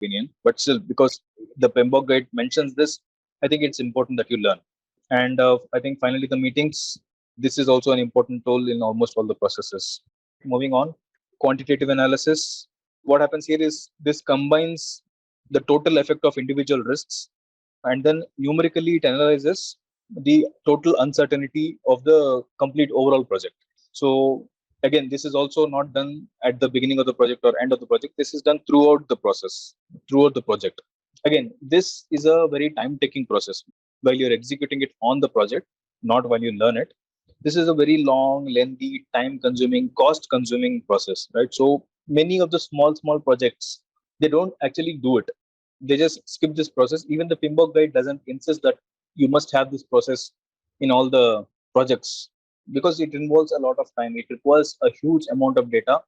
opinion, but still, because the PMBOK guide mentions this, I think it's important that you learn. And I think finally the meetings, this is also an important tool in almost all the processes. Moving on, quantitative analysis. What happens here is this combines the total effect of individual risks, and then numerically it analyzes the total uncertainty of the complete overall project. So again, this is also not done at the beginning of the project or end of the project. This is done throughout the process, throughout the project. Again, this is a very time taking process while you're executing it on the project, not while you learn it. This is a very long, lengthy, time consuming, cost consuming process, right? So many of the small projects, they don't actually do it. They just skip this process. Even the PMBOK guide doesn't insist that you must have this process in all the projects, because it involves a lot of time. It requires a huge amount of data,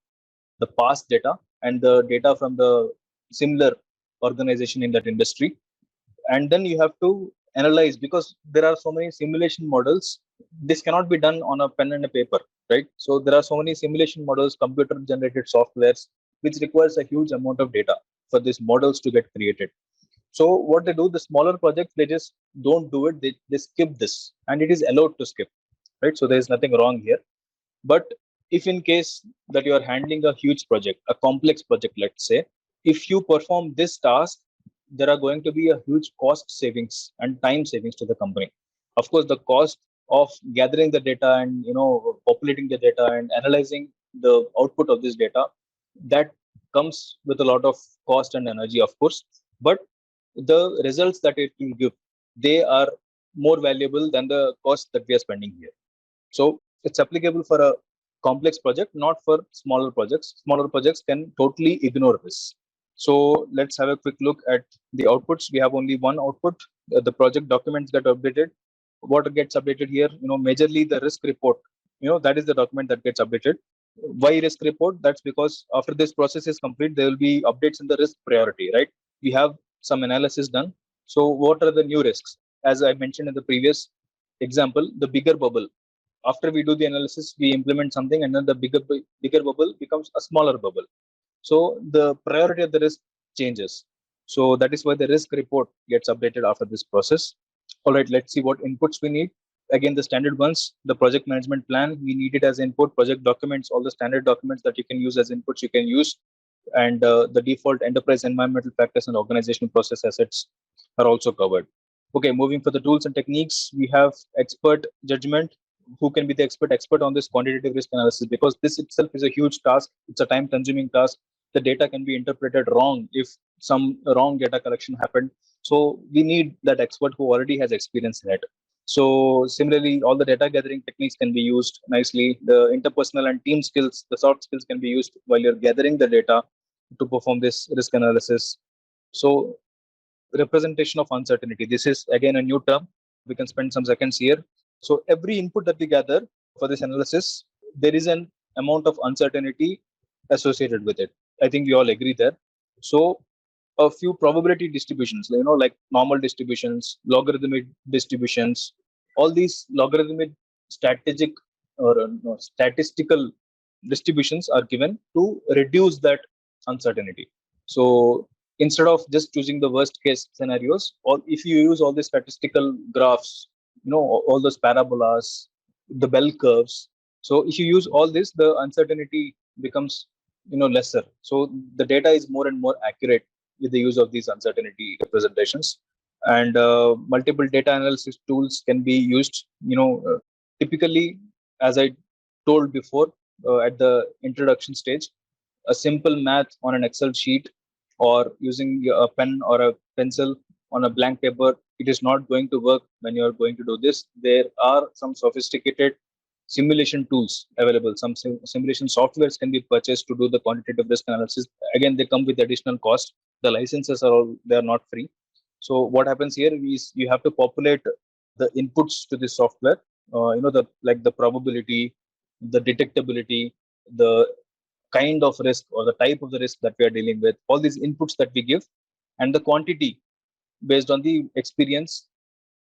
the past data and the data from the similar organization in that industry. And then you have to analyze, because there are so many simulation models. This cannot be done on a pen and a paper, right? So there are so many simulation models, computer generated softwares, which requires a huge amount of data for these models to get created. So what they do, the smaller projects, they just don't do it. They skip this, and it is allowed to skip, right? So there is nothing wrong here. But if in case that you are handling a huge project, a complex project, let's say, if you perform this task, there are going to be a huge cost savings and time savings to the company. Of course, the cost of gathering the data and populating the data and analyzing the output of this data, that comes with a lot of cost and energy, of course. But the results that it will give, they are more valuable than the cost that we are spending here. So it's applicable for a complex project, not for smaller projects. Smaller projects can totally ignore this. So let's have a quick look at the outputs. We have only one output. The project documents get updated. What gets updated here? Majorly the risk report. That is the document that gets updated. Why risk report? That's because after this process is complete, there will be updates in the risk priority, right? We have some analysis done. So what are the new risks? As I mentioned in the previous example, the bigger bubble. After we do the analysis, we implement something, and then the bigger bubble becomes a smaller bubble. So the priority of the risk changes. So that is why the risk report gets updated after this process. All right, let's see what inputs we need. Again, the standard ones, the project management plan, we need it as input. Project documents, all the standard documents that you can use as inputs, you can use. And the default enterprise environmental practice and organizational process assets are also covered. Okay, moving for the tools and techniques, we have expert judgment. Who can be the expert on this quantitative risk analysis? Because this itself is a huge task. It's a time consuming task. The data can be interpreted wrong if some wrong data collection happened. So we need that expert who already has experience in it. So similarly, all the data gathering techniques can be used nicely. The interpersonal and team skills, the soft skills can be used while you're gathering the data to perform this risk analysis. So representation of uncertainty. This is again a new term. We can spend some seconds here. So every input that we gather for this analysis, there is an amount of uncertainty associated with it. I think we all agree there. So a few probability distributions, like normal distributions, logarithmic distributions, all these logarithmic strategic or statistical distributions are given to reduce that uncertainty. So instead of just choosing the worst case scenarios, or if you use all the statistical graphs, all those parabolas, the bell curves. So if you use all this, the uncertainty becomes lesser. So the data is more and more accurate with the use of these uncertainty representations. And multiple data analysis tools can be used. Typically, as I told before at the introduction stage, a simple math on an Excel sheet or using a pen or a pencil on a blank paper, it is not going to work when you are going to do this. There are some sophisticated simulation tools available. Some simulation softwares can be purchased to do the quantitative risk analysis. Again, they come with additional cost. The licenses they are not free. So what happens here is you have to populate the inputs to this software. The probability, the detectability, the kind of risk or the type of the risk that we are dealing with, all these inputs that we give, and the quantity based on the experience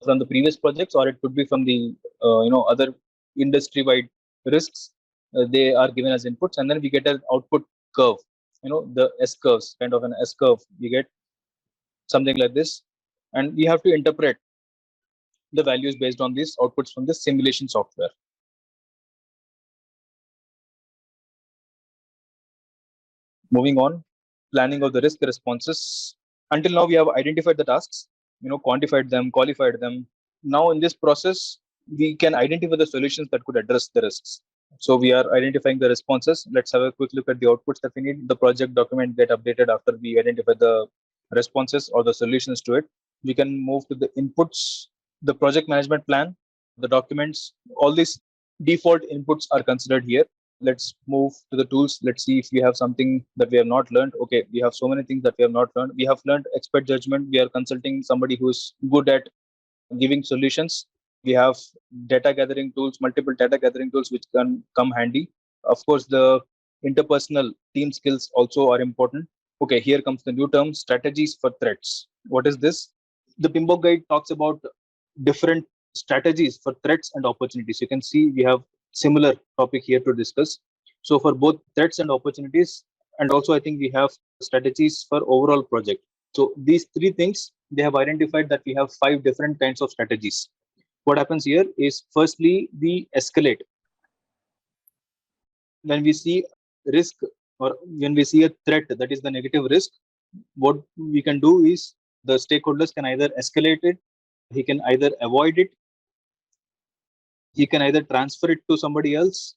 from the previous projects, or it could be from the other industry-wide risks. They are given as inputs, and then we get an output curve. the S curves, kind of an S curve. You get something like this, and we have to interpret the values based on these outputs from the simulation software. Moving on, planning of the risk responses. Until now, we have identified the tasks, quantified them, qualified them. Now, in this process, we can identify the solutions that could address the risks. So we are identifying the responses. Let's have a quick look at the outputs that we need. The project document get updated after we identify the responses or the solutions to it. We can move to the inputs, the project management plan, the documents. All these default inputs are considered here. Let's move to the tools. Let's see if we have something that we have not learned. Okay, we have so many things that we have not learned. We have learned expert judgment. We are consulting somebody who is good at giving solutions. We have data gathering tools, multiple data gathering tools, which can come handy. Of course, the interpersonal team skills also are important. Okay, here comes the new term, strategies for threats. What is this? The PMBOK guide talks about different strategies for threats and opportunities. You can see we have similar topic here to discuss. So for both threats and opportunities, and also I think we have strategies for overall project. So these three things, they have identified that we have 5 different kinds of strategies. What happens here is, firstly, we escalate. When we see risk or when we see a threat, that is the negative risk, what we can do is the stakeholders can either escalate it, he can either avoid it, he can either transfer it to somebody else,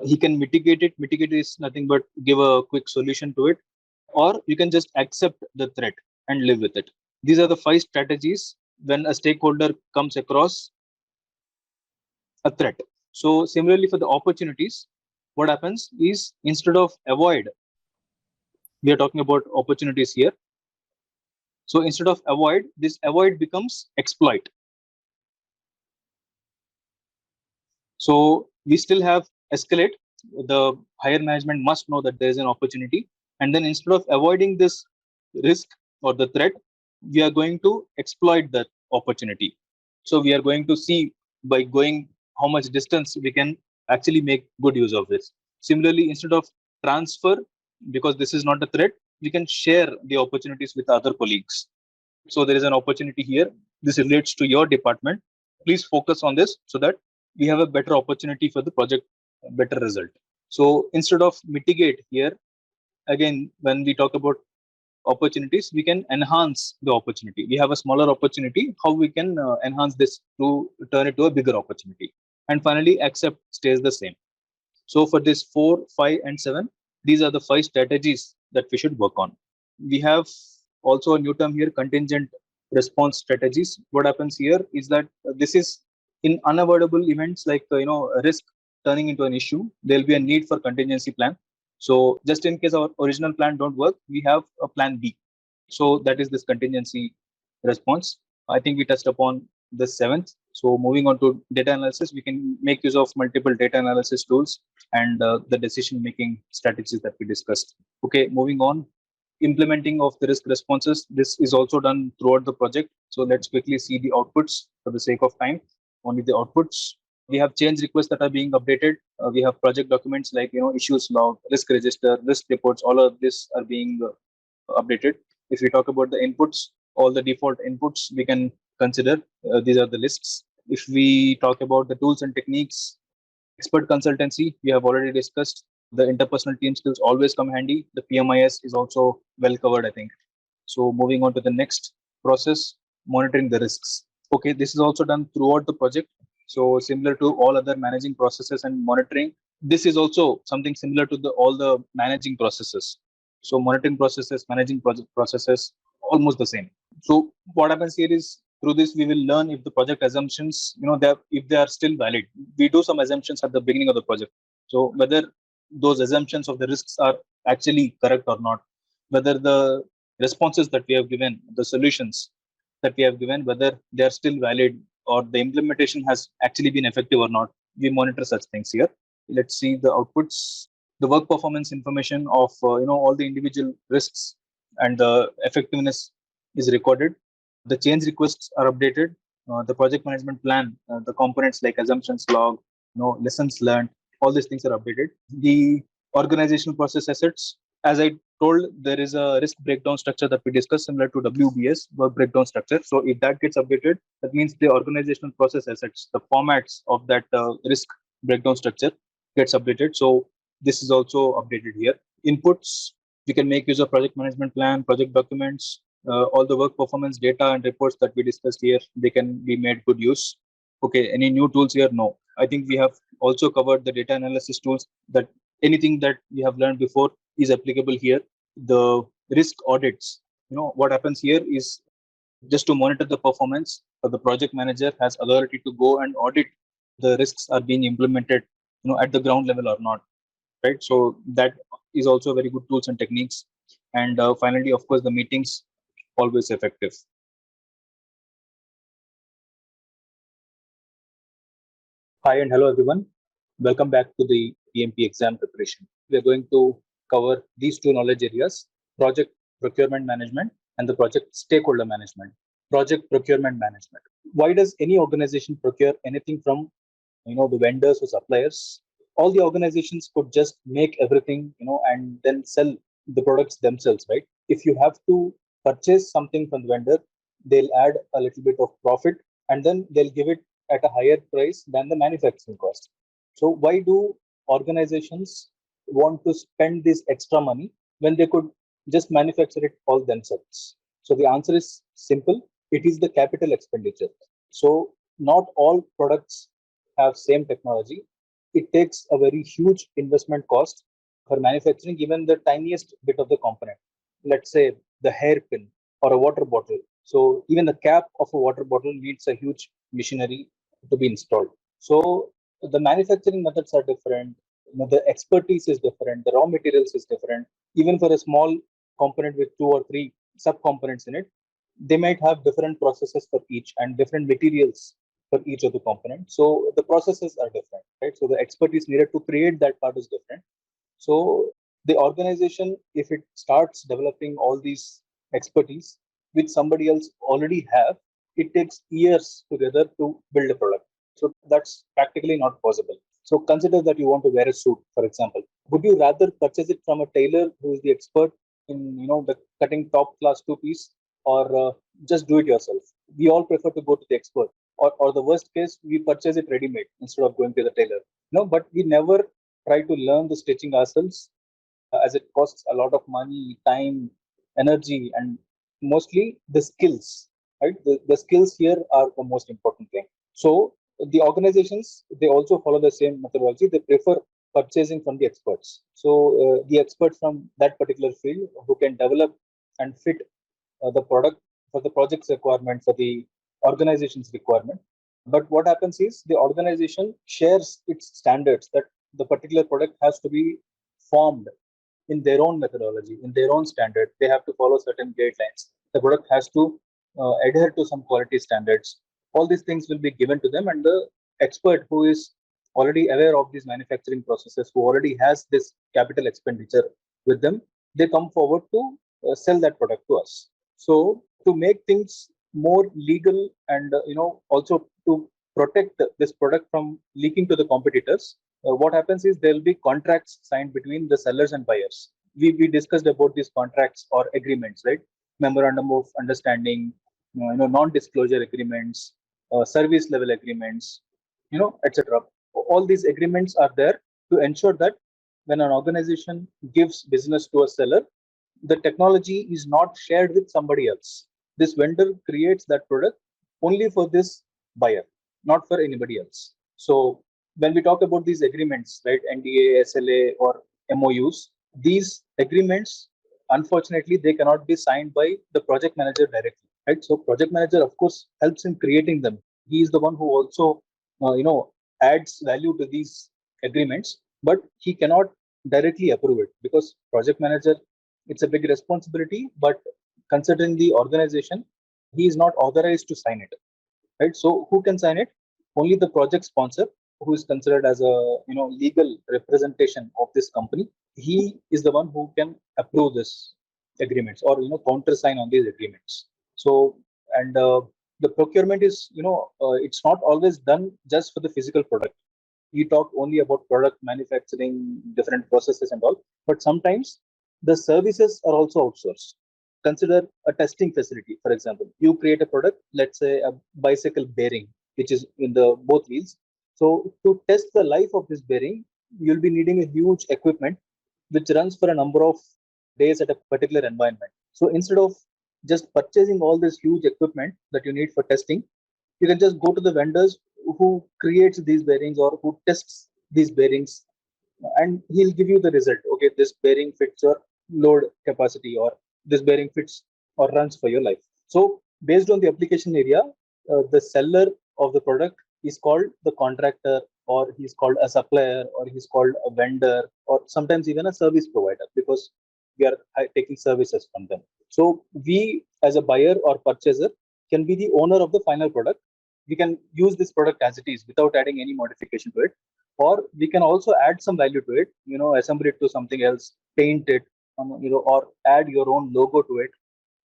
he can mitigate it. Mitigate is nothing but give a quick solution to it, or you can just accept the threat and live with it. These are the 5 strategies when a stakeholder comes across a threat. So similarly for the opportunities, what happens is, instead of avoid, we are talking about opportunities here. So instead of avoid, this avoid becomes exploit. So we still have escalate. The higher management must know that there is an opportunity. And then instead of avoiding this risk or the threat, we are going to exploit that opportunity. So we are going to see by going how much distance we can actually make good use of this. Similarly, instead of transfer, because this is not a threat, we can share the opportunities with other colleagues. So there is an opportunity here. This relates to your department. Please focus on this so that we have a better opportunity for the project, better result. So instead of mitigate here, again, when we talk about opportunities, we can enhance the opportunity. We have a smaller opportunity, how we can enhance this to turn it to a bigger opportunity. And finally, accept stays the same. So for this 4, 5, and 7, these are the 5 strategies that we should work on. We have also a new term here, contingent response strategies. What happens here is that this is in unavoidable events like a risk turning into an issue, there'll be a need for contingency plan. So just in case our original plan don't work, we have a plan B. So that is this contingency response. I think we touched upon the 7th. So moving on to data analysis, we can make use of multiple data analysis tools and the decision making strategies that we discussed. Okay, moving on. Implementing of the risk responses. This is also done throughout the project. So let's quickly see the outputs for the sake of time. Only the outputs. We have change requests that are being updated. We have project documents like issues log, risk register, risk reports. All of this are being updated. If we talk about the inputs, all the default inputs we can consider. These are the lists. If we talk about the tools and techniques, expert consultancy, we have already discussed. The interpersonal team skills always come handy. The PMIS is also well covered, I think. So moving on to the next process, monitoring the risks. Okay, this is also done throughout the project. So similar to all other managing processes and monitoring, this is also something similar to all the managing processes. So monitoring processes, managing project processes, almost the same. So what happens here is, through this we will learn if the project assumptions, if they are still valid. We do some assumptions at the beginning of the project. So whether those assumptions of the risks are actually correct or not, whether the responses that we have given, the solutions that we have given, whether they are still valid or the implementation has actually been effective or not. We monitor such things here. Let's see the outputs. The work performance information of all the individual risks and the effectiveness is recorded. The change requests are updated. The project management plan, the components like assumptions log, lessons learned, all these things are updated. The Organizational process assets. As I told, there is a risk breakdown structure that we discussed similar to WBS, work breakdown structure. So if that gets updated, that means the organizational process assets, the formats of that risk breakdown structure gets updated. So this is also updated here. Inputs, we can make use of project management plan, project documents, all the work performance data and reports that we discussed here, they can be made good use. Okay, any new tools here? No. I think we have also covered the data analysis tools, that anything that we have learned before is applicable here. The risk audits, what happens here is just to monitor the performance, the project manager has authority to go and audit the risks are being implemented, at the ground level or not, right? So that is also very good tools and techniques. And finally, of course, the meetings always effective. Hi and hello everyone. Welcome back to the PMP exam preparation. We are going to cover these two knowledge areas: project procurement management and the project stakeholder management. Project procurement management. Why does any organization procure anything from the vendors or suppliers? All the organizations could just make everything, and then sell the products themselves, right? If you have to purchase something from the vendor, they'll add a little bit of profit and then they'll give it at a higher price than the manufacturing cost. So why do organizations want to spend this extra money when they could just manufacture it all themselves? So the answer is simple. It is the capital expenditure. So not all products have same technology. It takes a very huge investment cost for manufacturing even the tiniest bit of the component. Let's say the hairpin or a water bottle. So even the cap of a water bottle needs a huge machinery to be installed. So the manufacturing methods are different. The expertise is different. The raw materials is different. Even for a small component with two or three sub-components in it, they might have different processes for each and different materials for each of the components. So the processes are different, right? So the expertise needed to create that part is different. So the organization, if it starts developing all these expertise which somebody else already have, it takes years together to build a product. So that's practically not possible. So consider that you want to wear a suit, for example. Would you rather purchase it from a tailor who is the expert in the cutting top class two piece, or just do it yourself? We all prefer to go to the expert, or the worst case, we purchase it ready made instead of going to the tailor. No, but we never try to learn the stitching ourselves, as it costs a lot of money, time, energy, and mostly the skills, right? The skills here are the most important thing. So the organizations, they also follow the same methodology. They prefer purchasing from the experts. So the experts from that particular field who can develop and fit the product for the project's requirement, for the organization's requirement. But what happens is the organization shares its standards that the particular product has to be formed in their own methodology, in their own standard. They have to follow certain guidelines. The product has to adhere to some quality standards. All these things will be given to them, and the expert who is already aware of these manufacturing processes, who already has this capital expenditure with them, they come forward to sell that product to us. So to make things more legal and also to protect this product from leaking to the competitors, what happens is there will be contracts signed between the sellers and buyers. We discussed about these contracts or agreements, right? Memorandum of understanding, non-disclosure agreements, service level agreements, etc. All these agreements are there to ensure that when an organization gives business to a seller, the technology is not shared with somebody else. This vendor creates that product only for this buyer, not for anybody else. So when we talk about these agreements, right, NDA, SLA, or MOUs, these agreements, unfortunately, they cannot be signed by the project manager directly, right? So project manager, of course, helps in creating them. He is the one who also, adds value to these agreements, but he cannot directly approve it because project manager, it's a big responsibility. But considering the organization, he is not authorized to sign it, right? So who can sign it? Only the project sponsor, who is considered as a legal representation of this company. He is the one who can approve this agreements or countersign on these agreements. So and the procurement is it's not always done just for the physical product. we talk only about product manufacturing, different processes and all, but sometimes the services are also outsourced. Consider a testing facility, for example. You create a product, let's say a bicycle bearing, which is in the both wheels. So to test the life of this bearing, you'll be needing a huge equipment which runs for a number of days at a particular environment. So instead of just purchasing all this huge equipment that you need for testing, you can just go to the vendors who creates these bearings or who tests these bearings, and he'll give you the result. Okay, this bearing fits your load capacity, or this bearing fits or runs for your life. So based on the application area, the seller of the product is called the contractor, or he's called a supplier, or he's called a vendor, or sometimes even a service provider, because we are taking services from them. So we as a buyer or purchaser can be the owner of the final product. We can use this product as it is without adding any modification to it, or we can also add some value to it, assemble it to something else, paint it, or add your own logo to it,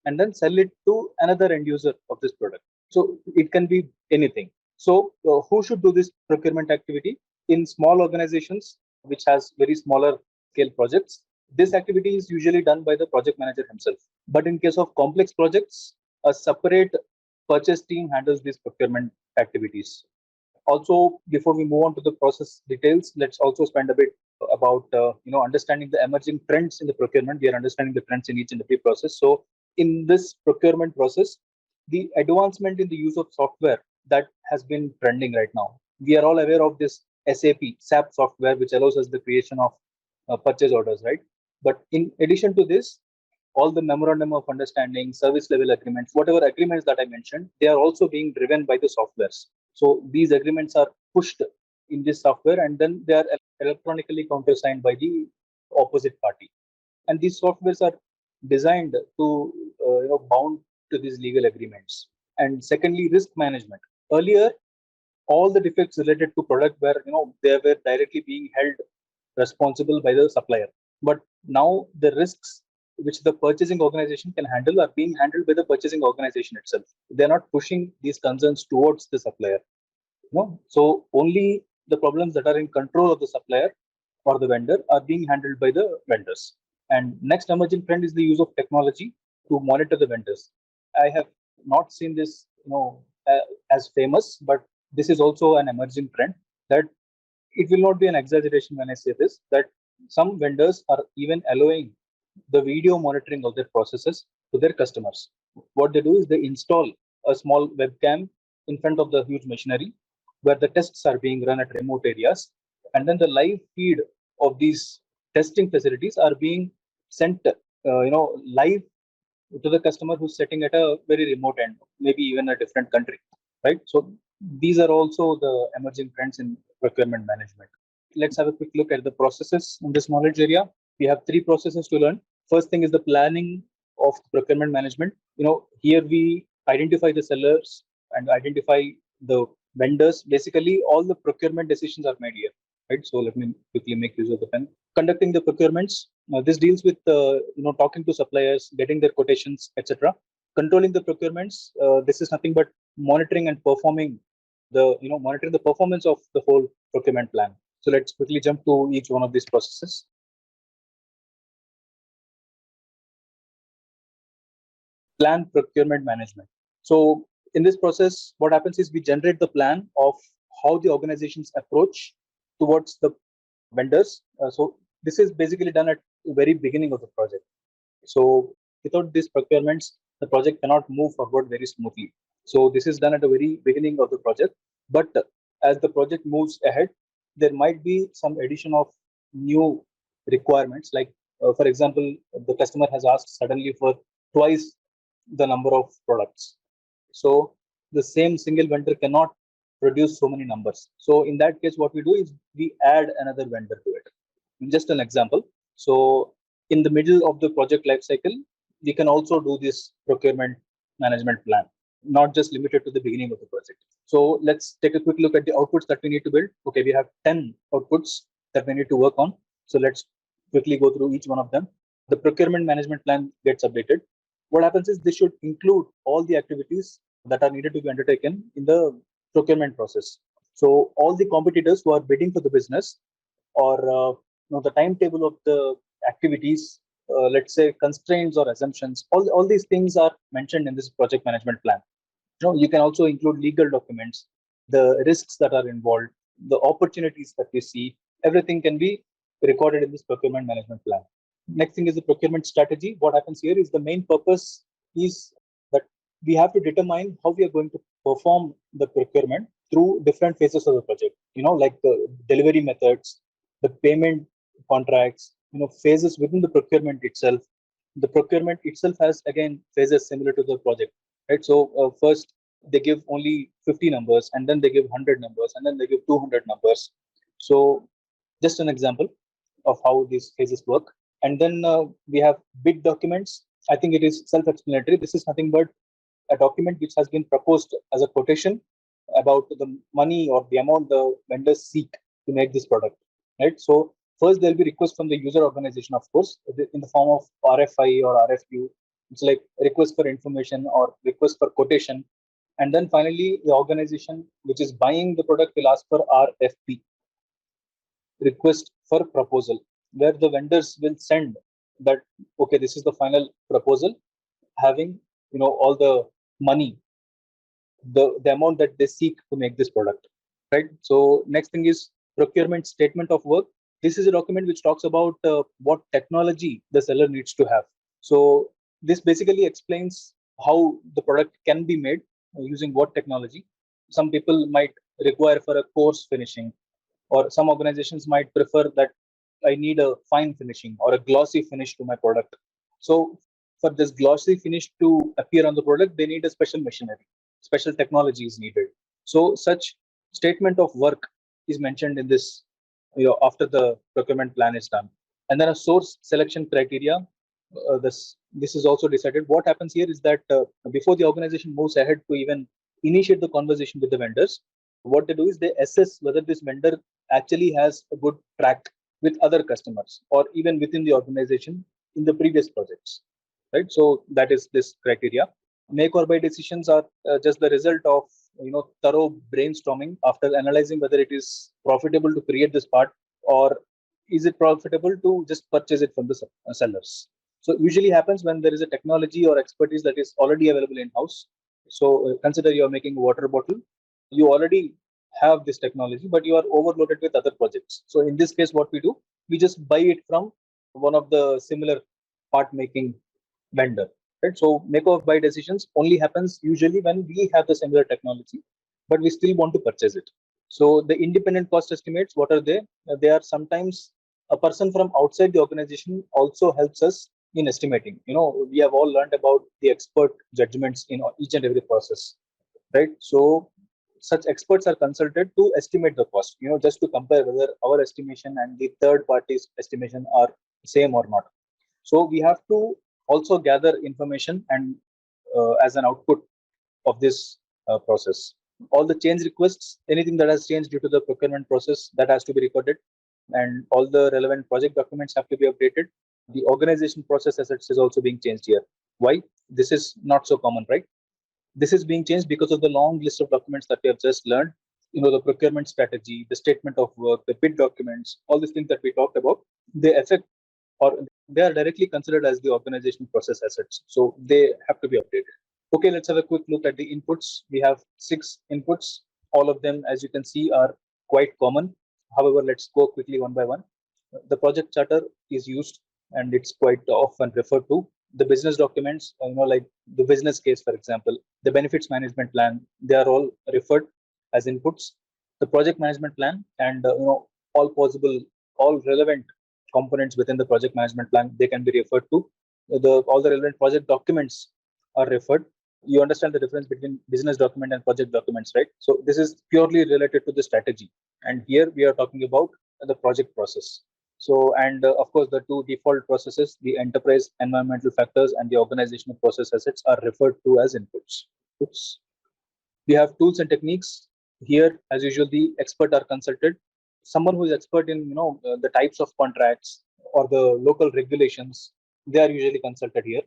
and then sell it to another end user of this product. So it can be anything. So who should do this procurement activity? In small organizations which has very smaller scale projects, this activity is usually done by the project manager himself. But in case of complex projects, a separate purchase team handles these procurement activities. Also, before we move on to the process details, let's also spend a bit about understanding the emerging trends in the procurement. We are understanding the trends in each and every process. So in this procurement process, the advancement in the use of software that has been trending right now. We are all aware of this SAP software, which allows us the creation of purchase orders, right? But in addition to this, all the memorandum of understanding, service level agreements, whatever agreements that I mentioned, they are also being driven by the softwares. So these agreements are pushed in this software, and then they are electronically countersigned by the opposite party. And these softwares are designed to bound to these legal agreements. And secondly, risk management. Earlier, all the defects related to product were, they were directly being held responsible by the supplier. But now the risks which the purchasing organization can handle are being handled by the purchasing organization itself. They're not pushing these concerns towards the supplier. So only the problems that are in control of the supplier or the vendor are being handled by the vendors. And next emerging trend is the use of technology to monitor the vendors. I have not seen this, as famous, but this is also an emerging trend, that it will not be an exaggeration when I say this, that some vendors are even allowing the video monitoring of their processes to their customers. What they do is they install a small webcam in front of the huge machinery where the tests are being run at remote areas, and then the live feed of these testing facilities are being sent live to the customer who's sitting at a very remote end, maybe even a different country, right? So these are also the emerging trends in procurement management. Let's have a quick look at the processes in this knowledge area. We have three processes to learn. First thing is the planning of procurement management. Here we identify the sellers and identify the vendors. Basically, all the procurement decisions are made here, right? So let me quickly make use of the pen. Conducting the procurements. This deals with talking to suppliers, getting their quotations, etc. Controlling the procurements. This is nothing but monitoring and performing monitoring the performance of the whole procurement plan. So let's quickly jump to each one of these processes. Plan procurement management. So in this process, what happens is we generate the plan of how the organizations approach towards the vendors. So this is basically done at the very beginning of the project. So without these procurements, the project cannot move forward very smoothly. So this is done at the very beginning of the project. But as the project moves ahead, there might be some addition of new requirements. Like, for example, the customer has asked suddenly for twice the number of products. So the same single vendor cannot produce so many numbers. So in that case, what we do is we add another vendor to it. Just an example. So in the middle of the project lifecycle, we can also do this procurement management plan, not just limited to the beginning of the project. So let's take a quick look at the outputs that we need to build. Okay, we have 10 outputs that we need to work on. So let's quickly go through each one of them. The procurement management plan gets updated. What happens is this should include all the activities that are needed to be undertaken in the procurement process. So all the competitors who are bidding for the business, or the timetable of the activities, let's say constraints or assumptions, all these things are mentioned in this project management plan. You can also include legal documents, the risks that are involved, the opportunities that we see. Everything can be recorded in this procurement management plan. Next thing is the procurement strategy. What happens here is the main purpose is that we have to determine how we are going to perform the procurement through different phases of the project. Like the delivery methods, the payment contracts, phases within the procurement itself. The procurement itself has again phases similar to the project, right? So first they give only 50 numbers, and then they give 100 numbers, and then they give 200 numbers. So just an example of how these phases work. And then we have bid documents. I think it is self-explanatory. This is nothing but a document which has been proposed as a quotation about the money or the amount the vendors seek to make this product, right? So first there'll be request from the user organization, of course, in the form of RFI or RFQ. It's like request for information or request for quotation. And then finally, the organization which is buying the product will ask for RFP, request for proposal, where the vendors will send that, okay, this is the final proposal, having all the money, the amount that they seek to make this product, right? So next thing is procurement statement of work. This is a document which talks about what technology the seller needs to have. So this basically explains how the product can be made using what technology. Some people might require for a coarse finishing, or some organizations might prefer that I need a fine finishing or a glossy finish to my product. So for this glossy finish to appear on the product, they need a special machinery, special technology is needed. So such statement of work is mentioned in this, after the procurement plan is done. And then a source selection criteria. This is also decided. What happens here is that before the organization moves ahead to even initiate the conversation with the vendors, what they do is they assess whether this vendor actually has a good track with other customers or even within the organization in the previous projects, right? So that is this criteria. Make or buy decisions are just the result of thorough brainstorming after analyzing whether it is profitable to create this part, or is it profitable to just purchase it from the sellers. So usually happens when there is a technology or expertise that is already available in house. So consider you are making a water bottle. You already have this technology, but you are overloaded with other projects. So in this case, what we do, we just buy it from one of the similar part making vendor, right? So make or buy decisions only happens usually when we have the similar technology, but we still want to purchase it. So the independent cost estimates, what are they? They are sometimes a person from outside the organization also helps us in estimating. We have all learned about the expert judgments in each and every process, right? So such experts are consulted to estimate the cost, just to compare whether our estimation and the third party's estimation are same or not. So we have to also gather information and as an output of this process. All the change requests, anything that has changed due to the procurement process, that has to be recorded, and all the relevant project documents have to be updated. The organization process assets is also being changed here. Why? This is not so common, right? This is being changed because of the long list of documents that we have just learned. The procurement strategy, the statement of work, the bid documents, all these things that we talked about, they affect, or they are directly considered as the organization process assets. So they have to be updated. Okay, let's have a quick look at the inputs. We have 6 inputs. All of them, as you can see, are quite common. However, let's go quickly one by one. The project charter is used, and it's quite often referred to. The business documents, like the business case, for example, the benefits management plan, they are all referred as inputs. The project management plan and all possible, all relevant components within the project management plan, they can be referred to. All the relevant project documents are referred. You understand the difference between business document and project documents, right? So this is purely related to the strategy, and here we are talking about the project process. So, and of course, the 2 default processes, the enterprise environmental factors and the organizational process assets, are referred to as inputs. Oops. We have tools and techniques. Here, as usual, the expert are consulted. Someone who is expert in the types of contracts or the local regulations, they are usually consulted here.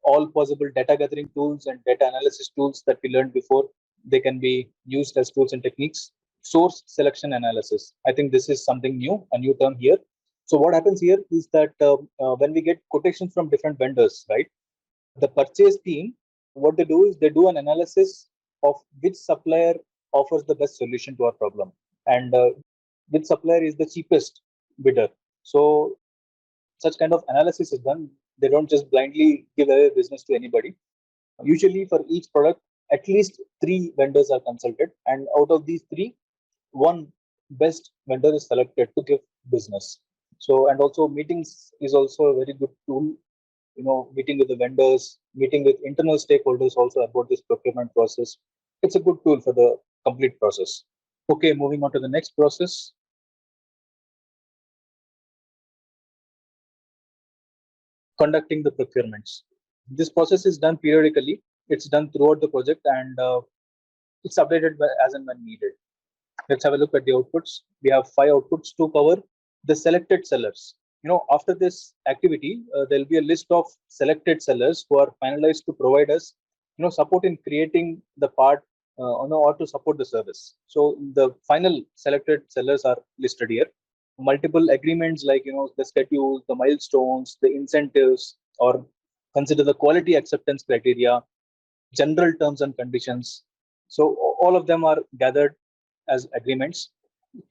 All possible data gathering tools and data analysis tools that we learned before, they can be used as tools and techniques. source selection analysis. I think this is something new, a new term here. So what happens here is that when we get quotations from different vendors, right? The purchase team, what they do is they do an analysis of which supplier offers the best solution to our problem, and which supplier is the cheapest bidder. So such kind of analysis is done. They don't just blindly give away business to anybody. Usually, for each product, at least three vendors are consulted, and out of these three, one best vendor is selected to give business. So, and also meetings is also a very good tool. Meeting with the vendors, meeting with internal stakeholders also about this procurement process. It's a good tool for the complete process. Okay, moving on to the next process. Conducting the procurements. This process is done periodically. It's done throughout the project, and it's updated as and when needed. Let's have a look at the outputs. We have 5 outputs to cover the selected sellers. After this activity, there'll be a list of selected sellers who are finalized to provide us, support in creating the part, or to support the service. So the final selected sellers are listed here. Multiple agreements like, the schedules, the milestones, the incentives, or consider the quality acceptance criteria, general terms and conditions. So all of them are gathered as agreements.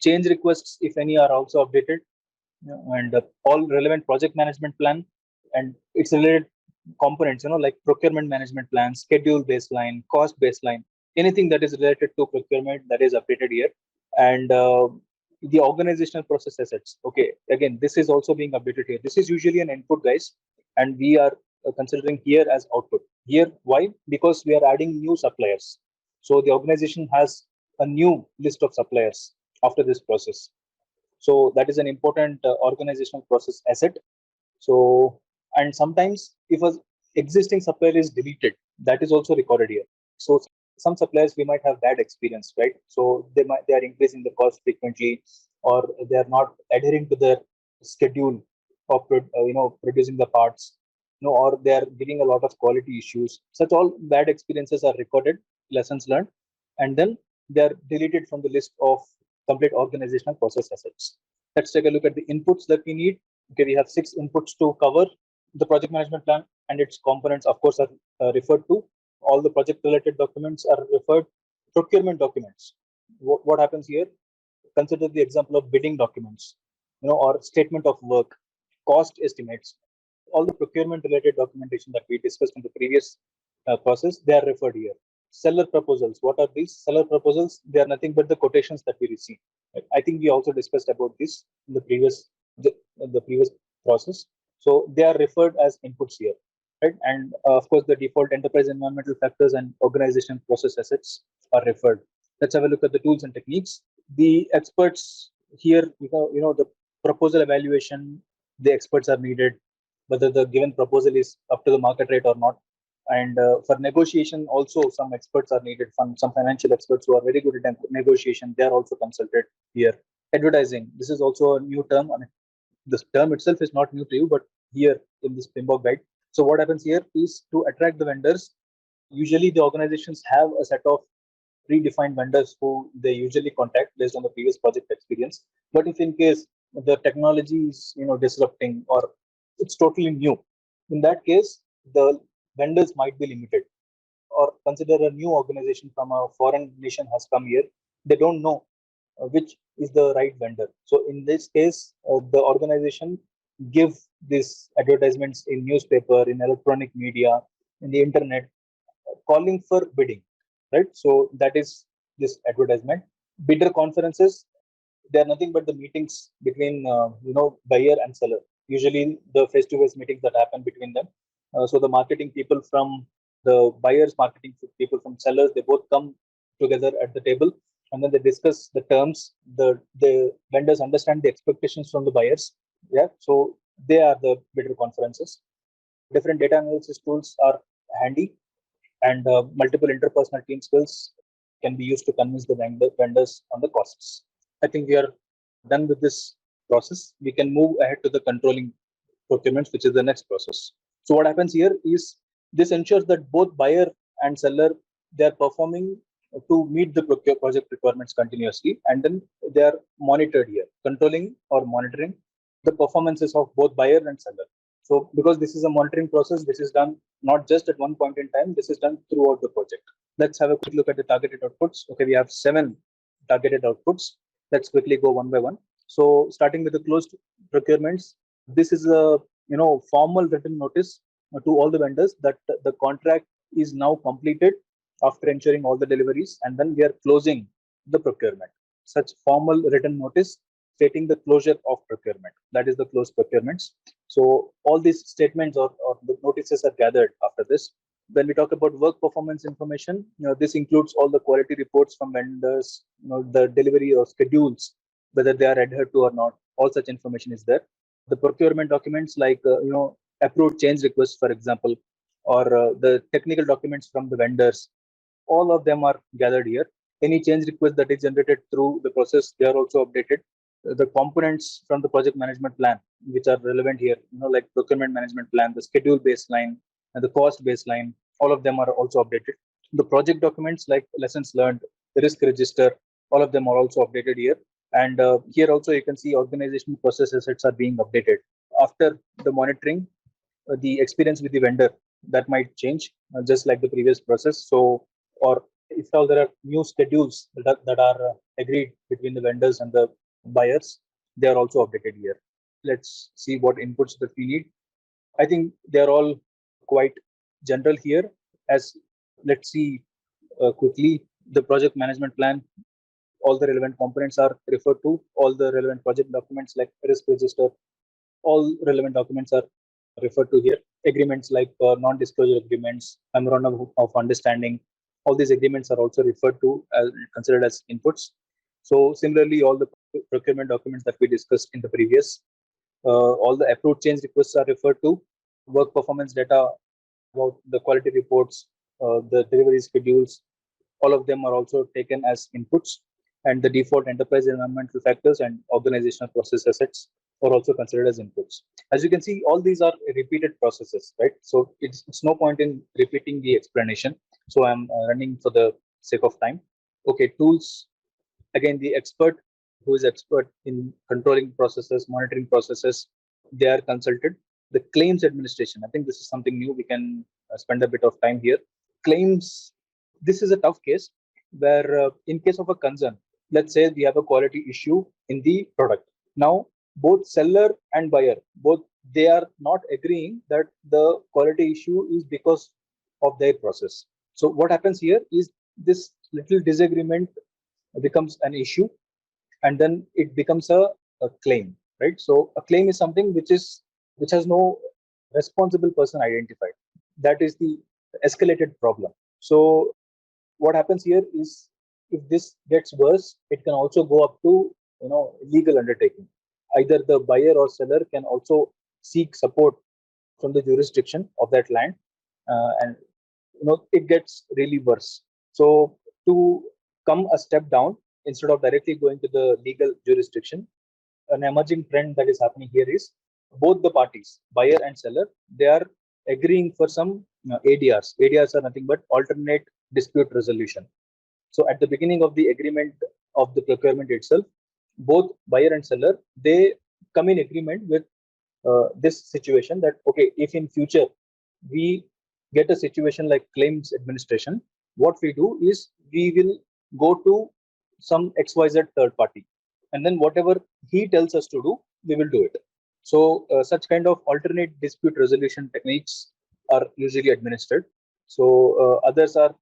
Change requests, if any, are also updated, and all relevant project management plan and its related components, like procurement management plan, schedule baseline, cost baseline, anything that is related to procurement that is updated here. And the organizational process assets. Okay, again, this is also being updated here. This is usually an input, guys, and we are considering here as output. Here, why? Because we are adding new suppliers. So the organization has a new list of suppliers after this process. So that is an important organizational process asset. So, and sometimes if a existing supplier is deleted, that is also recorded here. So some suppliers we might have bad experience, right? So they are increasing the cost frequently, or they are not adhering to their schedule of producing the parts, or they are giving a lot of quality issues. Such all bad experiences are recorded, lessons learned, and then they are deleted from the list of complete organizational process assets. Let's take a look at the inputs that we need. Okay, we have 6 inputs to cover the project management plan, and its components, of course, are referred to. All the project related documents are referred. Procurement documents. What happens here? Consider the example of bidding documents, or statement of work, cost estimates. All the procurement related documentation that we discussed in the previous process, they are referred here. Seller proposals. What are these seller proposals? They are nothing but the quotations that we receive. Right? I think we also discussed about this in the previous process. So they are referred as inputs here, right? And of course, the default enterprise environmental factors and organization process assets are referred. Let's have a look at the tools and techniques. The experts here, the proposal evaluation, the experts are needed, whether the given proposal is up to the market rate or not. And for negotiation, also some experts are needed. Some financial experts who are very good at negotiation, they are also consulted here. Advertising. This is also a new term. I mean, this term itself is not new to you, but here in this PMBOK guide. So what happens here is to attract the vendors. Usually the organizations have a set of predefined vendors who they usually contact based on the previous project experience. But if in case the technology is disrupting, or it's totally new, in that case the vendors might be limited. Or consider a new organization from a foreign nation has come here, they don't know which is the right vendor. So in this case, the organization give these advertisements in newspaper, in electronic media, in the internet, calling for bidding, right? So that is this advertisement. Bidder conferences, they are nothing but the meetings between buyer and seller. Usually the face-to-face meetings that happen between them. So the marketing people from the buyers, marketing people from sellers, they both come together at the table, and then they discuss the terms. The vendors understand the expectations from the buyers. Yeah, so they are the bidder conferences. Different data analysis tools are handy, and multiple interpersonal team skills can be used to convince the vendors on the costs. I think we are done with this process. We can move ahead to the controlling procurements, which is the next process. So what happens here is this ensures that both buyer and seller, they are performing to meet the project requirements continuously, and then they are monitored here, controlling or monitoring the performances of both buyer and seller. So because this is a monitoring process, this is done not just at one point in time, this is done throughout the project. Let's have a quick look at the targeted outputs. Okay, we have 7 targeted outputs. Let's quickly go one by one. So starting with the closed procurements, this is a formal written notice to all the vendors that the contract is now completed after ensuring all the deliveries, and then we are closing the procurement. Such formal written notice stating the closure of procurement, that is the closed procurements. So all these statements or the notices are gathered after this. When we talk about work performance information, this includes all the quality reports from vendors, the delivery or schedules, whether they are adhered to or not. All such information is there. The procurement documents like approved change requests, for example, or the technical documents from the vendors, all of them are gathered here. Any change request that is generated through the process, they are also updated. The components from the project management plan, which are relevant here, like procurement management plan, the schedule baseline, and the cost baseline, all of them are also updated. The project documents like lessons learned, the risk register, all of them are also updated here. And here also you can see organizational process assets are being updated. After the monitoring, the experience with the vendor, that might change, just like the previous process. So, or if all there are new schedules that are agreed between the vendors and the buyers, they are also updated here. Let's see what inputs that we need. I think they are all quite general here. As let's see quickly, the project management plan, all the relevant components are referred to, all the relevant project documents like risk register, all relevant documents are referred to here. Agreements like non-disclosure agreements, memorandum of understanding, all these agreements are also referred to as considered as inputs. So similarly, all the procurement documents that we discussed in the previous, all the approved change requests are referred to. Work performance data about the quality reports, the delivery schedules, all of them are also taken as inputs. And the default enterprise environmental factors and organizational process assets are also considered as inputs. As you can see, all these are repeated processes, right? So it's no point in repeating the explanation. So I'm running for the sake of time. Okay, tools. Again, the expert who is expert in controlling processes, monitoring processes, they are consulted. The claims administration, I think this is something new. We can spend a bit of time here. Claims, this is a tough case where in case of a concern, let's say we have a quality issue in the product. Now, both seller and buyer, both they are not agreeing that the quality issue is because of their process. So what happens here is this little disagreement becomes an issue, and then it becomes a claim, right? So a claim is something which has no responsible person identified. That is the escalated problem. So what happens here is, if this gets worse, it can also go up to legal undertaking. Either the buyer or seller can also seek support from the jurisdiction of that land, and it gets really worse. So to come a step down, instead of directly going to the legal jurisdiction, an emerging trend that is happening here is both the parties, buyer and seller, they are agreeing for some ADRs. ADRs are nothing but alternate dispute resolution. So at the beginning of the agreement of the procurement itself, both buyer and seller, they come in agreement with this situation that, okay, if in future we get a situation like claims administration, what we do is we will go to some XYZ third party, and then whatever he tells us to do, we will do it. So such kind of alternate dispute resolution techniques are usually administered. So others are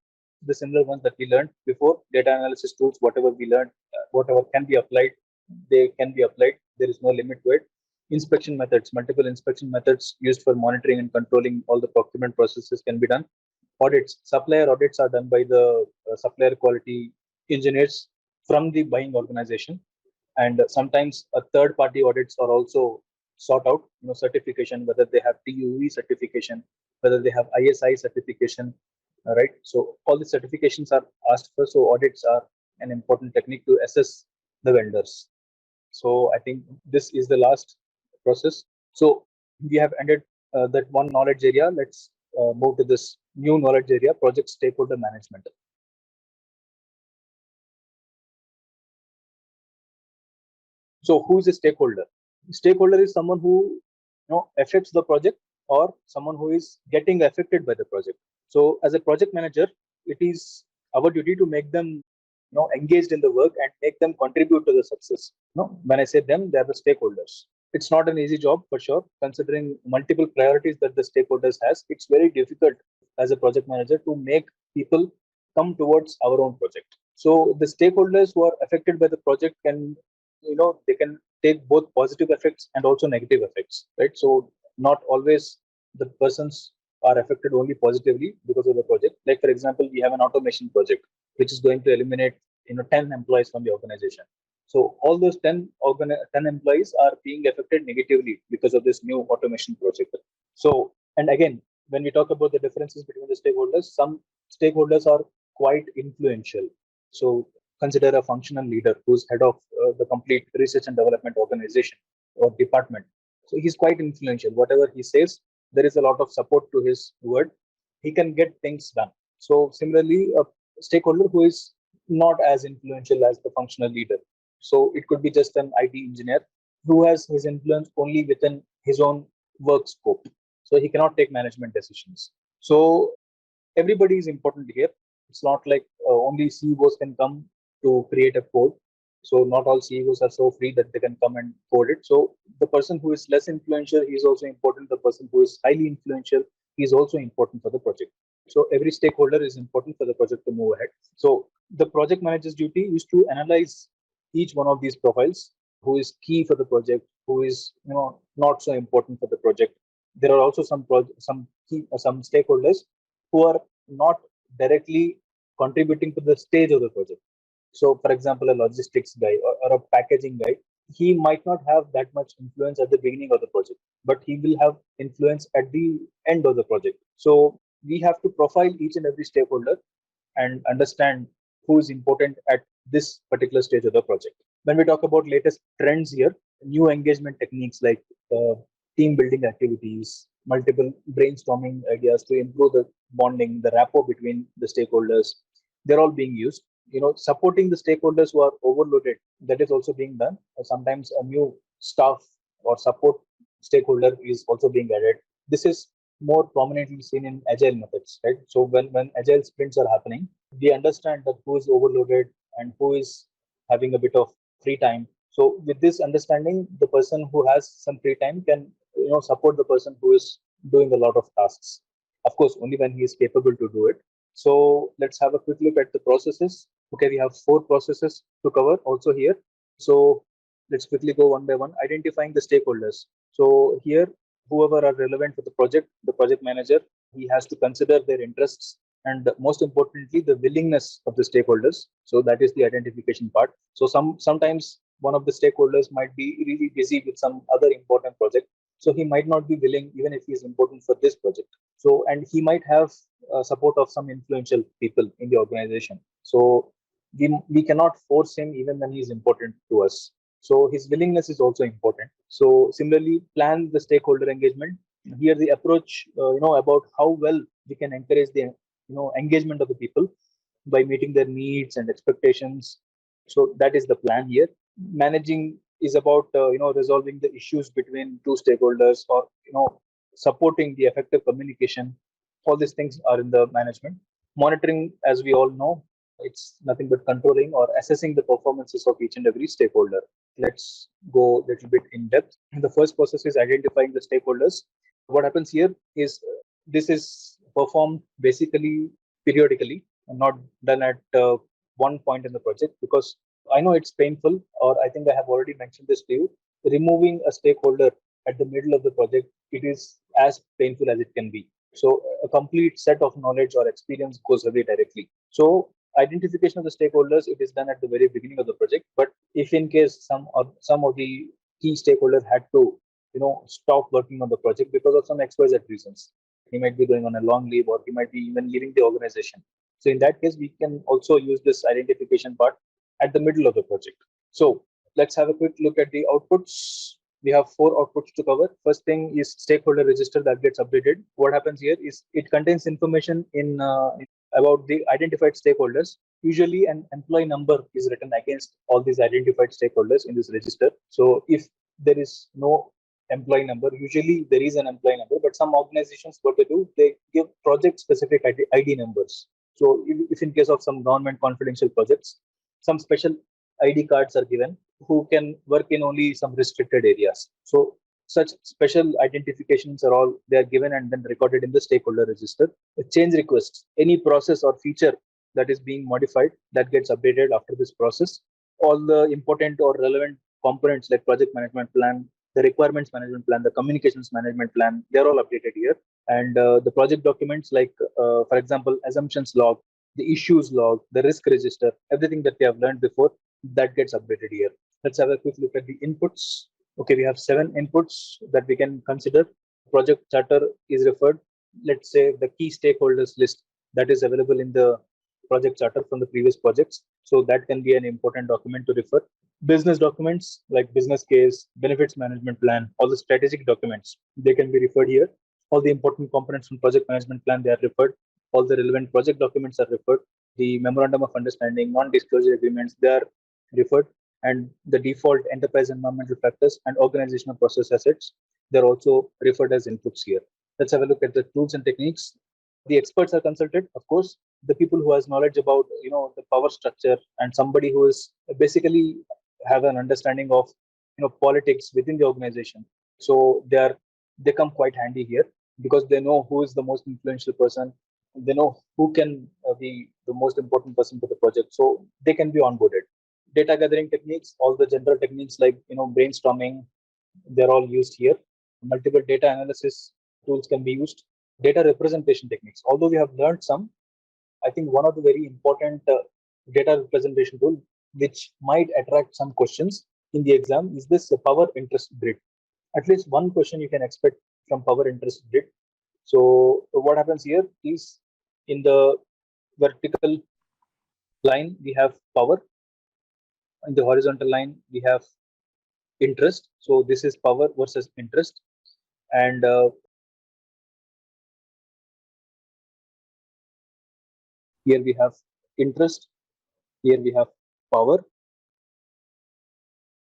the similar ones that we learned before. Data analysis tools, whatever we learned, whatever can be applied, they can be applied. There is no limit to it. Inspection methods, multiple inspection methods used for monitoring and controlling all the procurement processes can be done. Audits, supplier audits are done by the supplier quality engineers from the buying organization, and sometimes a third party audits are also sought out. Certification, whether they have TUV certification, whether they have ISI certification, right? So all the certifications are asked for. So audits are an important technique to assess the vendors. So I think this is the last process. So we have ended that one knowledge area. Let's move to this new knowledge area, project stakeholder management. So who is a stakeholder? Stakeholder is someone who affects the project or someone who is getting affected by the project. So as a project manager, it is our duty to make them engaged in the work and make them contribute to the success. When I say them, they are the stakeholders. It's not an easy job for sure, considering multiple priorities that the stakeholders has. It's very difficult as a project manager to make people come towards our own project. So the stakeholders who are affected by the project can, they can take both positive effects and also negative effects, right? So not always the persons are affected only positively because of the project. Like for example, we have an automation project which is going to eliminate 10 employees from the organization. So all those 10 employees are being affected negatively because of this new automation project. So, and again, when we talk about the differences between the stakeholders, some stakeholders are quite influential. So consider a functional leader who's head of the complete research and development organization or department. So he's quite influential. Whatever he says, there is a lot of support to his word. He can get things done. So similarly, a stakeholder who is not as influential as the functional leader. So it could be just an IT engineer who has his influence only within his own work scope. So he cannot take management decisions. So everybody is important here. It's not like only CEOs can come to create a code. So not all CEOs are so free that they can come and code it. So the person who is less influential is also important. The person who is highly influential is also important for the project. So every stakeholder is important for the project to move ahead. So the project manager's duty is to analyze each one of these profiles, who is key for the project, who is not so important for the project. There are also some stakeholders who are not directly contributing to the stage of the project. So, for example, a logistics guy or a packaging guy, he might not have that much influence at the beginning of the project, but he will have influence at the end of the project. So, we have to profile each and every stakeholder and understand who is important at this particular stage of the project. When we talk about latest trends here, new engagement techniques like team building activities, multiple brainstorming ideas to improve the bonding, the rapport between the stakeholders, they're all being used. Supporting the stakeholders who are overloaded, that is also being done. Sometimes a new staff or support stakeholder is also being added. This is more prominently seen in agile methods, right? So when agile sprints are happening, we understand that who is overloaded and who is having a bit of free time. So with this understanding, the person who has some free time can support the person who is doing a lot of tasks. Of course, only when he is capable to do it. So let's have a quick look at the processes. Okay, we have 4 processes to cover also here. So let's quickly go one by one, identifying the stakeholders. So here, whoever are relevant for the project manager, he has to consider their interests and most importantly, the willingness of the stakeholders. So that is the identification part. So sometimes one of the stakeholders might be really busy with some other important project. So he might not be willing, even if he is important for this project. So, and he might have support of some influential people in the organization. So we cannot force him even when he is important to us. So his willingness is also important. So similarly, plan the stakeholder engagement. Here the approach, about how well we can encourage the engagement of the people by meeting their needs and expectations. So that is the plan here. Managing is about resolving the issues between two stakeholders or supporting the effective communication. All these things are in the management. Monitoring, as we all know, it's nothing but controlling or assessing the performances of each and every stakeholder. Let's go a little bit in depth. The first process is identifying the stakeholders. What happens here is this is performed basically periodically and not done at one point in the project, because I know it's painful, or I think I have already mentioned this to you. Removing a stakeholder at the middle of the project, it is as painful as it can be. So a complete set of knowledge or experience goes away directly. So identification of the stakeholders, it is done at the very beginning of the project. But if in case some of the key stakeholders had to stop working on the project because of some XYZ reasons, he might be going on a long leave or he might be even leaving the organization. So in that case, we can also use this identification part at the middle of the project. So let's have a quick look at the outputs. We have 4 outputs to cover. First thing is stakeholder register that gets updated. What happens here is it contains information in about the identified stakeholders. Usually an employee number is written against all these identified stakeholders in this register. So if there is no employee number, usually there is an employee number, but some organizations, what they do, they give project specific ID numbers. So if in case of some government confidential projects, some special ID cards are given who can work in only some restricted areas. So such special identifications are all, they are given and then recorded in the stakeholder register. The change requests, any process or feature that is being modified, that gets updated after this process. All the important or relevant components like project management plan, the requirements management plan, the communications management plan, they're all updated here. And the project documents like, for example, assumptions log, the issues log, the risk register, everything that we have learned before, that gets updated here. Let's have a quick look at the inputs. Okay, we have 7 inputs that we can consider. Project charter is referred. Let's say the key stakeholders list that is available in the project charter from the previous projects. So that can be an important document to refer. Business documents like business case, benefits management plan, all the strategic documents, they can be referred here. All the important components from project management plan, they are referred. All the relevant project documents are referred. The memorandum of understanding, non-disclosure agreements, they are referred. And the default enterprise environmental factors and organizational process assets, they're also referred as inputs here. Let's have a look at the tools and techniques. The experts are consulted, of course, the people who has knowledge about the power structure, and somebody who is basically have an understanding of politics within the organization. So they come quite handy here because they know who is the most influential person, they know who can be the most important person for the project, so they can be onboarded. Data gathering techniques, all the general techniques like brainstorming, they're all used here. Multiple data analysis tools can be used. Data representation techniques, although we have learned some, I think one of the very important data representation tool which might attract some questions in the exam is this power interest grid. At least one question you can expect from power interest grid. So what happens here is, in the vertical line we have power, in the horizontal line we have interest. So this is power versus interest, and here we have interest, here we have power.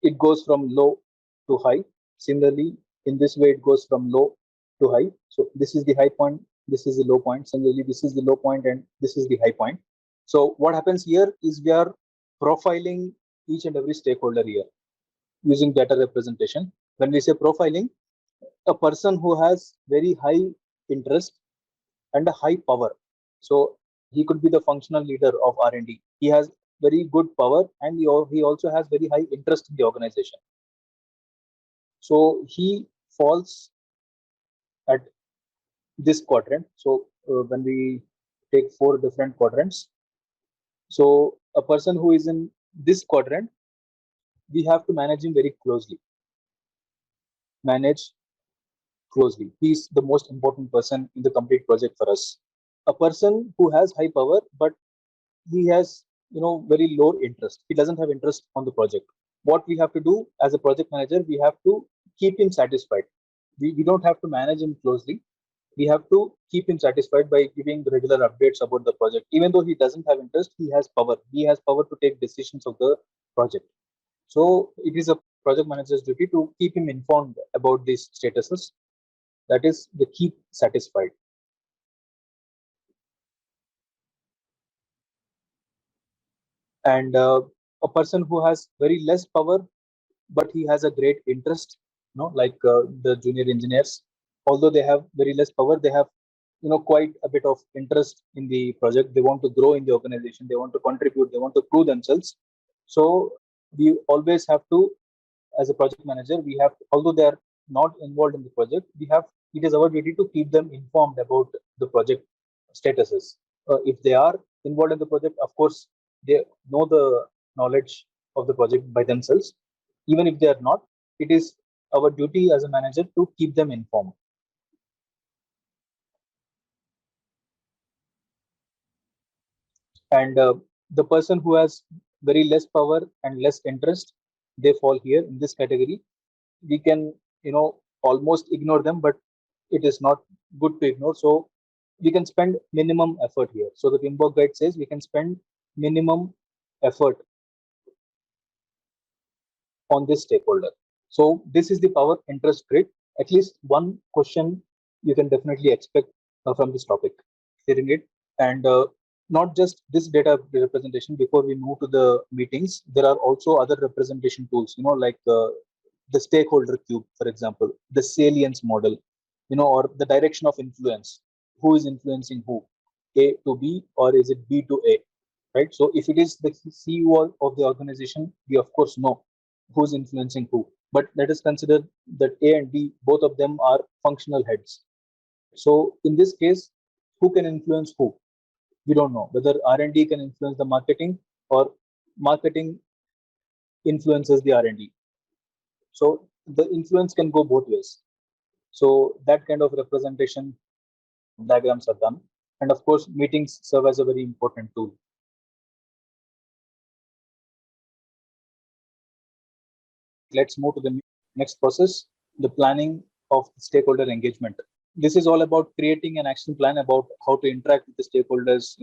It goes from low to high. Similarly, in this way, it goes from low to high. So this is the high point, this is the low point. Similarly, this is the low point and this is the high point. So what happens here is we are profiling each and every stakeholder here using data representation. When we say profiling, a person who has very high interest and a high power. So he could be the functional leader of R&D. He has very good power and he also has very high interest in the organization. So he falls at this quadrant. So when we take 4 different quadrants, so a person who is in this quadrant, we have to manage him very closely. Manage closely. He's the most important person in the complete project for us. A person who has high power, but he has very low interest. He doesn't have interest on the project. What we have to do as a project manager, we have to keep him satisfied. We don't have to manage him closely. We have to keep him satisfied by giving regular updates about the project. Even though he doesn't have interest, he has power. He has power to take decisions of the project. So it is a project manager's duty to keep him informed about these statuses. That is the keep satisfied. And a person who has very less power, but he has a great interest, like the junior engineers, although they have very less power, they have quite a bit of interest in the project. They want to grow in the organization, they want to contribute, they want to prove themselves. So we always have to, as a project manager, we have to, although they are not involved in the project, it is our duty to keep them informed about the project statuses. If they are involved in the project, of course they know the knowledge of the project by themselves. Even if they are not, it is our duty as a manager to keep them informed. And the person who has very less power and less interest, they fall here in this category. We can almost ignore them, but it is not good to ignore. So we can spend minimum effort here. So the PMBOK guide says we can spend minimum effort on this stakeholder. So this is the power interest grid. At least one question you can definitely expect from this topic, hearing it. And not just this data representation, before we move to the meetings, there are also other representation tools, like the stakeholder cube, for example, the salience model, or the direction of influence. Who is influencing who? A to B, or is it B to A? Right. So if it is the CEO of the organization, we of course know who's influencing who. But let us consider that A and B, both of them are functional heads. So in this case, who can influence who? We don't know whether R&D can influence the marketing or marketing influences the R&D. So the influence can go both ways. So that kind of representation diagrams are done. And of course, meetings serve as a very important tool. Let's move to the next process, the planning of stakeholder engagement. This is all about creating an action plan about how to interact with the stakeholders,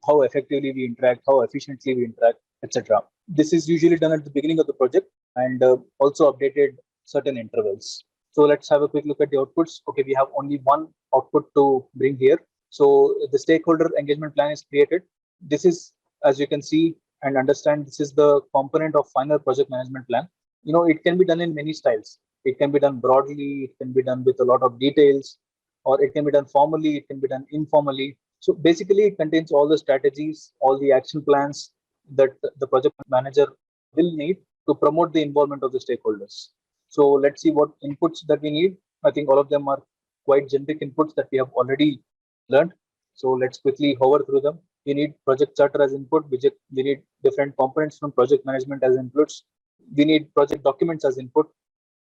how effectively we interact, how efficiently we interact, etc. This is usually done at the beginning of the project and also updated certain intervals. So let's have a quick look at the outputs. Okay, we have only one output to bring here. So the stakeholder engagement plan is created. This is, as you can see and understand, this is the component of final project management plan. It can be done in many styles. It can be done broadly, it can be done with a lot of details, or it can be done formally, it can be done informally. So basically, it contains all the strategies, all the action plans that the project manager will need to promote the involvement of the stakeholders. So let's see what inputs that we need. I think all of them are quite generic inputs that we have already learned. So let's quickly hover through them. We need project charter as input. We need different components from project management as inputs. We need project documents as input.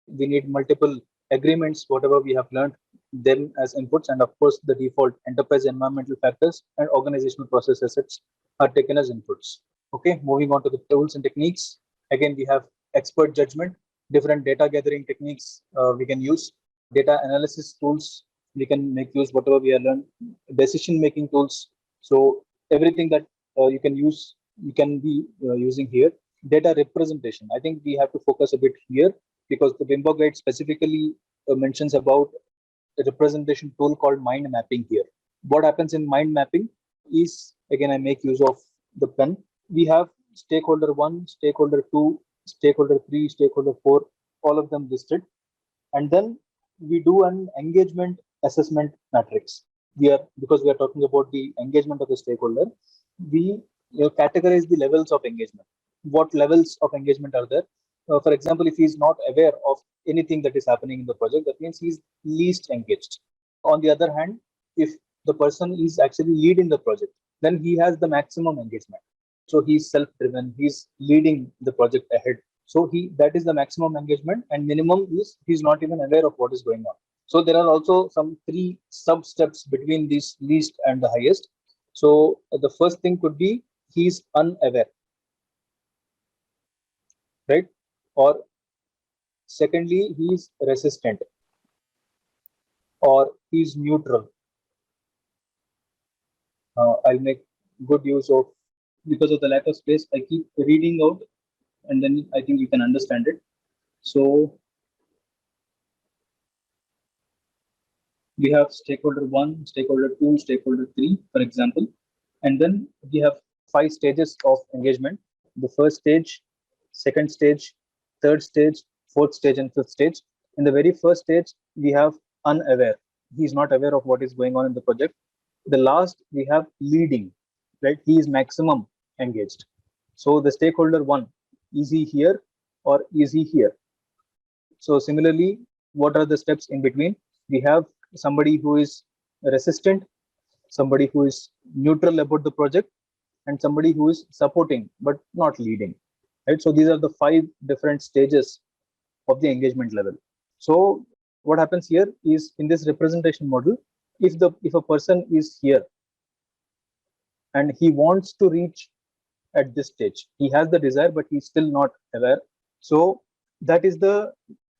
We need multiple agreements, whatever we have learned, them as inputs. And of course, the default enterprise environmental factors and organizational process assets are taken as inputs. Okay, moving on to the tools and techniques. Again, we have expert judgment, different data gathering techniques we can use, data analysis tools, we can make use whatever we have learned, decision making tools. So everything that you can use, you can be using here. Data representation, I think we have to focus a bit here because the PMBOK guide specifically mentions about a representation tool called mind mapping here. What happens in mind mapping is, again, I make use of the pen. We have stakeholder 1, stakeholder 2, stakeholder 3, stakeholder 4, all of them listed. And then we do an engagement assessment matrix. Because we are talking about the engagement of the stakeholder, we categorize the levels of engagement. What levels of engagement are there? For example, if he is not aware of anything that is happening in the project, that means he is least engaged. On the other hand, if the person is actually leading the project, then he has the maximum engagement. So he's self-driven, he's leading the project ahead. So that is the maximum engagement, and minimum is he's not even aware of what is going on. So there are also some 3 sub steps between this least and the highest. So the first thing could be he's unaware, right? Or secondly, he's resistant, or he's neutral. I'll make good use of, because of the lack of space, I keep reading out and then I think you can understand it. So we have stakeholder 1, stakeholder 2, stakeholder 3, for example, and then we have 5 stages of engagement. The first stage, second stage, third stage, fourth stage, and fifth stage. In the very first stage, we have unaware. He is not aware of what is going on in the project. The last, we have leading, right? He is maximum engaged. So the stakeholder 1, is he here or is he here? So similarly, what are the steps in between? We have somebody who is resistant, somebody who is neutral about the project, and somebody who is supporting but not leading. Right? So these are the 5 different stages of the engagement level. So what happens here is, in this representation model, if a person is here and he wants to reach at this stage, he has the desire but he's still not aware. So that is the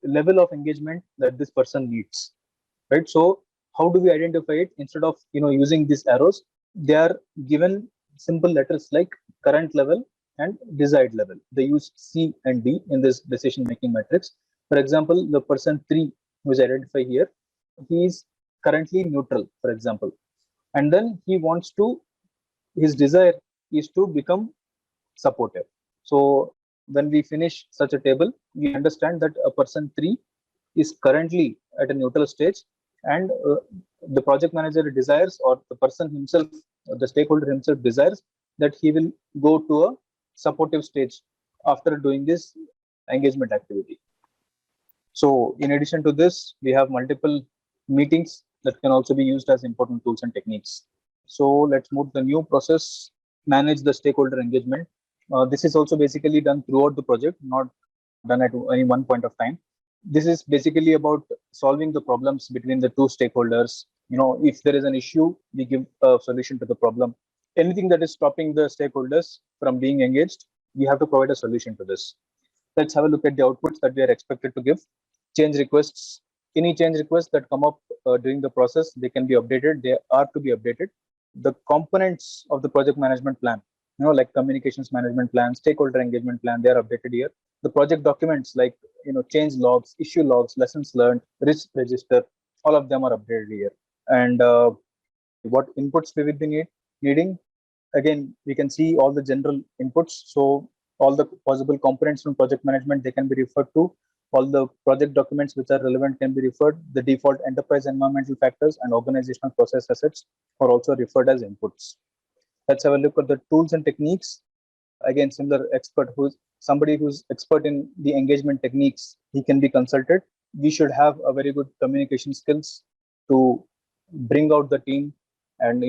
level of engagement that this person needs, right? So How do we identify it? Instead of using these arrows, they are given simple letters like current level and desired level. They use C and D in this decision making matrix. For example, the person 3 who is identified here, he is currently neutral, for example, and then he wants to, his desire is to become supportive. So when we finish such a table, we understand that a person 3 is currently at a neutral stage, and the project manager desires, or the person himself, the stakeholder himself desires, that he will go to a supportive stage after doing this engagement activity. So in addition to this, we have multiple meetings that can also be used as important tools and techniques. So let's move to the new process, manage the stakeholder engagement. This is also basically done throughout the project, not done at any one point of time. This is basically about solving the problems between the two stakeholders. If there is an issue, we give a solution to the problem. Anything that is stopping the stakeholders from being engaged, we have to provide a solution to this. Let's have a look at the outputs that we are expected to give. Change requests. Any change requests that come up during the process, they can be updated. They are to be updated. The components of the project management plan, like communications management plan, stakeholder engagement plan, they are updated here. The project documents like change logs, issue logs, lessons learned, risk register, all of them are updated here. And what inputs we will be needing? Again, we can see all the general inputs. So all the possible components from project management, they can be referred to. All the project documents which are relevant can be referred. The default enterprise environmental factors and organizational process assets are also referred as inputs. Let's have a look at the tools and techniques. Again, similar expert, who's somebody who's expert in the engagement techniques, he can be consulted. We should have a very good communication skills to bring out the team and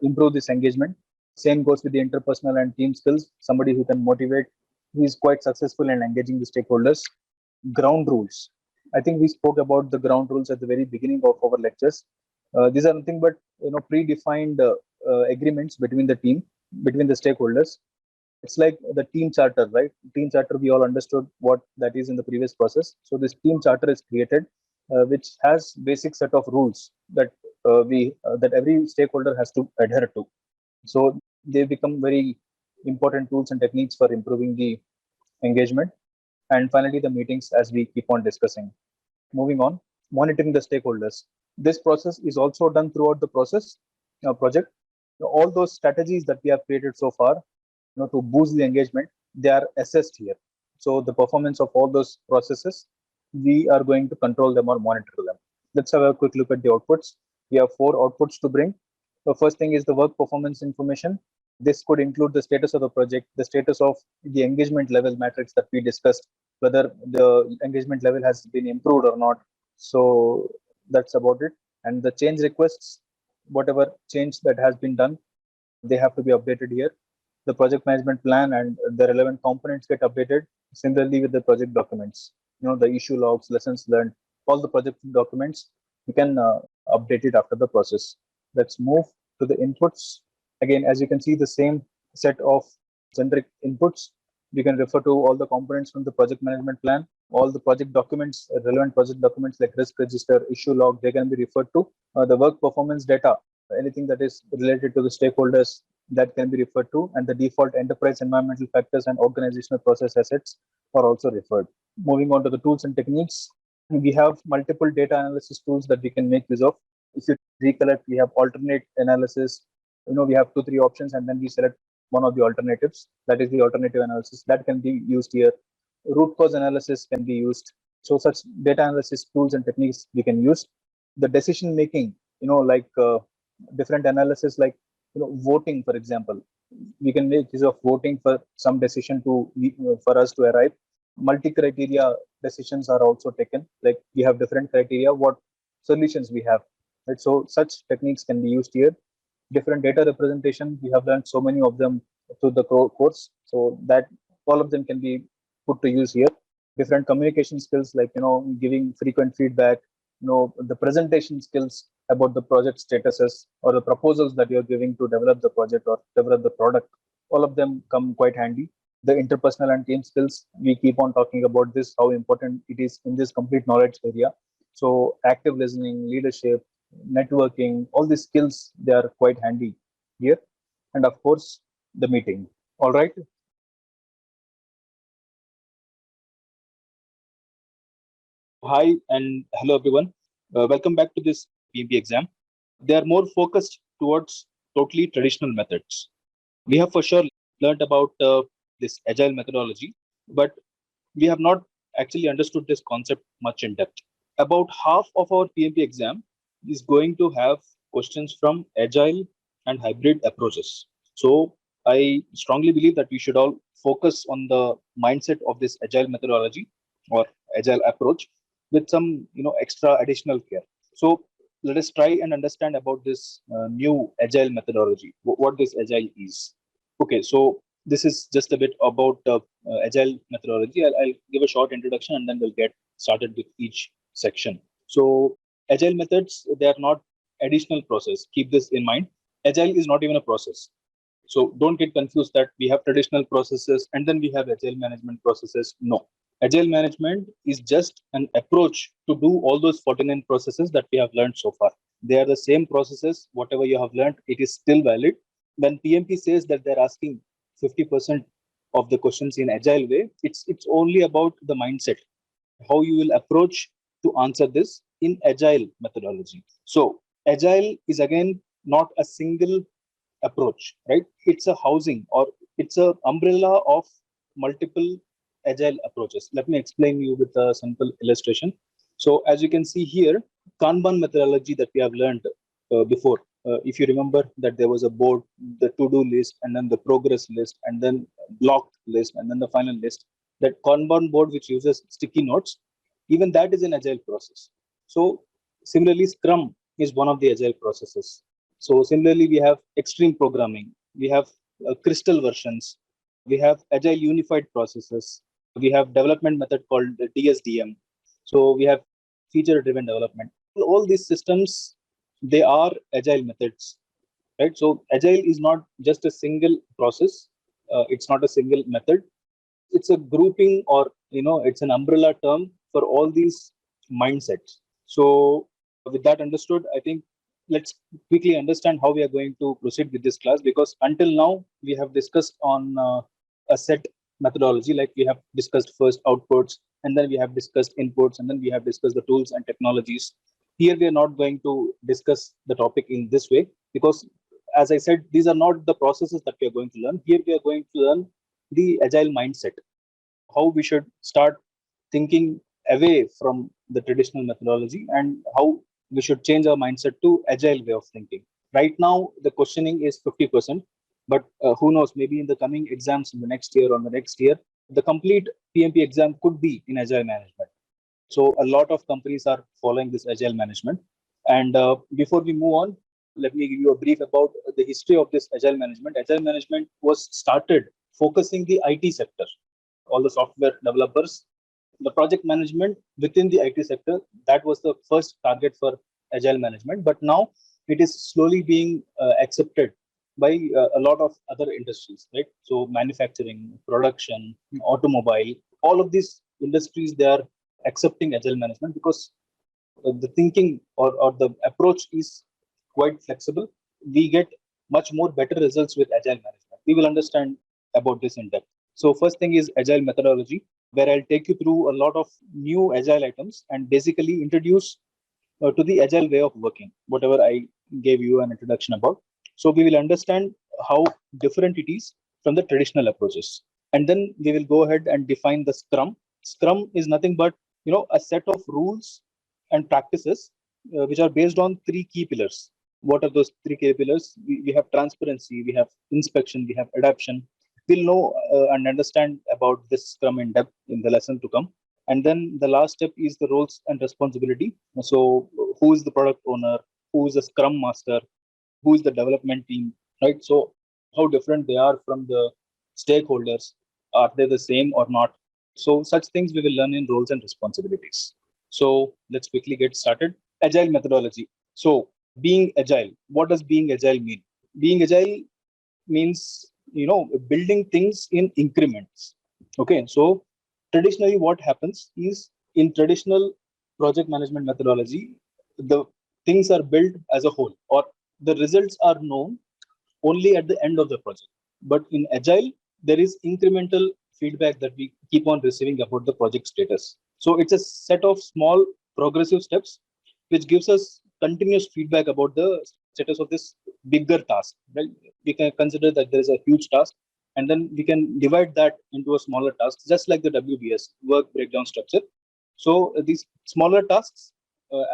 improve this engagement. Same goes with the interpersonal and team skills. Somebody who can motivate, who is quite successful in engaging the stakeholders. Ground rules. I think we spoke about the ground rules at the very beginning of our lectures. These are nothing but predefined agreements between the team, between the stakeholders. It's like the team charter, right? Team charter, we all understood what that is in the previous process. So this team charter is created, which has basic set of rules that that every stakeholder has to adhere to. So they become very important tools and techniques for improving the engagement. And finally, the meetings, as we keep on discussing. Moving on, monitoring the stakeholders. This process is also done throughout the process project. All those strategies that we have created so far, to boost the engagement, they are assessed here. So the performance of all those processes, we are going to control them or monitor them. Let's have a quick look at the outputs. We have 4 outputs to bring. The first thing is the work performance information. This could include the status of the project, the status of the engagement level matrix that we discussed, whether the engagement level has been improved or not. So that's about it. And the change requests, whatever change that has been done, they have to be updated here. The project management plan and the relevant components get updated. Similarly with the project documents, the issue logs, lessons learned, all the project documents, you can update it after the process. Let's move to the inputs. Again, as you can see, the same set of generic inputs. We can refer to all the components from the project management plan, all the project documents, relevant project documents like risk register, issue log, they can be referred to. The work performance data, anything that is related to the stakeholders, that can be referred to, and the default enterprise environmental factors and organizational process assets are also referred. Moving on to the tools and techniques, we have multiple data analysis tools that we can make use of. If you recollect, we have alternate analysis. We have 2-3 options, and then we select one of the alternatives. That is the alternative analysis that can be used here. Root cause analysis can be used. So such data analysis tools and techniques we can use. The decision making, like different analysis, like voting, for example. We can make use of voting for some decision for us to arrive. Multi-criteria decisions are also taken. Like we have different criteria, what solutions we have. Right? So such techniques can be used here. Different data representation, we have learned so many of them through the course. So that all of them can be put to use here. Different communication skills, like giving frequent feedback, the presentation skills about the project statuses or the proposals that you're giving to develop the project or develop the product. All of them come quite handy. The interpersonal and team skills, we keep on talking about this, how important it is in this complete knowledge area. So active listening, leadership, networking, all these skills, they are quite handy here. And of course, the meeting. All right. Hi and hello everyone. Welcome back to this PMP exam. They are more focused towards totally traditional methods. We have for sure learned about this agile methodology, but we have not actually understood this concept much in depth. About half of our PMP exam is going to have questions from agile and hybrid approaches. So I strongly believe that we should all focus on the mindset of this agile methodology or agile approach with some extra additional care. So let us try and understand about this new agile methodology, what this agile is. Okay, so this is just a bit about agile methodology. I'll give a short introduction and then we'll get started with each section. So agile methods, they are not additional process. Keep this in mind. Agile is not even a process. So don't get confused that we have traditional processes and then we have agile management processes. No. Agile management is just an approach to do all those 49 processes that we have learned so far. They are the same processes. Whatever you have learned, it is still valid. When PMP says that they're asking 50% of the questions in agile way, it's only about the mindset, how you will approach to answer this in agile methodology. So agile is again not a single approach, right? It's a housing or it's a umbrella of multiple agile approaches. Let me explain you with a simple illustration. So as you can see here, Kanban methodology that we have learned before. If you remember that there was a board, the to-do list, and then the progress list, and then blocked list, and then the final list. That Kanban board which uses sticky notes, even that is an agile process. So similarly, Scrum is one of the agile processes. So similarly, we have extreme programming, we have crystal versions, we have agile unified processes, we have development method called DSDM. So we have feature driven development. All these systems, they are agile methods, right? So agile is not just a single process. It's not a single method. It's a grouping or, it's an umbrella term for all these mindsets. So with that understood, I think let's quickly understand how we are going to proceed with this class, because until now we have discussed on a set methodology, like we have discussed first outputs, and then we have discussed inputs, and then we have discussed the tools and technologies. Here we are not going to discuss the topic in this way, because as I said, these are not the processes that we are going to learn. Here we are going to learn the agile mindset, how we should start thinking away from the traditional methodology and how we should change our mindset to agile way of thinking. Right now, the questioning is 50%, but who knows, maybe in the coming exams in the next year or the next year, the complete PMP exam could be in agile management. So a lot of companies are following this agile management. And before we move on, let me give you a brief about the history of this agile management. Agile management was started focusing the IT sector, all the software developers, the project management within the IT sector. That was the first target for agile management. But now it is slowly being accepted by a lot of other industries, right? So manufacturing, production, automobile, all of these industries, they are accepting agile management because the thinking or the approach is quite flexible. We get much more better results with agile management. We will understand about this in depth. So first thing is agile methodology, where I'll take you through a lot of new agile items and basically introduce to the agile way of working, whatever I gave you an introduction about. So we will understand how different it is from the traditional approaches. And then we will go ahead and define the Scrum. Scrum is nothing but a set of rules and practices which are based on three key pillars. What are those three key pillars? We have transparency, we have inspection, we have adaptation. We'll know and understand about this Scrum in depth in the lesson to come. And then the last step is the roles and responsibility. So who is the product owner? Who is the Scrum master? Who is the development team? Right? So how different they are from the stakeholders? Are they the same or not? So such things we will learn in roles and responsibilities. So let's quickly get started. Agile methodology. So being agile, what does being agile mean? Being agile means building things in increments. Okay, so traditionally what happens is, in traditional project management methodology, the things are built as a whole, or the results are known only at the end of the project. But in Agile, there is incremental feedback that we keep on receiving about the project status. So it's a set of small progressive steps which gives us continuous feedback about the status of this bigger task. Right? We can consider that there is a huge task, and then we can divide that into a smaller task, just like the WBS, work breakdown structure. So these smaller tasks,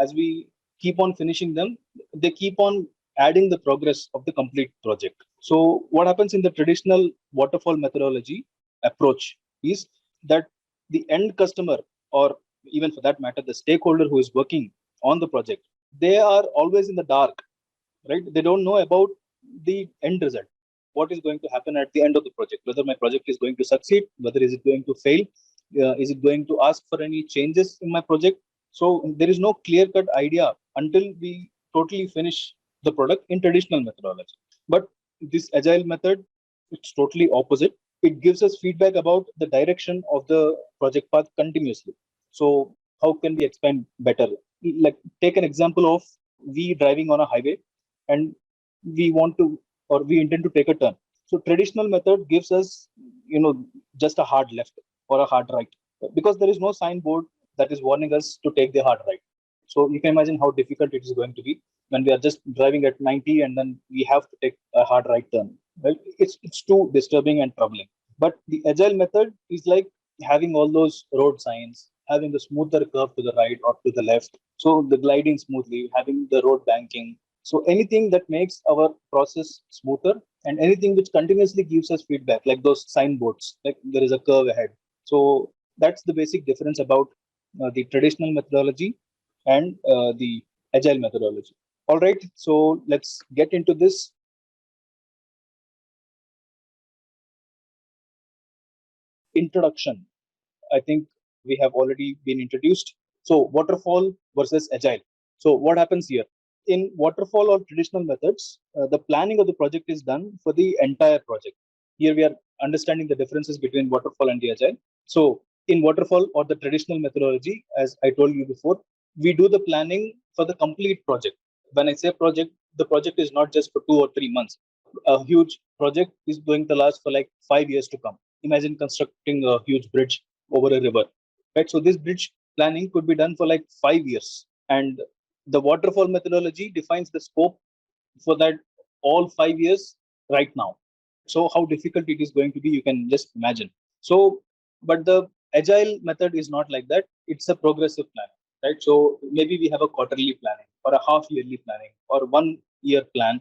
as we keep on finishing them, they keep on adding the progress of the complete project. So what happens in the traditional waterfall methodology approach is that the end customer, or even for that matter, the stakeholder who is working on the project, they are always in the dark, right? They don't know about the end result. What is going to happen at the end of the project? Whether my project is going to succeed, whether is it going to fail, is it going to ask for any changes in my project? So there is no clear-cut idea until we totally finish the product in traditional methodology. But this agile method, it's totally opposite. It gives us feedback about the direction of the project path continuously. So how can we expand better? Like, take an example of we driving on a highway, and we want to, or we intend to take a turn. So traditional method gives us, just a hard left or a hard right, because there is no signboard that is warning us to take the hard right. So you can imagine how difficult it is going to be when we are just driving at 90 and then we have to take a hard right turn. Well, it's too disturbing and troubling. But the agile method is like having all those road signs, having the smoother curve to the right or to the left. So the gliding smoothly, having the road banking. So anything that makes our process smoother, and anything which continuously gives us feedback, like those signboards, like there is a curve ahead. So that's the basic difference about the traditional methodology and the agile methodology. All right, so let's get into this. Introduction. I think we have already been introduced. So waterfall versus agile. So what happens here? In waterfall or traditional methods, the planning of the project is done for the entire project. Here we are understanding the differences between waterfall and the agile. So in waterfall or the traditional methodology, as I told you before, we do the planning for the complete project. When I say project, the project is not just for 2 or 3 months. A huge project is going to last for like 5 years to come. Imagine constructing a huge bridge over a river, right? So this bridge planning could be done for like 5 years, and the waterfall methodology defines the scope for that all 5 years right now. So how difficult it is going to be, you can just imagine. So, but the agile method is not like that. It's a progressive plan, right? So maybe we have a quarterly planning or a half yearly planning or 1 year plan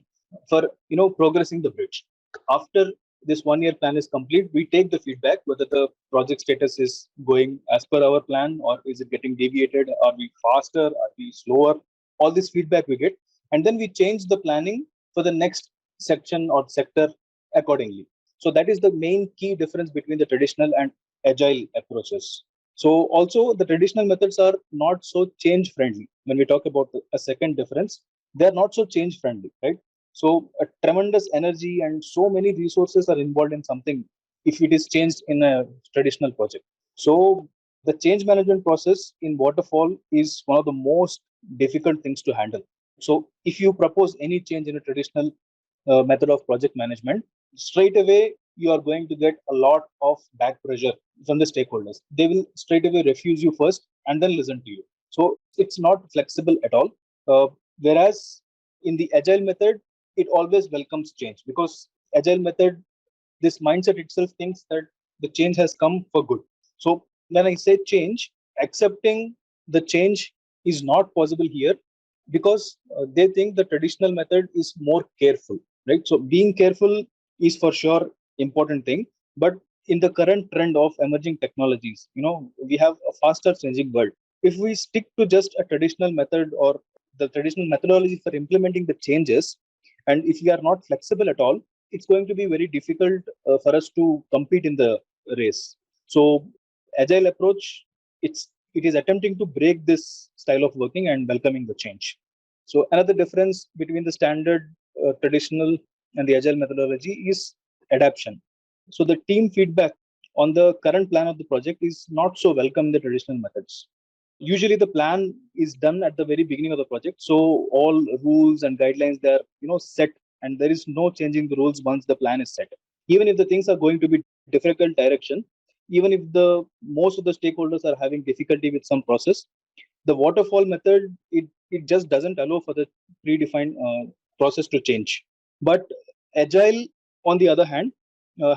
for progressing the bridge. After this 1 year plan is complete, we take the feedback whether the project status is going as per our plan, or is it getting deviated, are we faster, are we slower. All this feedback we get, and then we change the planning for the next section or sector accordingly. So that is the main key difference between the traditional and agile approaches. So also the traditional methods are not so change friendly. When we talk about a second difference, they are not so change friendly, right? So a tremendous energy and so many resources are involved in something if it is changed in a traditional project. So the change management process in waterfall is one of the most difficult things to handle. So if you propose any change in a traditional method of project management, straight away you are going to get a lot of back pressure from the stakeholders. They will straight away refuse you first and then listen to you. So it's not flexible at all. Whereas in the agile method, it always welcomes change, because agile method, this mindset itself thinks that the change has come for good. So when I say change, accepting the change is not possible here, because they think the traditional method is more careful, right? So being careful is for sure important thing, but in the current trend of emerging technologies, we have a faster changing world. If we stick to just a traditional method or the traditional methodology for implementing the changes, and if we are not flexible at all, it's going to be very difficult for us to compete in the race. So agile approach, it is attempting to break this style of working and welcoming the change. So another difference between the standard traditional and the agile methodology is adaptation. So the team feedback on the current plan of the project is not so welcome in the traditional methods. Usually the plan is done at the very beginning of the project, so all rules and guidelines, they are set, and there is no changing the rules once the plan is set. Even if the things are going to be difficult direction, even if the most of the stakeholders are having difficulty with some process, the waterfall method, it just doesn't allow for the predefined process to change. But agile, on the other hand,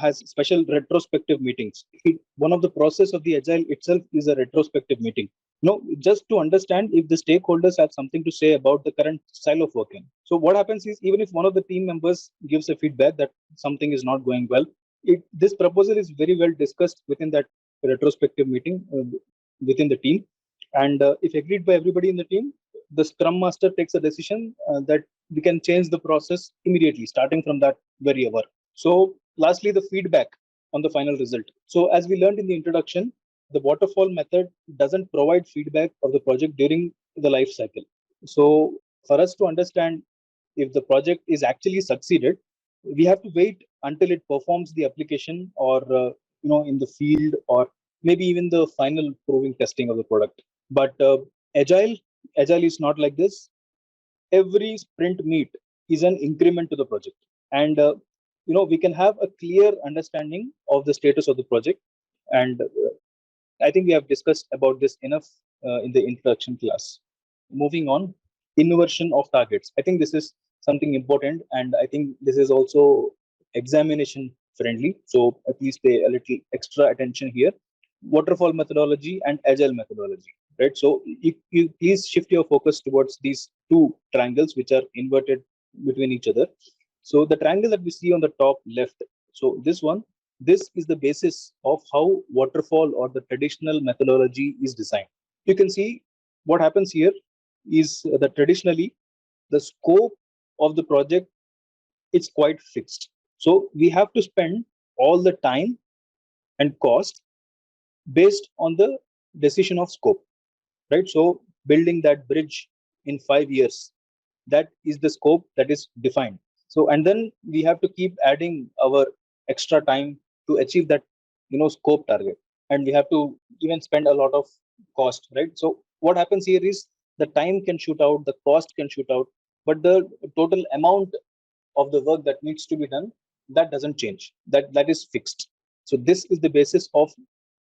has special retrospective meetings. One of the process of the agile itself is a retrospective meeting, just to understand if the stakeholders have something to say about the current style of working. So what happens is, even if one of the team members gives a feedback that something is not going well, this proposal is very well discussed within that retrospective meeting, within the team. And if agreed by everybody in the team, the scrum master takes a decision that we can change the process immediately, starting from that very hour. So lastly, the feedback on the final result. So as we learned in the introduction, the waterfall method doesn't provide feedback of the project during the life cycle. So for us to understand if the project is actually succeeded, we have to wait until it performs the application, or in the field, or maybe even the final proving testing of the product. But agile agile is not like this. Every sprint meet is an increment to the project, and we can have a clear understanding of the status of the project. And I think we have discussed about this enough in the introduction class. Moving on, inversion of targets. I think this is something important, and I think this is also examination friendly. So please pay a little extra attention here. Waterfall methodology and agile methodology, right? So you please shift your focus towards these two triangles which are inverted between each other. So the triangle that we see on the top left, so this is the basis of how waterfall or the traditional methodology is designed. You can see what happens here is that traditionally the scope of the project is quite fixed. So we have to spend all the time and cost based on the decision of scope, right? So building that bridge in 5 years, that is the scope that is defined. So and then we have to keep adding our extra time to achieve that scope target, and we have to even spend a lot of cost, right? So what happens here is the time can shoot out, the cost can shoot out, but the total amount of the work that needs to be done, that doesn't change, that is fixed. So this is the basis of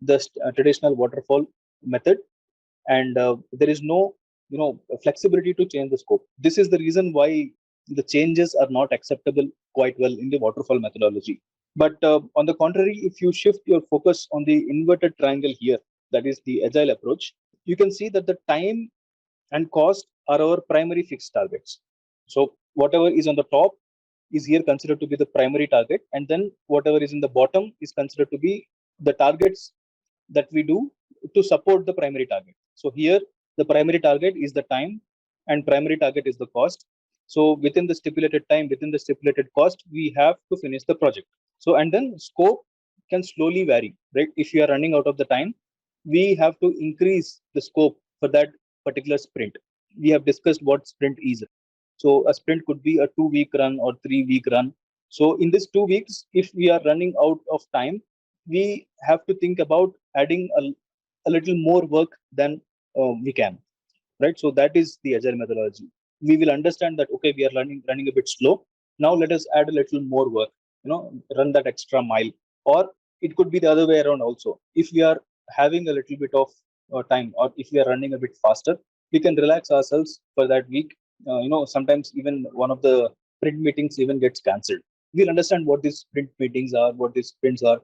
the traditional waterfall method, and there is no flexibility to change the scope. This is the reason why the changes are not acceptable quite well in the waterfall methodology. But on the contrary, if you shift your focus on the inverted triangle here, that is the agile approach, you can see that the time and cost are our primary fixed targets. So whatever is on the top is here considered to be the primary target, and then whatever is in the bottom is considered to be the targets that we do to support the primary target. So here the primary target is the time and primary target is the cost. So within the stipulated time, within the stipulated cost, we have to finish the project. So and then scope can slowly vary, right? If you are running out of the time, we have to increase the scope for that particular sprint. We have discussed what sprint is. So a sprint could be a 2 week run or 3 week run. So in this 2 weeks, if we are running out of time, we have to think about adding a little more work than we can, right? So that is the agile methodology. We will understand that, okay, we are running a bit slow. Now let us add a little more work, run that extra mile. Or it could be the other way around also. If we are having a little bit of time, or if we are running a bit faster, we can relax ourselves for that week. Sometimes even one of the sprint meetings even gets cancelled. We'll understand what these sprint meetings are, what these sprints are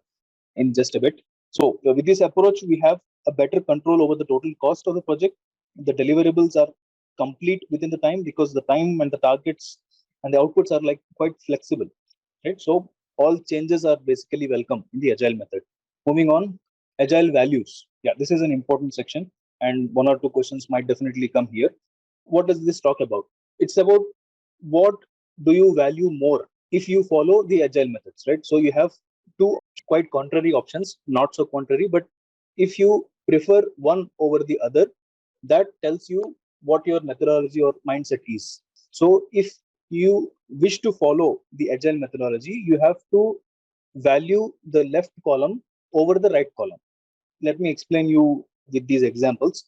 in just a bit. So with this approach, we have a better control over the total cost of the project. The deliverables are complete within the time, because the time and the targets and the outputs are like quite flexible, right? So all changes are basically welcome in the agile method. Moving on, agile values. Yeah, this is an important section, and one or two questions might definitely come here. What does this talk about? It's about what do you value more if you follow the agile methods, right? So you have two quite contrary options, not so contrary, but if you prefer one over the other, that tells you what your methodology or mindset is. So if you wish to follow the agile methodology, you have to value the left column over the right column. Let me explain you with these examples.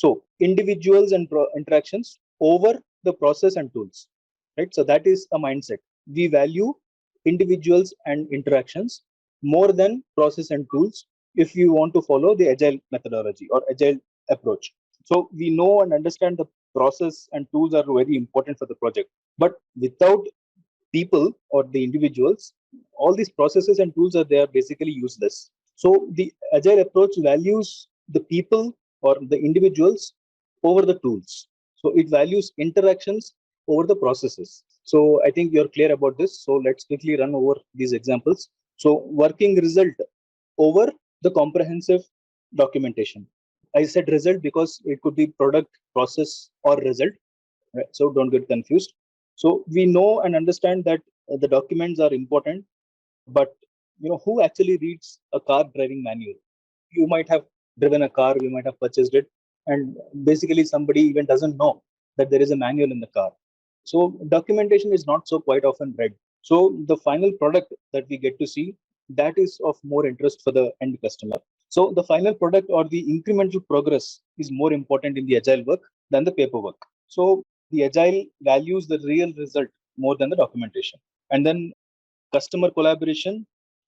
So individuals and interactions over the process and tools, right? So that is a mindset. We value individuals and interactions more than process and tools if you want to follow the agile methodology or agile approach. So we know and understand the process and tools are very important for the project, but without people or the individuals, all these processes and tools are they are basically useless. So the agile approach values the people or the individuals over the tools. So it values interactions over the processes. So I think you're clear about this. So let's quickly run over these examples. So working result over the comprehensive documentation. I said result because it could be product, process, or result. Right? So don't get confused. So we know and understand that the documents are important, but who actually reads a car driving manual? You might have driven a car, you might have purchased it, and basically somebody even doesn't know that there is a manual in the car. So documentation is not so quite often read. So the final product that we get to see, that is of more interest for the end customer. So the final product or the incremental progress is more important in the agile work than the paperwork. So the agile values the real result more than the documentation. And then customer collaboration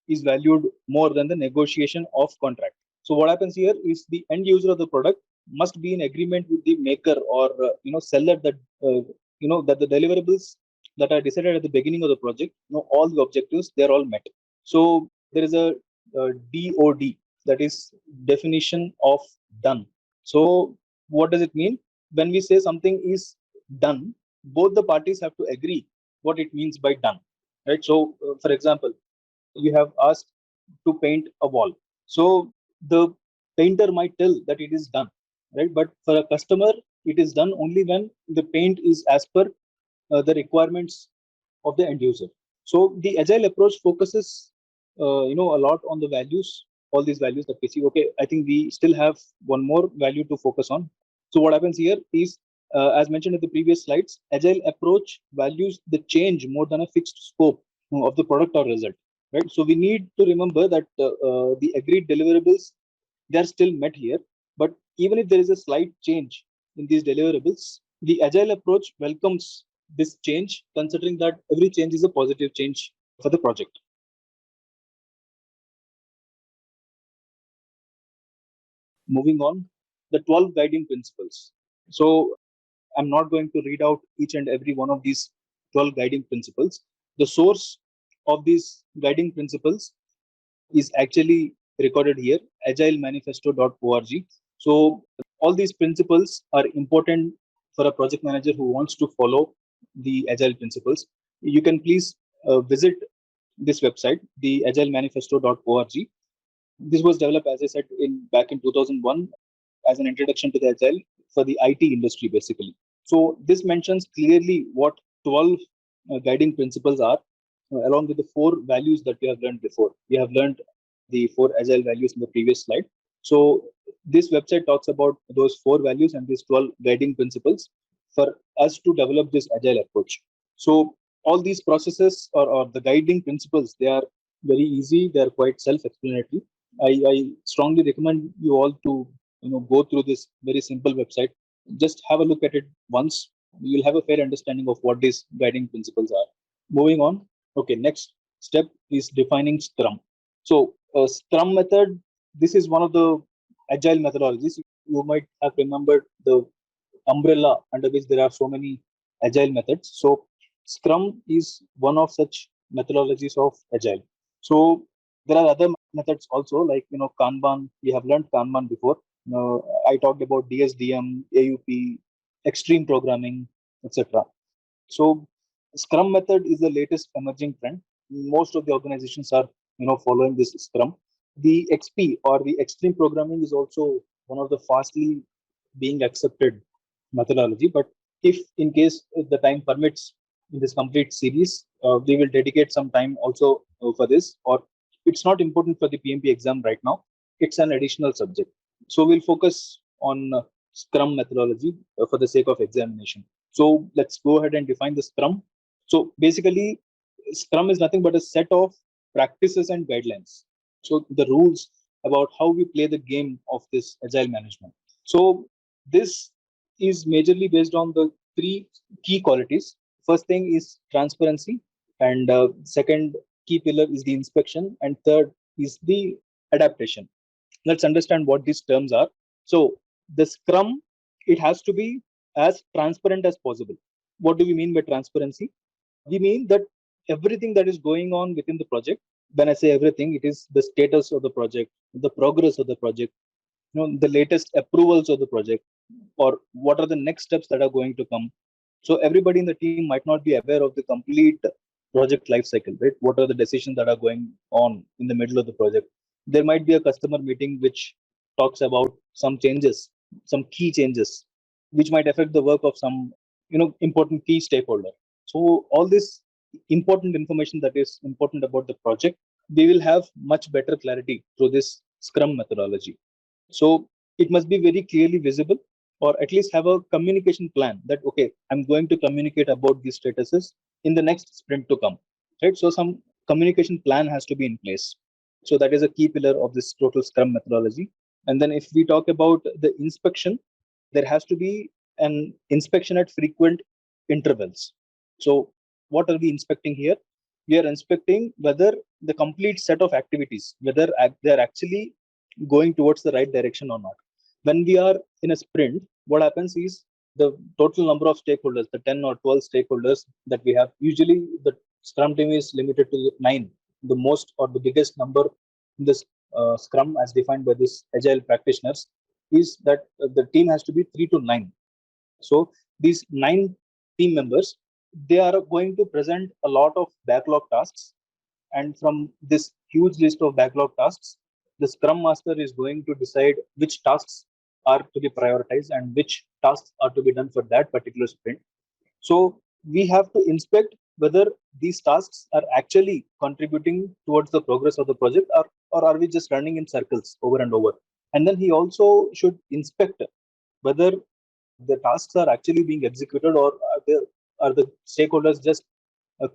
is valued more than the negotiation of contract. So what happens here is the end user of the product must be in agreement with the maker or seller that that the deliverables that are decided at the beginning of the project, all the objectives, they're all met. So there is a DOD, that is definition of done. So what does it mean? When we say something is done, both the parties have to agree what it means by done, right? So for example, you have asked to paint a wall. So the painter might tell that it is done, right? But for a customer, it is done only when the paint is as per the requirements of the end user. So the agile approach focuses, a lot on the values, all these values that we see. Okay, I think we still have one more value to focus on. So what happens here is, as mentioned in the previous slides, agile approach values the change more than a fixed scope of the product or result, right? So we need to remember that the agreed deliverables, they are still met here, but even if there is a slight change in these deliverables, the agile approach welcomes this change, considering that every change is a positive change for the project. Moving on, the 12 guiding principles. So I'm not going to read out each and every one of these 12 guiding principles. The source of these guiding principles is actually recorded here, agilemanifesto.org. So all these principles are important for a project manager who wants to follow the agile principles. You can please visit this website, the agilemanifesto.org. This was developed, as I said, back in 2001 as an introduction to the agile for the IT industry, basically. So this mentions clearly what 12 guiding principles are, along with the 4 values that we have learned before. We have learned the 4 agile values in the previous slide. So this website talks about those 4 values and these 12 guiding principles for us to develop this agile approach. So all these processes or the guiding principles, they are very easy. They are quite self-explanatory. I strongly recommend you all to go through this very simple website. Just have a look at it once. You'll have a fair understanding of what these guiding principles are. Moving on. Okay, next step is defining Scrum. So Scrum method, this is one of the agile methodologies. You might have remembered the umbrella under which there are so many agile methods. So Scrum is one of such methodologies of agile. So there are other methods also, like Kanban. We have learned Kanban before. I talked about DSDM, AUP, extreme programming, etc. So Scrum method is the latest emerging trend. Most of the organizations are following this Scrum. The XP or the extreme programming is also one of the fastly being accepted methodology. But if in case if the time permits in this complete series, we will dedicate some time also for this. Or it's not important for the PMP exam right now. It's an additional subject. So we'll focus on Scrum methodology for the sake of examination. So let's go ahead and define the Scrum. So basically, Scrum is nothing but a set of practices and guidelines. So the rules about how we play the game of this agile management. So This is majorly based on the three key qualities. First thing is transparency, and second key pillar is the inspection, and third is the adaptation. Let's understand what these terms are. So the Scrum, it has to be as transparent as possible. What do we mean by transparency? We mean that everything that is going on within the project, when I say everything, it is the status of the project, the progress of the project, the latest approvals of the project, or what are the next steps that are going to come. So everybody in the team might not be aware of the complete project life cycle, right? What are the decisions that are going on in the middle of the project? There might be a customer meeting which talks about some changes, some key changes, which might affect the work of some important key stakeholder. So all this important information that is important about the project, we will have much better clarity through this Scrum methodology. So it must be very clearly visible, or at least have a communication plan that, okay, I'm going to communicate about these statuses in the next sprint to come, right? So some communication plan has to be in place. So that is a key pillar of this total Scrum methodology. And then if we talk about the inspection, there has to be an inspection at frequent intervals. So what are we inspecting here? We are inspecting whether the complete set of activities, whether they're actually going towards the right direction or not. When we are in a sprint, what happens is the total number of stakeholders, the 10 or 12 stakeholders that we have, usually the Scrum team is limited to 9, the most or the biggest number in this Scrum as defined by this agile practitioners is that the team has to be 3 to 9. So these 9 team members, they are going to present a lot of backlog tasks, and from this huge list of backlog tasks, the Scrum Master is going to decide which tasks are to be prioritized and which tasks are to be done for that particular sprint. So we have to inspect whether these tasks are actually contributing towards the progress of the project, or are we just running in circles over and over. And then he also should inspect whether the tasks are actually being executed, or are the stakeholders just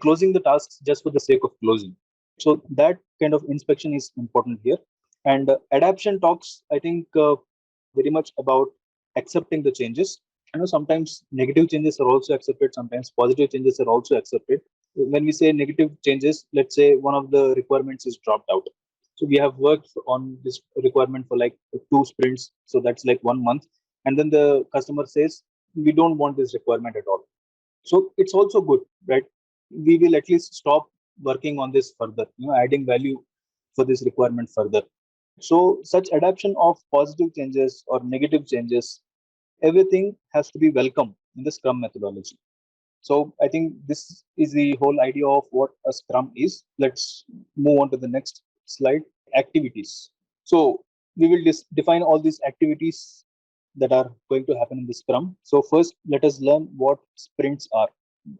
closing the tasks just for the sake of closing. So that kind of inspection is important here. And adaptation talks, I think, very much about accepting the changes. Sometimes negative changes are also accepted, sometimes positive changes are also accepted. When we say negative changes, let's say one of the requirements is dropped out. So we have worked on this requirement for like 2 sprints, so that's like 1 month, and then the customer says we don't want this requirement at all. So it's also good, right? We will at least stop working on this further, adding value for this requirement further. So such adoption of positive changes or negative changes, everything has to be welcome in the Scrum methodology. So I think this is the whole idea of what a Scrum is. Let's move on to the next slide. Activities. So we will define all these activities that are going to happen in the Scrum. So first, let us learn what sprints are.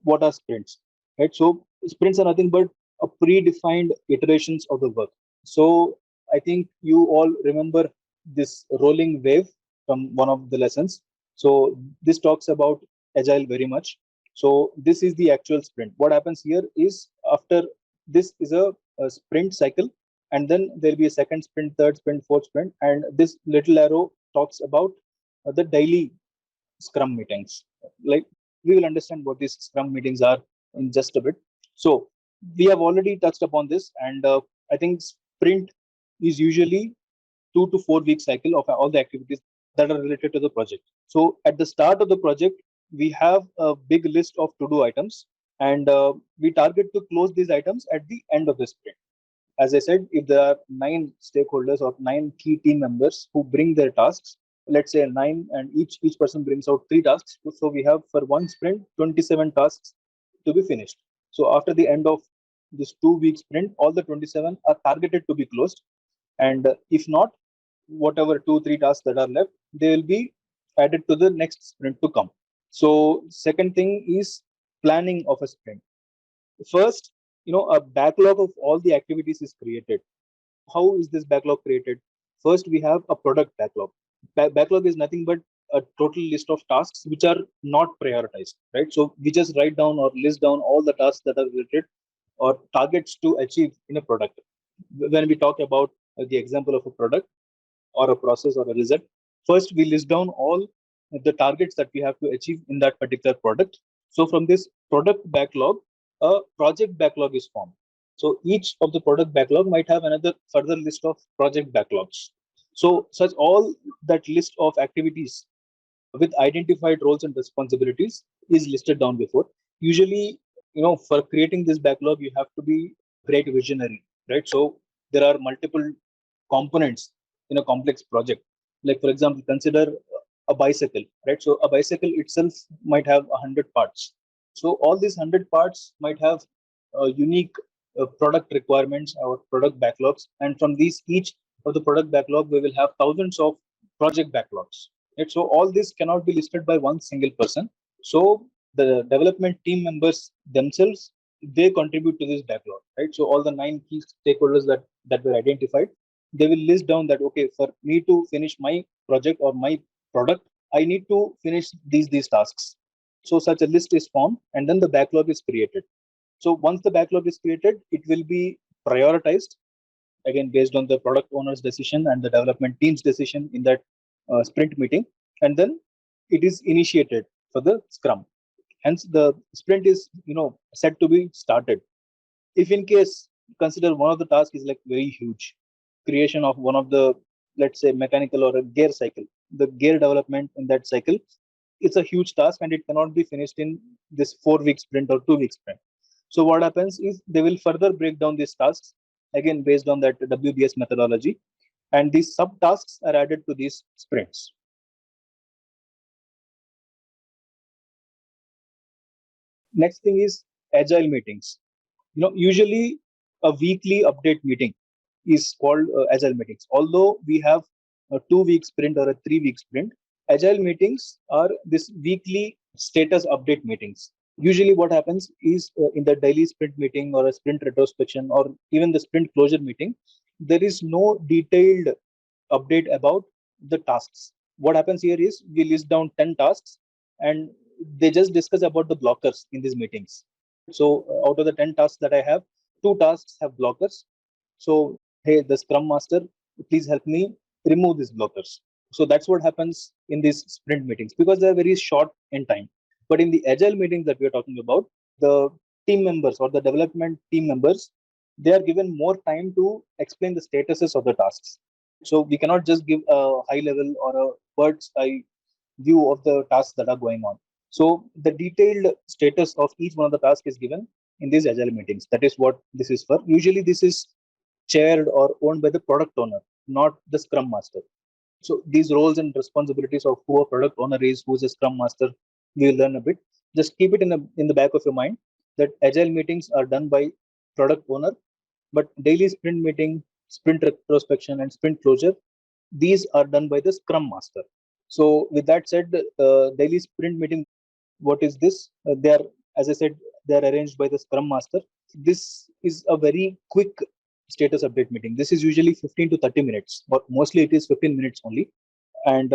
What are sprints? Right. So sprints are nothing but a predefined iterations of the work. So I think you all remember this rolling wave from one of the lessons. So this talks about agile very much. So this is the actual sprint. What happens here is after this is a sprint cycle, and then there'll be a second sprint, third sprint, fourth sprint, and this little arrow talks about the daily Scrum meetings. Like we will understand what these Scrum meetings are in just a bit. So we have already touched upon this, and I think sprint is usually 2 to 4 week cycle of all the activities that are related to the project. So at the start of the project, we have a big list of to-do items, and we target to close these items at the end of the sprint. As I said, if there are 9 stakeholders or 9 key team members who bring their tasks, let's say 9, and each person brings out 3 tasks. So we have for one sprint 27 tasks to be finished. So after the end of this 2 week sprint, all the 27 are targeted to be closed, and if not, whatever 2 3 tasks that are left, they will be added to the next sprint to come. So second thing is planning of a sprint. First, a backlog of all the activities is created. How is this backlog created? First, we have a product backlog. Backlog is nothing but a total list of tasks which are not prioritized, right? So we just write down or list down all the tasks that are related or targets to achieve in a product. When we talk about the example of a product or a process or a result, first we list down all the targets that we have to achieve in that particular product. So from this product backlog, a project backlog is formed. So each of the product backlog might have another further list of project backlogs. So such all that list of activities with identified roles and responsibilities is listed down before. Usually, for creating this backlog, you have to be great visionary, right? So there are multiple components in a complex project. Like for example, consider a bicycle, right? So a bicycle itself might have 100 parts. So all these 100 parts might have unique product requirements or product backlogs, and from these each of the product backlog, we will have thousands of project backlogs. Right? So all this cannot be listed by one single person. So the development team members themselves, they contribute to this backlog, right? So all the 9 key stakeholders that were identified, they will list down that okay, for me to finish my project or my product, I need to finish these tasks. So such a list is formed, and then the backlog is created. So once the backlog is created, it will be prioritized again based on the product owner's decision and the development team's decision in that sprint meeting, and then it is initiated for the scrum. Hence the sprint is set to be started. If in case consider one of the tasks is like very huge, creation of one of the, let's say, mechanical or a gear cycle, the gear development in that cycle, it's a huge task and it cannot be finished in this 4 week sprint or 2 week sprint. So what happens is they will further break down these tasks again based on that WBS methodology, and these subtasks are added to these sprints. Next thing is agile meetings. Usually a weekly update meeting is called agile meetings. Although we have a 2 week sprint or a 3 week sprint, agile meetings are this weekly status update meetings. Usually what happens is in the daily sprint meeting or a sprint retrospection or even the sprint closure meeting, there is no detailed update about the tasks. What happens here is we list down 10 tasks and they just discuss about the blockers in these meetings. So out of the 10 tasks that I have, 2 tasks have blockers. So, hey, the Scrum Master, please help me remove these blockers. So that's what happens in these sprint meetings because they're very short in time. But in the agile meetings that we're talking about, the team members or the development team members, they are given more time to explain the statuses of the tasks. So we cannot just give a high level or a bird's eye view of the tasks that are going on. So the detailed status of each one of the tasks is given in these agile meetings. That is what this is for. Usually this is chaired or owned by the product owner, not the scrum master. So these roles and responsibilities of who a product owner is, who is a scrum master, we will learn a bit. Just keep it in the back of your mind that agile meetings are done by product owner, but daily sprint meeting, sprint retrospection, and sprint closure, these are done by the scrum master. So with that said, daily sprint meeting, what is this? They are, as I said, they are arranged by the scrum master. This is a very quick status update meeting. This is usually 15 to 30 minutes, but mostly it is 15 minutes only. And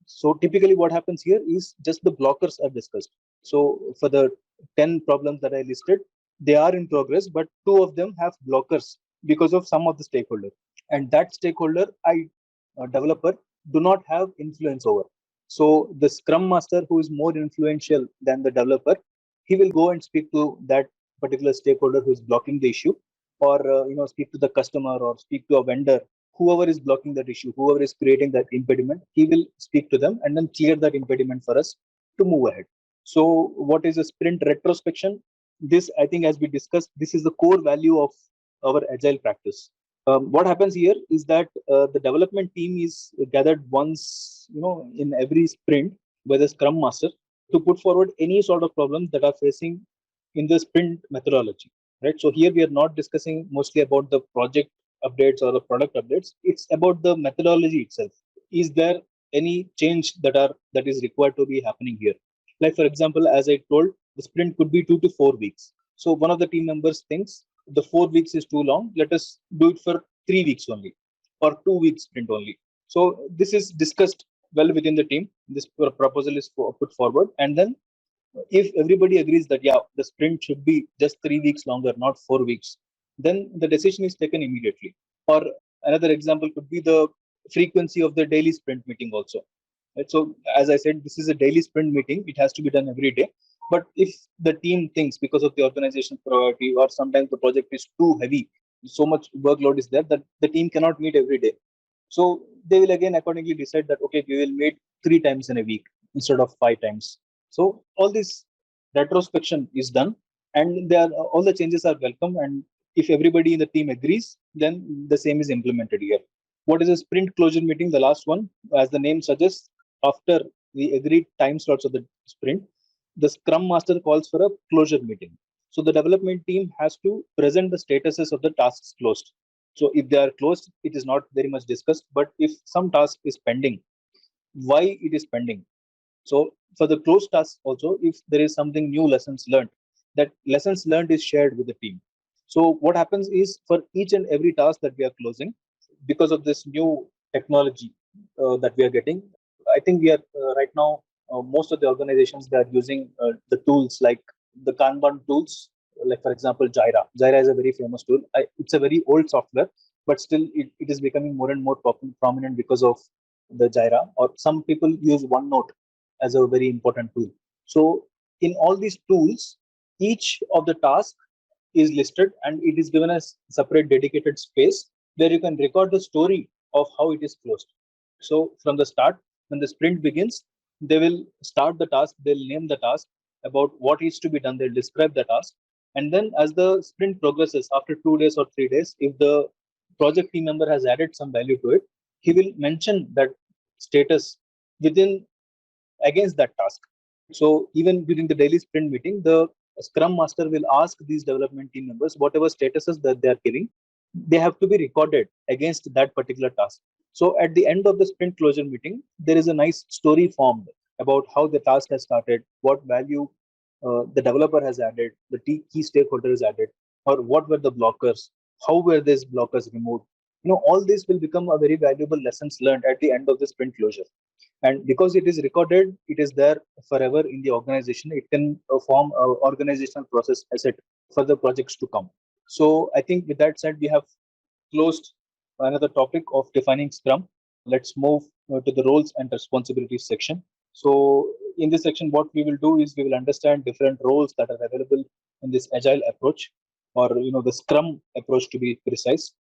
so typically what happens here is just the blockers are discussed. So for the 10 problems that I listed, they are in progress, but 2 of them have blockers because of some of the stakeholder. And that stakeholder, developer, do not have influence over. So the scrum master, who is more influential than the developer, he will go and speak to that particular stakeholder who is blocking the issue, or speak to the customer or speak to a vendor, whoever is blocking that issue, whoever is creating that impediment, he will speak to them and then clear that impediment for us to move ahead. So what is a sprint retrospection? This, I think, as we discussed, this is the core value of our agile practice. What happens here is that the development team is gathered once, in every sprint by the scrum master to put forward any sort of problems that are facing in the sprint methodology, right? So here we are not discussing mostly about the project updates or the product updates. It's about the methodology itself. Is there any change that is required to be happening here? Like for example, as I told, the sprint could be 2 to 4 weeks. So one of the team members thinks the 4 weeks is too long. Let us do it for 3 weeks only, or 2 weeks sprint only. So this is discussed well within the team. This proposal is put forward, and then if everybody agrees that yeah, the sprint should be just 3 weeks longer, not 4 weeks, then the decision is taken immediately. Or another example could be the frequency of the daily sprint meeting also. Right? So as I said, this is a daily sprint meeting. It has to be done every day. But if the team thinks because of the organization priority or sometimes the project is too heavy, so much workload is there that the team cannot meet every day. So they will again accordingly decide that okay, we will meet 3 times in a week instead of 5 times. So all this retrospection is done, and there all the changes are welcome. And if everybody in the team agrees, then the same is implemented here. What is a sprint closure meeting? The last one, as the name suggests, after the agreed time slots of the sprint, the Scrum Master calls for a closure meeting. So the development team has to present the statuses of the tasks closed. So if they are closed, it is not very much discussed. But if some task is pending, why it is pending? So for the closed tasks also, if there is something new lessons learned, that lessons learned is shared with the team. So what happens is for each and every task that we are closing, because of this new technology that we are getting, I think we are right now, most of the organizations that are using the tools like the Kanban tools, like for example, Jira. Jira is a very famous tool. It's a very old software, but still it is becoming more and more prominent because of the Jira. Or some people use OneNote as a very important tool. So in all these tools, each of the tasks is listed and it is given a separate dedicated space where you can record the story of how it is closed. So from the start, when the sprint begins, they will start the task, they'll name the task about what is to be done, they'll describe the task. And then as the sprint progresses after 2 days or 3 days, if the project team member has added some value to it, he will mention that status within against that task. So even during the daily sprint meeting, the Scrum Master will ask these development team members whatever statuses that they are giving, they have to be recorded against that particular task. So at the end of the sprint closure meeting, there is a nice story formed about how the task has started, what value the developer has added, the key stakeholder has added, or what were the blockers, how were these blockers removed. All this will become a very valuable lessons learned at the end of the sprint closure. And because it is recorded, it is there forever in the organization. It can form a organizational process asset for the projects to come. So I think with that said, we have closed another topic of defining Scrum. Let's move to the roles and responsibilities section. So in this section, what we will do is we will understand different roles that are available in this agile approach, or the Scrum approach to be precise.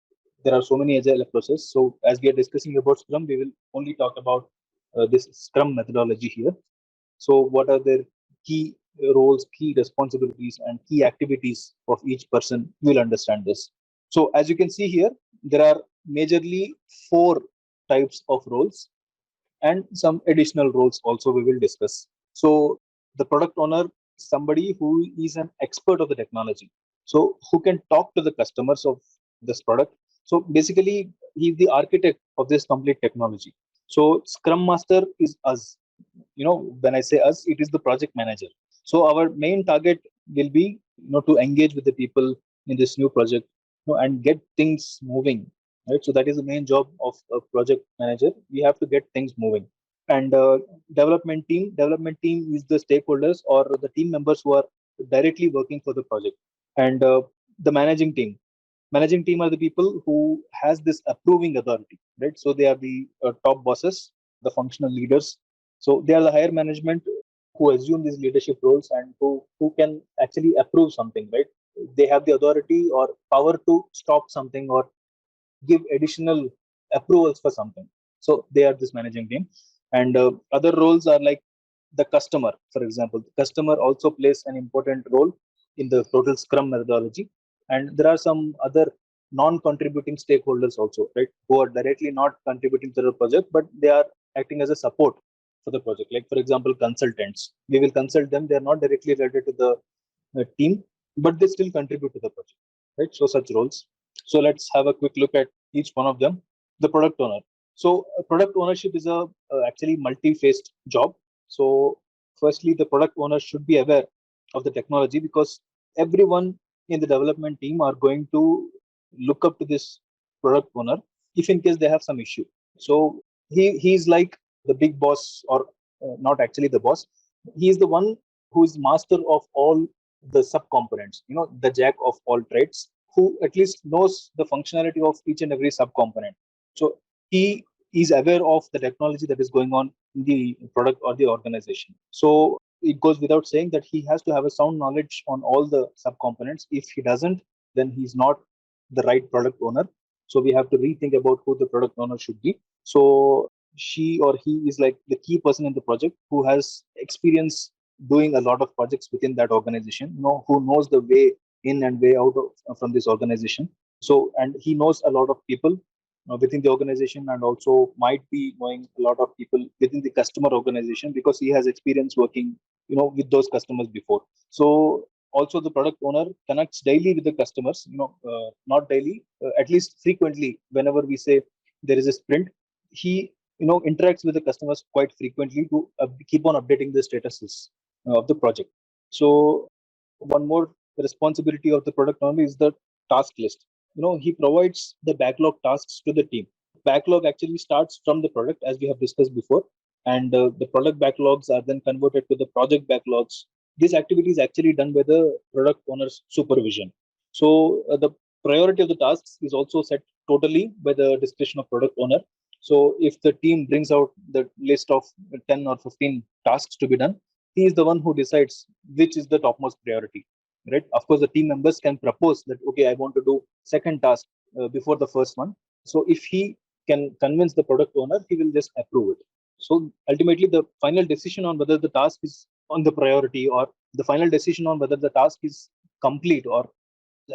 There are so many agile approaches. So as we are discussing about Scrum, we will only talk about this Scrum methodology here. So what are the key roles, key responsibilities, and key activities of each person? You will understand this. So as you can see here, there are majorly 4 types of roles and some additional roles also we will discuss. So the product owner, somebody who is an expert of the technology, so who can talk to the customers of this product. So basically, he's the architect of this complete technology. So Scrum Master is us. When I say us, it is the project manager. So our main target will be, to engage with the people in this new project, and get things moving. Right. So that is the main job of a project manager. We have to get things moving. And development team is the stakeholders or the team members who are directly working for the project. And the managing team are the people who has this approving authority, right? So they are the top bosses, the functional leaders. So they are the higher management who assume these leadership roles and who can actually approve something, right? They have the authority or power to stop something or give additional approvals for something. So they are this managing team. And other roles are like the customer, for example. The customer also plays an important role in the total Scrum methodology. And there are some other non-contributing stakeholders also, right, who are directly not contributing to the project, but they are acting as a support for the project. Like for example, consultants. We will consult them. They are not directly related to the team, but they still contribute to the project, right? So such roles. So let's have a quick look at each one of them. The product owner. So product ownership is a actually multi-faced job. So firstly, the product owner should be aware of the technology, because everyone in the development team are going to look up to this product owner if in case they have some issue. So he's like the big boss, or not actually the boss. He is the one who is master of all the subcomponents. The jack of all trades, who at least knows the functionality of each and every subcomponent. So he is aware of the technology that is going on in the product or the organization. So it goes without saying that he has to have a sound knowledge on all the subcomponents. If he doesn't, then he's not the right product owner. So we have to rethink about who the product owner should be. So she or he is like the key person in the project who has experience doing a lot of projects within that organization, who knows the way in and way out from this organization. So, and he knows a lot of people within the organization, and also might be knowing a lot of people within the customer organization because he has experience working with those customers before. So also the product owner connects daily with the customers, not daily, at least frequently. Whenever we say there is a sprint, he interacts with the customers quite frequently to keep on updating the statuses of the project. So one more responsibility of the product owner is the task list. He provides the backlog tasks to the team. Backlog actually starts from the product, as we have discussed before, and the product backlogs are then converted to the project backlogs. This activity is actually done by the product owner's supervision. So the priority of the tasks is also set totally by the discretion of product owner. So if the team brings out the list of 10 or 15 tasks to be done, he is the one who decides which is the topmost priority, right? Of course, the team members can propose that, okay, I want to do second task before the first one. So if he can convince the product owner, he will just approve it. So ultimately, the final decision on whether the task is on the priority, or the final decision on whether the task is complete, or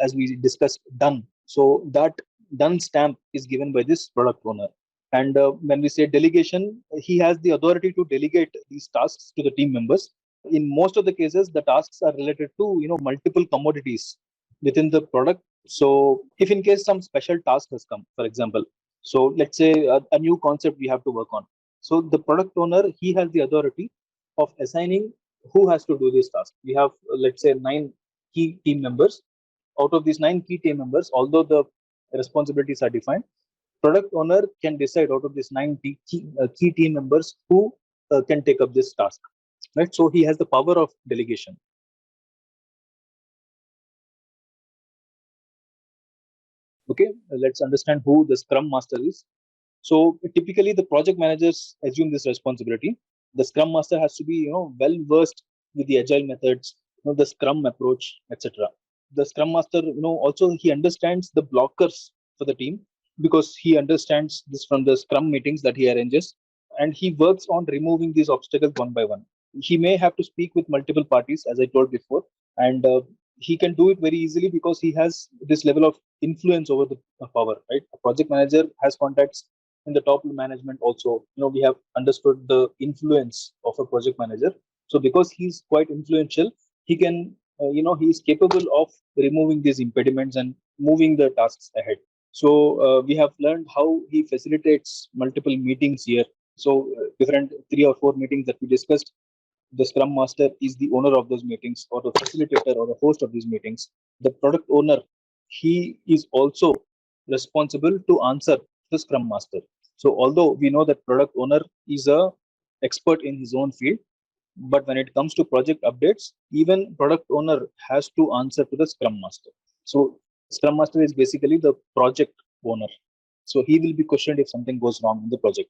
as we discussed, done. So that done stamp is given by this product owner. And when we say delegation, he has the authority to delegate these tasks to the team members. In most of the cases, the tasks are related to multiple commodities within the product. So if in case some special task has come, for example, so let's say a new concept we have to work on. So the product owner, he has the authority of assigning who has to do this task. We have, let's say, 9 key team members. Out of these 9 key team members, although the responsibilities are defined, product owner can decide out of these 9 key team members who can take up this task, right? So he has the power of delegation. Okay, let's understand who the Scrum Master is. So typically, the project managers assume this responsibility. The Scrum Master has to be, well versed with the agile methods, the Scrum approach, etc. The Scrum Master, also he understands the blockers for the team, because he understands this from the Scrum meetings that he arranges, and he works on removing these obstacles one by one. He may have to speak with multiple parties, as I told before, and he can do it very easily because he has this level of influence over the power, right? A project manager has contacts in the top management also. We have understood the influence of a project manager. So because he's quite influential, he can, he is capable of removing these impediments and moving the tasks ahead. So we have learned how he facilitates multiple meetings here. So different 3 or 4 meetings that we discussed, the Scrum Master is the owner of those meetings, or the facilitator, or the host of these meetings. The product owner, he is also responsible to answer the Scrum Master. So although we know that product owner is a expert in his own field, but when it comes to project updates, even product owner has to answer to the Scrum Master. So Scrum Master is basically the project owner. So he will be questioned if something goes wrong in the project.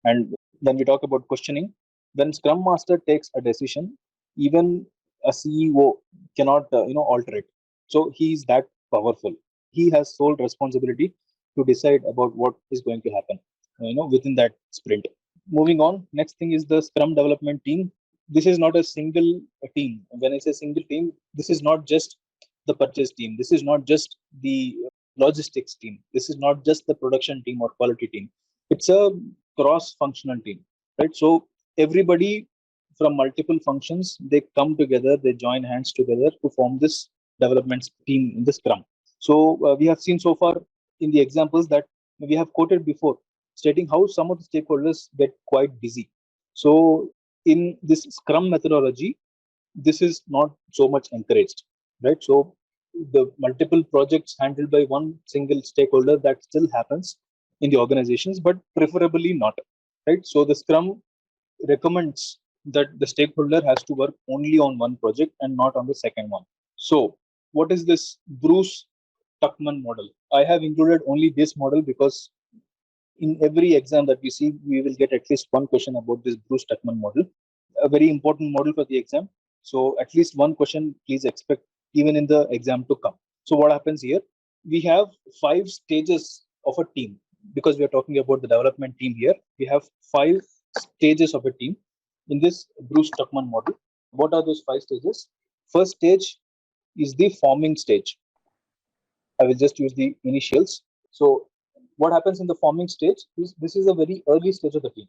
And when we talk about questioning, when Scrum Master takes a decision, even a CEO cannot alter it. So he is that powerful. He has sole responsibility to decide about what is going to happen within that sprint. Moving on, next thing is the Scrum development team. This is not a single team. When I say single team, this is not just the purchase team. This is not just the logistics team. This is not just the production team or quality team. It's a cross-functional team, right? So everybody from multiple functions, they come together, they join hands together to form this development team in the Scrum. So we have seen so far in the examples that we have quoted before, stating how some of the stakeholders get quite busy. So in this Scrum methodology, this is not so much encouraged, right? So the multiple projects handled by one single stakeholder, that still happens in the organizations, but preferably not, right? So the Scrum recommends that the stakeholder has to work only on one project and not on the second one. So what is this Bruce Tuckman model? I have included only this model because in every exam that we see, we will get at least one question about this Bruce-Tuckman model, a very important model for the exam. So at least one question, please expect even in the exam to come. So what happens here? We have 5 stages of a team, because we are talking about the development team here. We have 5 stages of a team in this Bruce-Tuckman model. What are those 5 stages? First stage is the forming stage. I will just use the initials. So what happens in the forming stage is this is a very early stage of the team,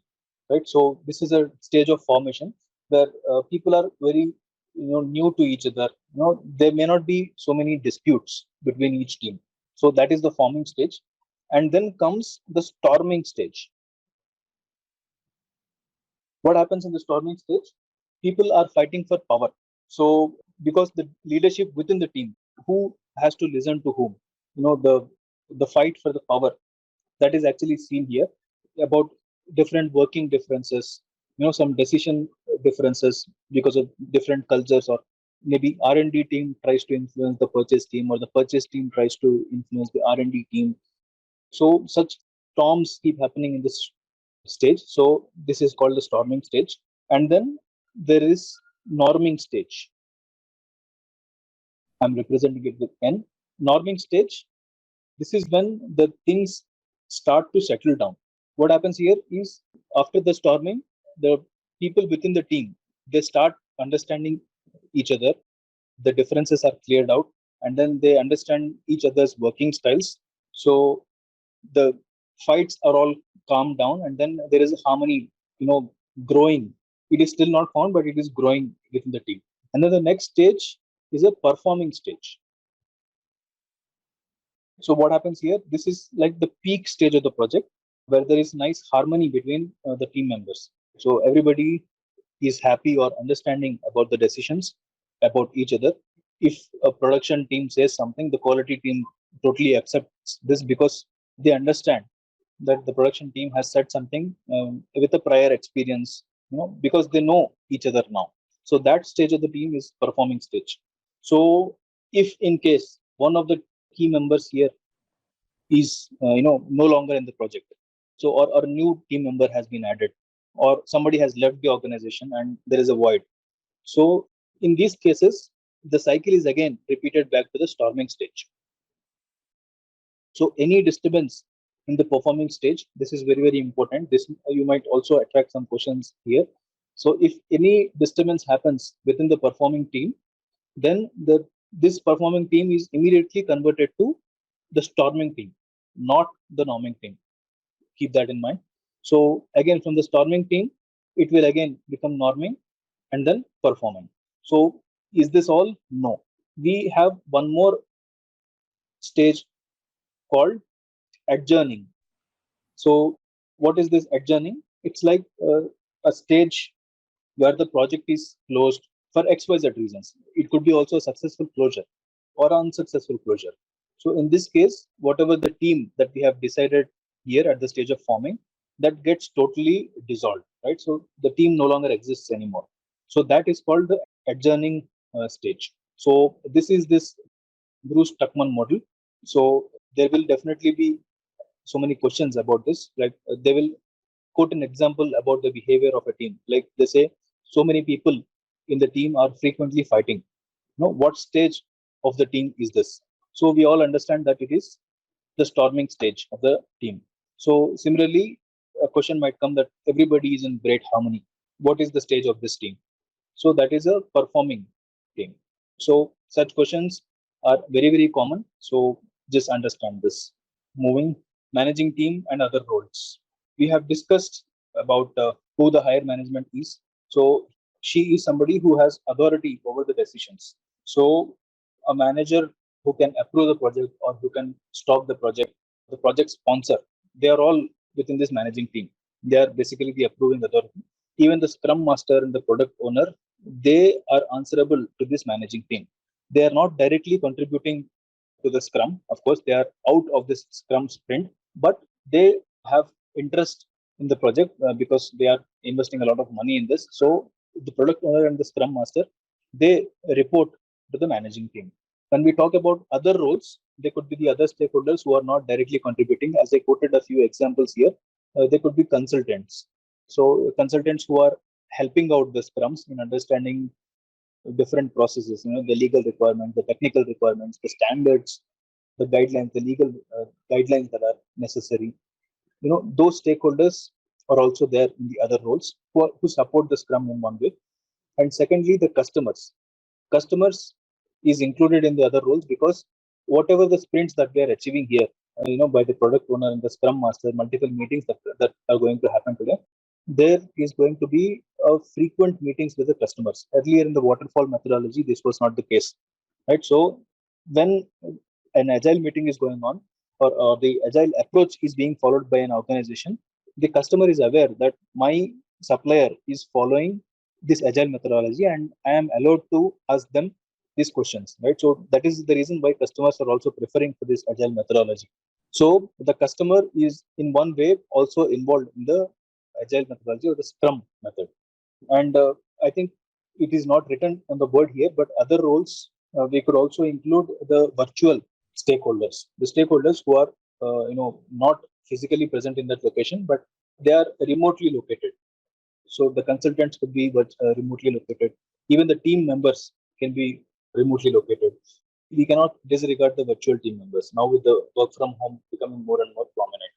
right? So this is a stage of formation where people are very new to each other. There may not be so many disputes between each team. So that is the forming stage, and then comes the storming stage. What happens in the storming stage? People are fighting for power. So because the leadership within the team, who has to listen to whom? The fight for the power, that is actually seen here, about different working differences, some decision differences because of different cultures, or maybe R&D team tries to influence the purchase team, or the purchase team tries to influence the R&D team. So such storms keep happening in this stage. So this is called the storming stage. And then there is norming stage. I'm representing it with N. Norming stage, this is when the things start to settle down. What happens here is, after the storming, the people within the team, they start understanding each other. The differences are cleared out, and then they understand each other's working styles. So the fights are all calmed down, and then there is a harmony, growing. It is still not found, but it is growing within the team. And then the next stage is a performing stage. So what happens here? This is like the peak stage of the project, where there is nice harmony between the team members. So everybody is happy or understanding about the decisions about each other. If a production team says something, the quality team totally accepts this, because they understand that the production team has said something with a prior experience, because they know each other now. So that stage of the team is performing stage. So if in case one of the key members here is no longer in the project, so or a new team member has been added, or somebody has left the organization and there is a void, so in these cases the cycle is again repeated back to the storming stage. So any disturbance in the performing stage, this is very, very important. This you might also attract some questions here. So if any disturbance happens within the performing team, then this performing team is immediately converted to the storming team, not the norming team. Keep that in mind. So again, from the storming team, it will again become norming and then performing. So is this all? No. We have one more stage called adjourning. So what is this adjourning? It's like a stage where the project is closed for XYZ reasons. It could be also a successful closure or unsuccessful closure. So in this case, whatever the team that we have decided here at the stage of forming, that gets totally dissolved, right? So the team no longer exists anymore. So that is called the adjourning stage. So this is this Bruce-Tuckman model. So there will definitely be so many questions about this. Like they will quote an example about the behavior of a team. Like they say, so many people in the team are frequently fighting. What stage of the team is this? So we all understand that it is the storming stage of the team. So similarly, a question might come that everybody is in great harmony. What is the stage of this team? So that is a performing team. So such questions are very, very common. So just understand this. Moving, managing team and other roles. We have discussed about who the higher management is. So she is somebody who has authority over the decisions. So a manager who can approve the project or who can stop the project sponsor, they are all within this managing team. They are basically the approving authority. Even the scrum master and the product owner, they are answerable to this managing team. They are not directly contributing to the scrum. Of course, they are out of this scrum sprint, but they have interest in the project because they are investing a lot of money in this. So the product owner and the scrum master, they report to the managing team. When we talk about other roles, they could be the other stakeholders who are not directly contributing. As I quoted a few examples here, they could be consultants. So consultants who are helping out the scrums in understanding different processes, the legal requirements, the technical requirements, the standards, the guidelines, the legal guidelines that are necessary. Those stakeholders are also there in the other roles who support the scrum in one way. And secondly, the customers is included in the other roles, because whatever the sprints that we are achieving here, by the product owner and the scrum master, multiple meetings that are going to happen today, there is going to be frequent meetings with the customers. Earlier in the waterfall methodology, this was not the case, right? So when an agile meeting is going on, or the agile approach is being followed by an organization, the customer is aware that my supplier is following this agile methodology, and I am allowed to ask them these questions, right? So that is the reason why customers are also preferring for this agile methodology. So the customer is in one way also involved in the agile methodology or the scrum method. And I think it is not written on the board here, but other roles, we could also include the virtual stakeholders, the stakeholders who are not physically present in that location, but they are remotely located. So the consultants could be remotely located. Even the team members can be remotely located. We cannot disregard the virtual team members now with the work from home becoming more and more prominent.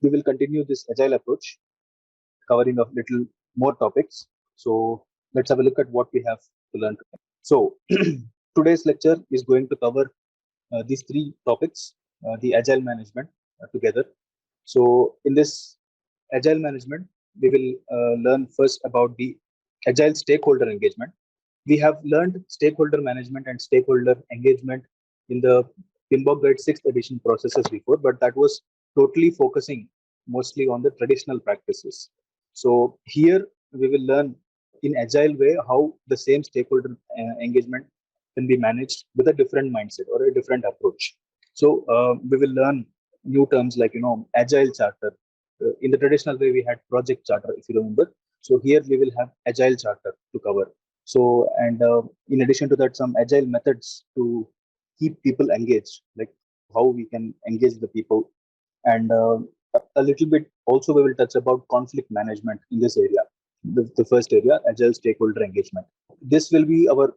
We will continue this agile approach, covering a little more topics. So let's have a look at what we have to learn today. So today's lecture is going to cover these three topics, the agile management together. So in this agile management, we will learn first about the agile stakeholder engagement. We have learned stakeholder management and stakeholder engagement in the PMBOK Guide 6th edition processes before, but that was totally focusing mostly on the traditional practices. So here we will learn in agile way how the same stakeholder engagement can be managed with a different mindset or a different approach. So we will learn new terms like agile charter. In the traditional way, we had project charter, if you remember. So here we will have agile charter to cover. So, and in addition to that, some agile methods to keep people engaged, like how we can engage the people. And a little bit also we will touch about conflict management in this area. The first area, agile stakeholder engagement. This will be our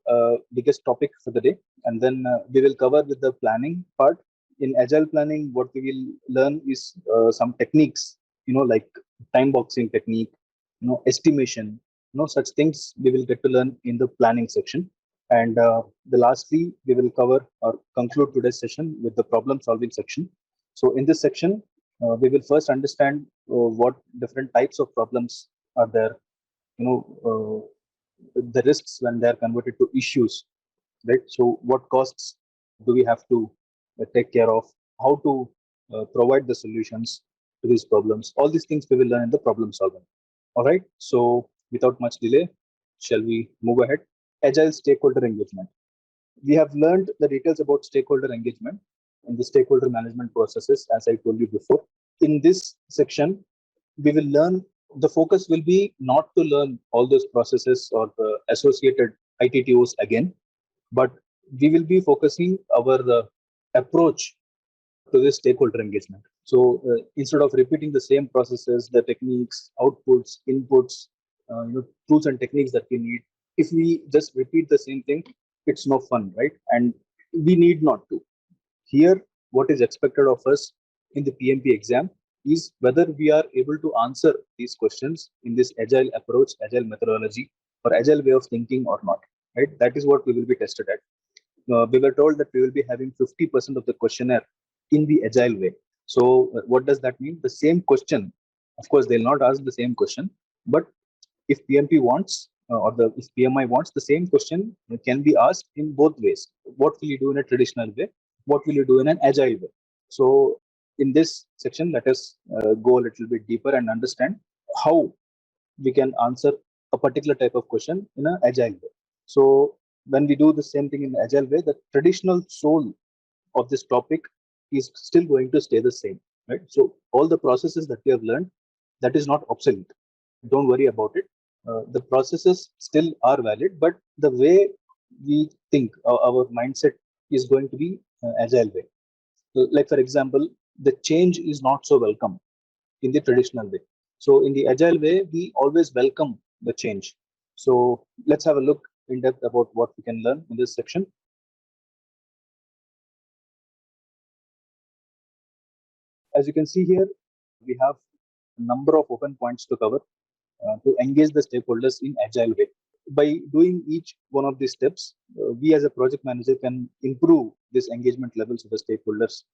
biggest topic for the day. And then we will cover with the planning part. In agile planning, what we will learn is some techniques, like time boxing technique, estimation, such things we will get to learn in the planning section. And the lastly, we will cover or conclude today's session with the problem solving section. So in this section, we will first understand what different types of problems are there, the risks when they are converted to issues, right? So what costs do we have to take care of, how to provide the solutions to these problems. All these things we will learn in the problem solving. All right. So without much delay, shall we move ahead? Agile stakeholder engagement. We have learned the details about stakeholder engagement and the stakeholder management processes, as I told you before. In this section, we will learn, the focus will be not to learn all those processes or the associated ITTOs again, but we will be focusing our approach to this stakeholder engagement. So instead of repeating the same processes, the techniques, outputs, inputs, tools and techniques that we need, if we just repeat the same thing, it's no fun, right? And we need not to. Here, what is expected of us in the PMP exam is whether we are able to answer these questions in this agile approach, agile methodology, or agile way of thinking or not, right? That is what we will be tested at. We were told that we will be having 50% of the questionnaire in the agile way. So what does that mean? The same question, of course, they'll not ask the same question, but if PMP wants if PMI wants, the same question can be asked in both ways. What will you do in a traditional way? What will you do in an agile way? So in this section, let us go a little bit deeper and understand how we can answer a particular type of question in an agile way. So when we do the same thing in the agile way, the traditional soul of this topic is still going to stay the same, right? So all the processes that we have learned, that is not obsolete. Don't worry about it. the processes still are valid, but the way we think, our mindset is going to be agile way. So, like for example, the change is not so welcome in the traditional way. So in the agile way, we always welcome the change. So let's have a look in depth about what we can learn in this section. As you can see here, we have a number of open points to cover to engage the stakeholders in agile way. By doing each one of these steps, we as a project manager can improve this engagement levels of the stakeholders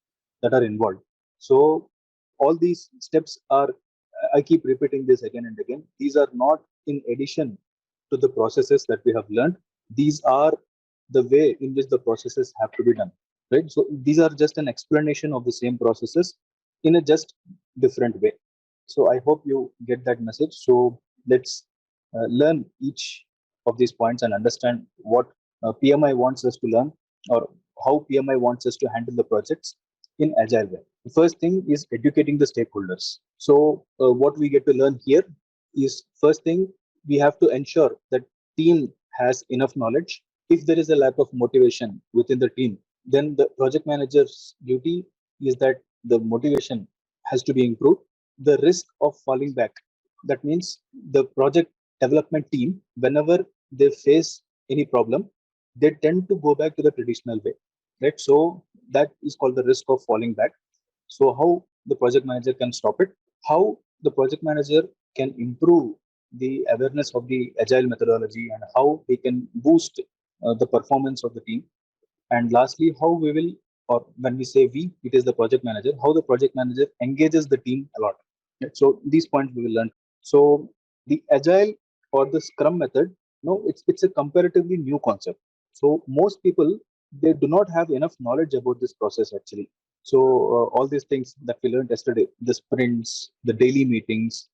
that are involved. So all these steps are, I keep repeating this again and again, these are not in addition to the processes that we have learned. These are the way in which the processes have to be done, right? So these are just an explanation of the same processes in a just different way. So I hope you get that message. So let's learn each of these points and understand what PMI wants us to learn, or how PMI wants us to handle the projects in agile way. The first thing is educating the stakeholders. So what we get to learn here is, first thing, we have to ensure that team has enough knowledge. If there is a lack of motivation within the team, then the project manager's duty is that the motivation has to be improved. The risk of falling back, that means the project development team, whenever they face any problem, they tend to go back to the traditional way, right? So that is called the risk of falling back. So how the project manager can stop it, how the project manager can improve the awareness of the agile methodology, and how we can boost the performance of the team. And lastly, how we will, or when we say we, it is the project manager, how the project manager engages the team a lot. Right? So these points we will learn. So the agile or the Scrum method, no, it's a comparatively new concept. So most people, they do not have enough knowledge about this process actually. So all these things that we learned yesterday, the sprints, the daily meetings,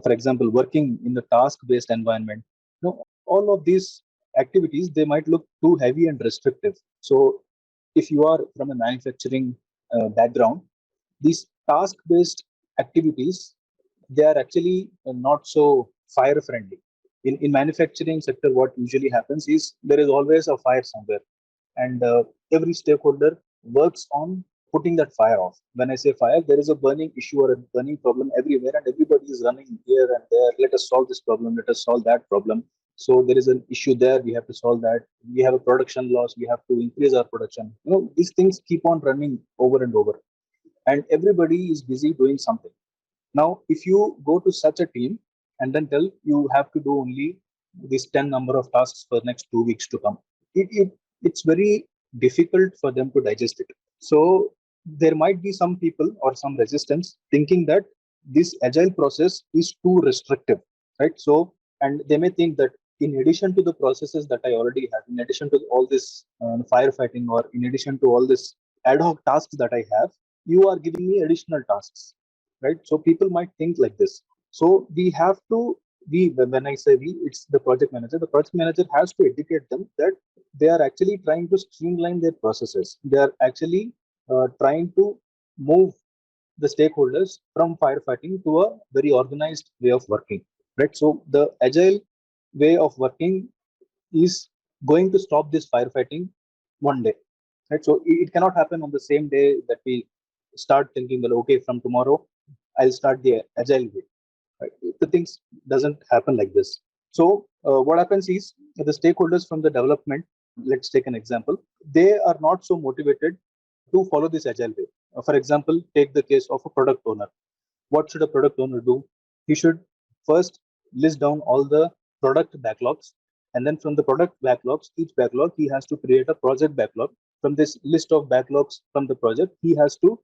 for example, working in the task-based environment, all of these activities, they might look too heavy and restrictive. So if you are from a manufacturing background, these task based activities, they are actually not so fire friendly. In manufacturing sector, what usually happens is there is always a fire somewhere, and every stakeholder works on putting that fire off. When I say fire, there is a burning issue or a burning problem everywhere, and everybody is running here and there. Let us solve this problem. Let us solve that problem. So there is an issue there. We have to solve that. We have a production loss. We have to increase our production. These things keep on running over and over, and everybody is busy doing something. Now, if you go to such a team and then tell you have to do only this 10 number of tasks for next 2 weeks to come, it's very difficult for them to digest it. So there might be some people or some resistance thinking that this agile process is too restrictive, right? So, and they may think that in addition to the processes that I already have, in addition to all this firefighting, or in addition to all this ad hoc tasks that I have, you are giving me additional tasks, right? So people might think like this. So we have to, when I say we, it's the project manager. The project manager has to educate them that they are actually trying to streamline their processes. They are actually trying to move the stakeholders from firefighting to a very organized way of working, right? So the agile way of working is going to stop this firefighting one day, right? So it cannot happen on the same day that we start thinking, well, okay, from tomorrow I'll start the agile way, right? The things doesn't happen like this. So what happens is, the stakeholders from the development, let's take an example, they are not so motivated to follow this agile way. For example, take the case of a product owner. What should a product owner do? He should first list down all the product backlogs, and then from the product backlogs, each backlog, he has to create a project backlog. From this list of backlogs from the project, he has to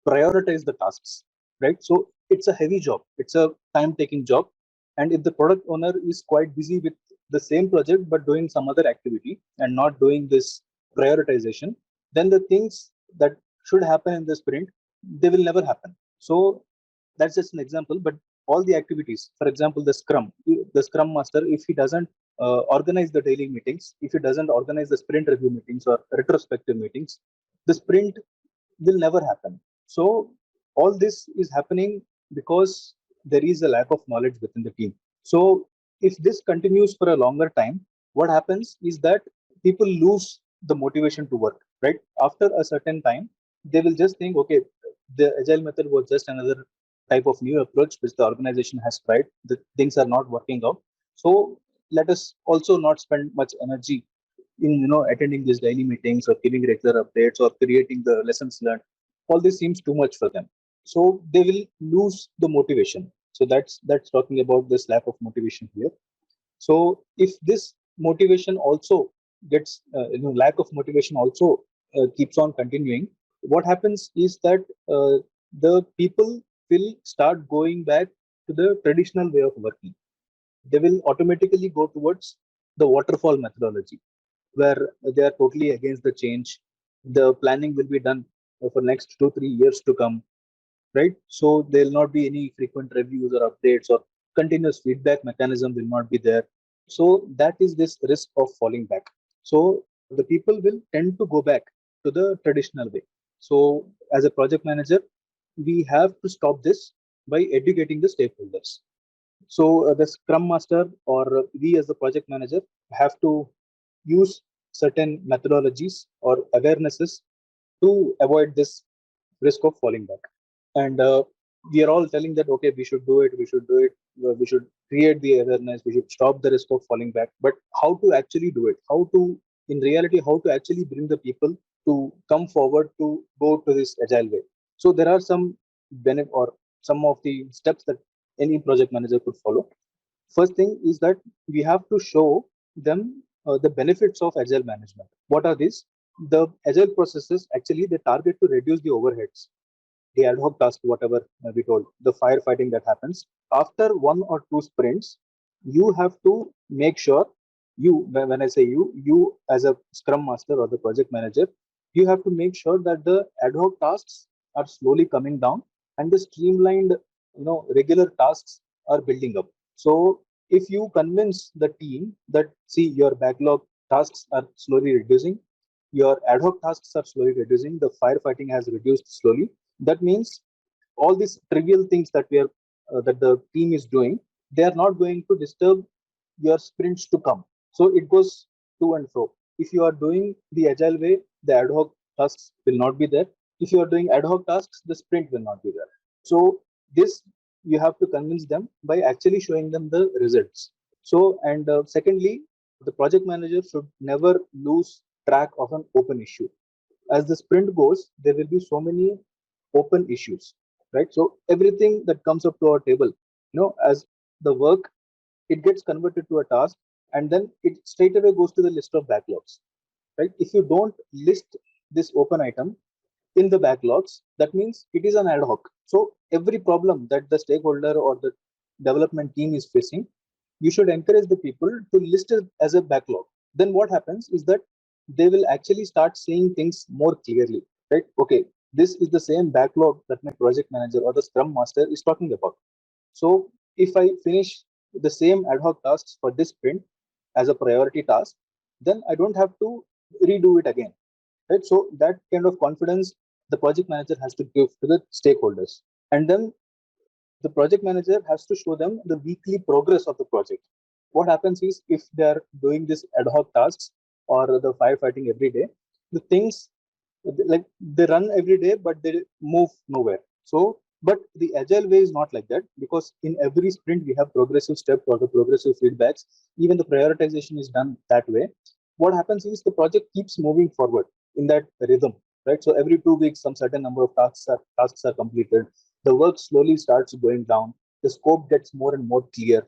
prioritize the tasks, right? So it's a heavy job, it's a time taking job. And if the product owner is quite busy with the same project but doing some other activity and not doing this prioritization, then the things that should happen in the sprint, they will never happen. So that's just an example, but all the activities, for example, the scrum master, if he doesn't organize the daily meetings, if he doesn't organize the sprint review meetings or retrospective meetings, the sprint will never happen. So all this is happening because there is a lack of knowledge within the team. So if this continues for a longer time, what happens is that people lose the motivation to work, right? After a certain time, they will just think, okay, the agile method was just another type of new approach which the organization has tried. The things are not working out. So let us also not spend much energy in attending these daily meetings or giving regular updates or creating the lessons learned. All this seems too much for them, so they will lose the motivation. So that's talking about this lack of motivation here. So if this motivation also gets lack of motivation also keeps on continuing, what happens is that the people will start going back to the traditional way of working. They will automatically go towards the waterfall methodology, where they are totally against the change. The planning will be done for next 2 3 years to come, right? So there will not be any frequent reviews or updates, or continuous feedback mechanism will not be there. So that is this risk of falling back. So the people will tend to go back to the traditional way. So as a project manager, we have to stop this by educating the stakeholders. So the Scrum Master or we as the project manager have to use certain methodologies or awarenesses to avoid this risk of falling back. And we are all telling that, okay, we should do it, we should do it, we should create the awareness, we should stop the risk of falling back. But how to actually do it? How to, in reality, how to actually bring the people to come forward to go to this agile way? So there are some benefit or some of the steps that any project manager could follow. First thing is that we have to show them the benefits of agile management. What are these? The agile processes actually they target to reduce the overheads, the ad hoc task, whatever we told, the firefighting that happens after 1 or 2 sprints. You have to make sure, when I say you as a scrum master or the project manager, you have to make sure that the ad hoc tasks are slowly coming down and the streamlined, regular tasks are building up. So if you convince the team that, see, your backlog tasks are slowly reducing, your ad hoc tasks are slowly reducing, the firefighting has reduced slowly, that means all these trivial things that we are that the team is doing, they are not going to disturb your sprints to come. So it goes to and fro. If you are doing the agile way, the ad hoc tasks will not be there. If you are doing ad hoc tasks, the sprint will not be there. So this you have to convince them by actually showing them the results. So and secondly, the project manager should never lose track of an open issue. As the sprint goes, there will be so many open issues, right? So everything that comes up to our table, as the work, it gets converted to a task, and then it straight away goes to the list of backlogs, right? If you don't list this open item in the backlogs, that means it is an ad hoc. So every problem that the stakeholder or the development team is facing, you should encourage the people to list it as a backlog. Then what happens is that they will actually start seeing things more clearly, right? Okay, this is the same backlog that my project manager or the scrum master is talking about. So if I finish the same ad hoc tasks for this sprint as a priority task, then I don't have to redo it again, right? So that kind of confidence the project manager has to give to the stakeholders. And then the project manager has to show them the weekly progress of the project. What happens is, if they are doing this ad hoc tasks or the firefighting every day, the things like they run every day but they move nowhere. So but the agile way is not like that, because in every sprint we have progressive steps or the progressive feedbacks. Even the prioritization is done that way. What happens is the project keeps moving forward in that rhythm, right? So every 2 weeks some certain number of tasks are completed. The work slowly starts going down, the scope gets more and more clear,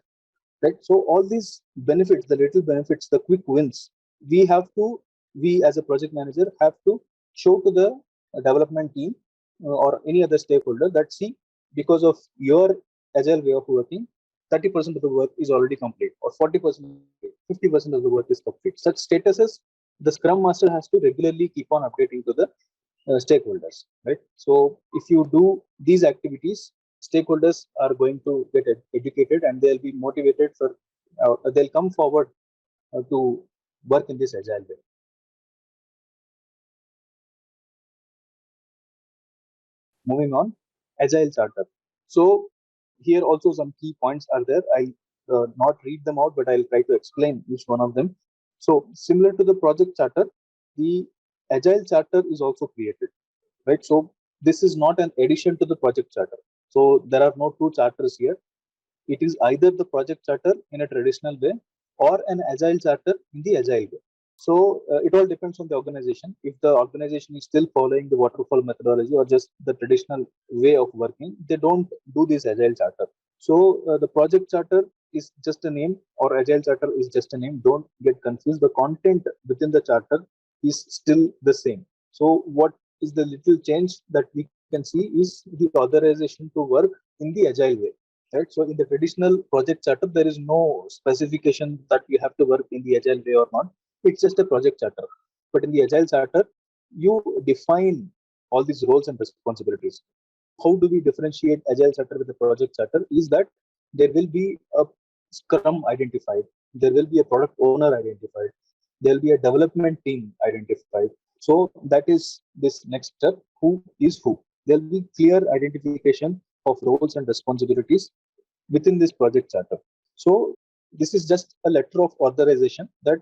right? So all these benefits, the little benefits, the quick wins, we have to, we as a project manager have to show to the development team or any other stakeholder that, see, because of your agile way of working, 30% of the work is already complete, or 40%, 50% of the work is complete. Such statuses the scrum master has to regularly keep on updating to the stakeholders, right? So if you do these activities, stakeholders are going to get educated and they'll be motivated for, they'll come forward to work in this agile way. Moving on, agile startup. So here also some key points are there. I not read them out, but I'll try to explain each one of them. So similar to the project charter, the agile charter is also created, right? So this is not an addition to the project charter. So there are no two charters here. It is either the project charter in a traditional way or an agile charter in the agile way. So it all depends on the organization. If the organization is still following the waterfall methodology or just the traditional way of working, they don't do this agile charter. So the project charter is just a name, or agile charter is just a name. Don't get confused. The content within the charter is still the same. So what is the little change that we can see is the authorization to work in the agile way, right? So in the traditional project charter, there is no specification that you have to work in the agile way or not. It's just a project charter. But in the agile charter, you define all these roles and responsibilities. How do we differentiate agile charter with the project charter is that there will be a scrum identified, there will be a product owner identified, there will be a development team identified. So that is this next step, who is who. There will be clear identification of roles and responsibilities within this project charter. So this is just a letter of authorization that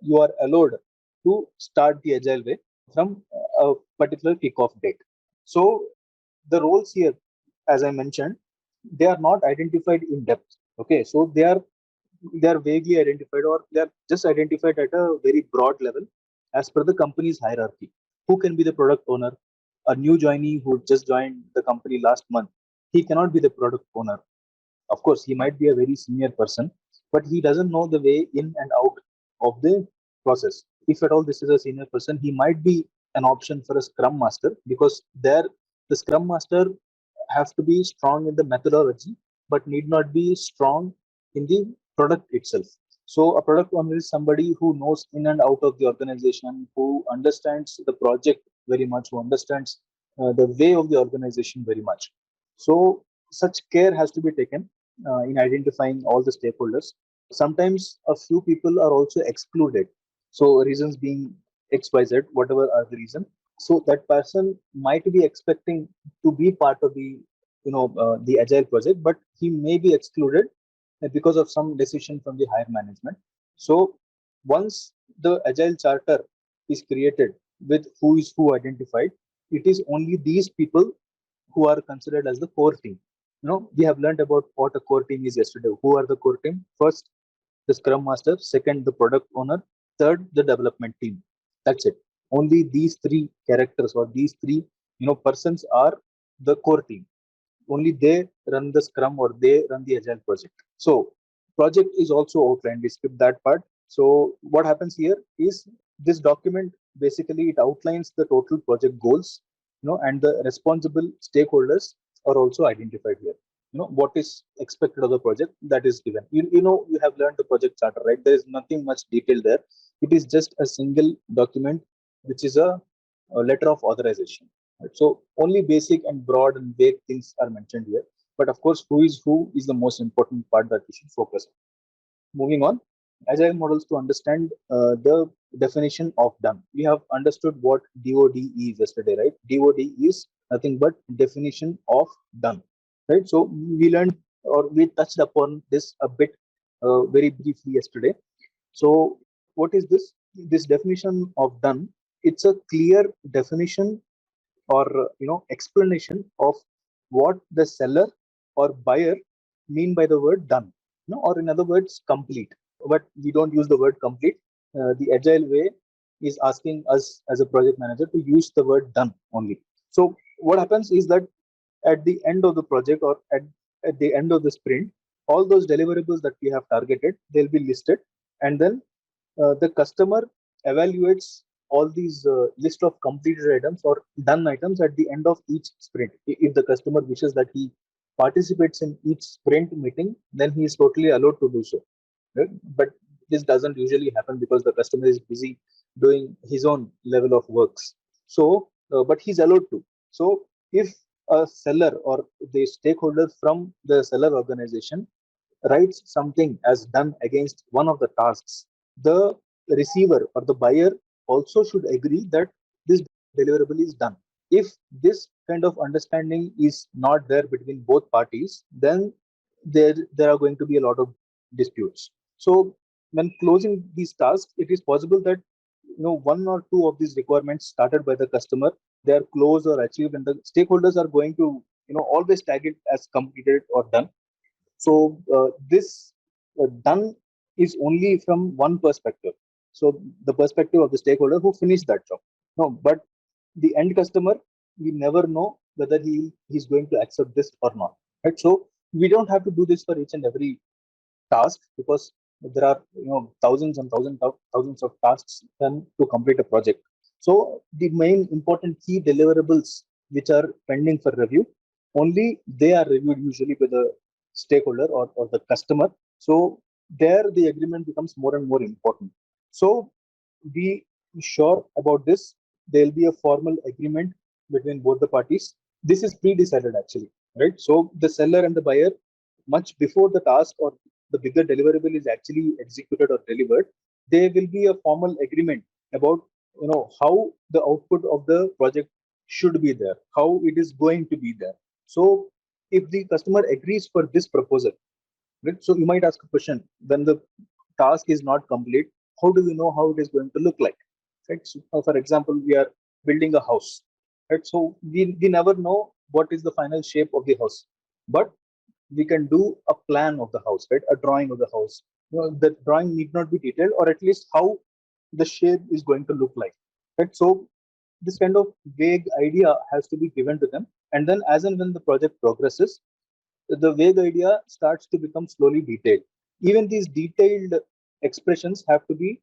you are allowed to start the agile way from a particular kickoff date. So the roles here, as I mentioned, they are not identified in depth. Okay, so they are vaguely identified, or they are just identified at a very broad level as per the company's hierarchy. Who can be the product owner? A new joinee who just joined the company last month, he cannot be the product owner. Of course, he might be a very senior person, but he doesn't know the way in and out of the process. If at all this is a senior person, he might be an option for a scrum master, because there the scrum master has to be strong in the methodology, but need not be strong in the product itself. So a product owner is somebody who knows in and out of the organization, who understands the project very much, who understands the way of the organization very much. So such care has to be taken in identifying all the stakeholders. Sometimes a few people are also excluded. So reasons being X, Y, Z, whatever are the reason. So that person might be expecting to be part of the agile project, but he may be excluded because of some decision from the higher management. So once the agile charter is created with who is who identified, it is only these people who are considered as the core team. We have learned about what a core team is yesterday. Who are the core team? First, the scrum master. Second, the product owner. Third, the development team. That's it. Only these three characters, or these three persons are the core team. Only they run the scrum, or they run the agile project. So project is also outlined. We skip that part. So what happens here is, this document basically it outlines the total project goals, and the responsible stakeholders are also identified here. What is expected of the project, that is given. You have learned the project charter, right? There is nothing much detail there. It is just a single document, which is a letter of authorization. Right? So only basic and broad and vague things are mentioned here. But of course, who is the most important part that we should focus on. Moving on, agile models to understand the definition of done. We have understood what DOD is yesterday, right? DOD is nothing but definition of done, right? So we learned, or we touched upon this a bit very briefly yesterday. So what is this? This definition of done, it's a clear definition, or explanation of what the seller or buyer mean by the word done, or in other words complete. But we don't use the word complete. The agile way is asking us as a project manager to use the word done only. So what happens is that at the end of the project, or at the end of the sprint, all those deliverables that we have targeted, they'll be listed, and then the customer evaluates all these list of completed items or done items at the end of each sprint. If the customer wishes that he participates in each sprint meeting, then he is totally allowed to do so. Right? But this doesn't usually happen because the customer is busy doing his own level of works. So, but he's allowed to. So, if a seller or the stakeholder from the seller organization writes something as done against one of the tasks, the receiver or the buyer also should agree that this deliverable is done. If this kind of understanding is not there between both parties, then there are going to be a lot of disputes. So when closing these tasks, it is possible that one or two of these requirements started by the customer, they are closed or achieved, and the stakeholders are going to always tag it as completed or done. So this done is only from one perspective. So the perspective of the stakeholder who finished that job. No, but the end customer, we never know whether he's going to accept this or not. Right. So we don't have to do this for each and every task, because there are thousands and thousands of tasks done to complete a project. So the main important key deliverables which are pending for review, only they are reviewed usually by the stakeholder or the customer. So there the agreement becomes more and more important. So be sure about this. There will be a formal agreement between both the parties. This is pre-decided actually, right? So the seller and the buyer, much before the task or the bigger deliverable is actually executed or delivered, there will be a formal agreement about how the output of the project should be there, how it is going to be there. So if the customer agrees for this proposal, right? So you might ask a question: when the task is not complete, how do we know how it is going to look like? Right. So, for example, we are building a house, right? So we never know what is the final shape of the house, but we can do a plan of the house, right? A drawing of the house. The drawing need not be detailed, or at least how the shape is going to look like, right? So this kind of vague idea has to be given to them, and then as and when the project progresses, the vague idea starts to become slowly detailed. Even these detailed expressions have to be,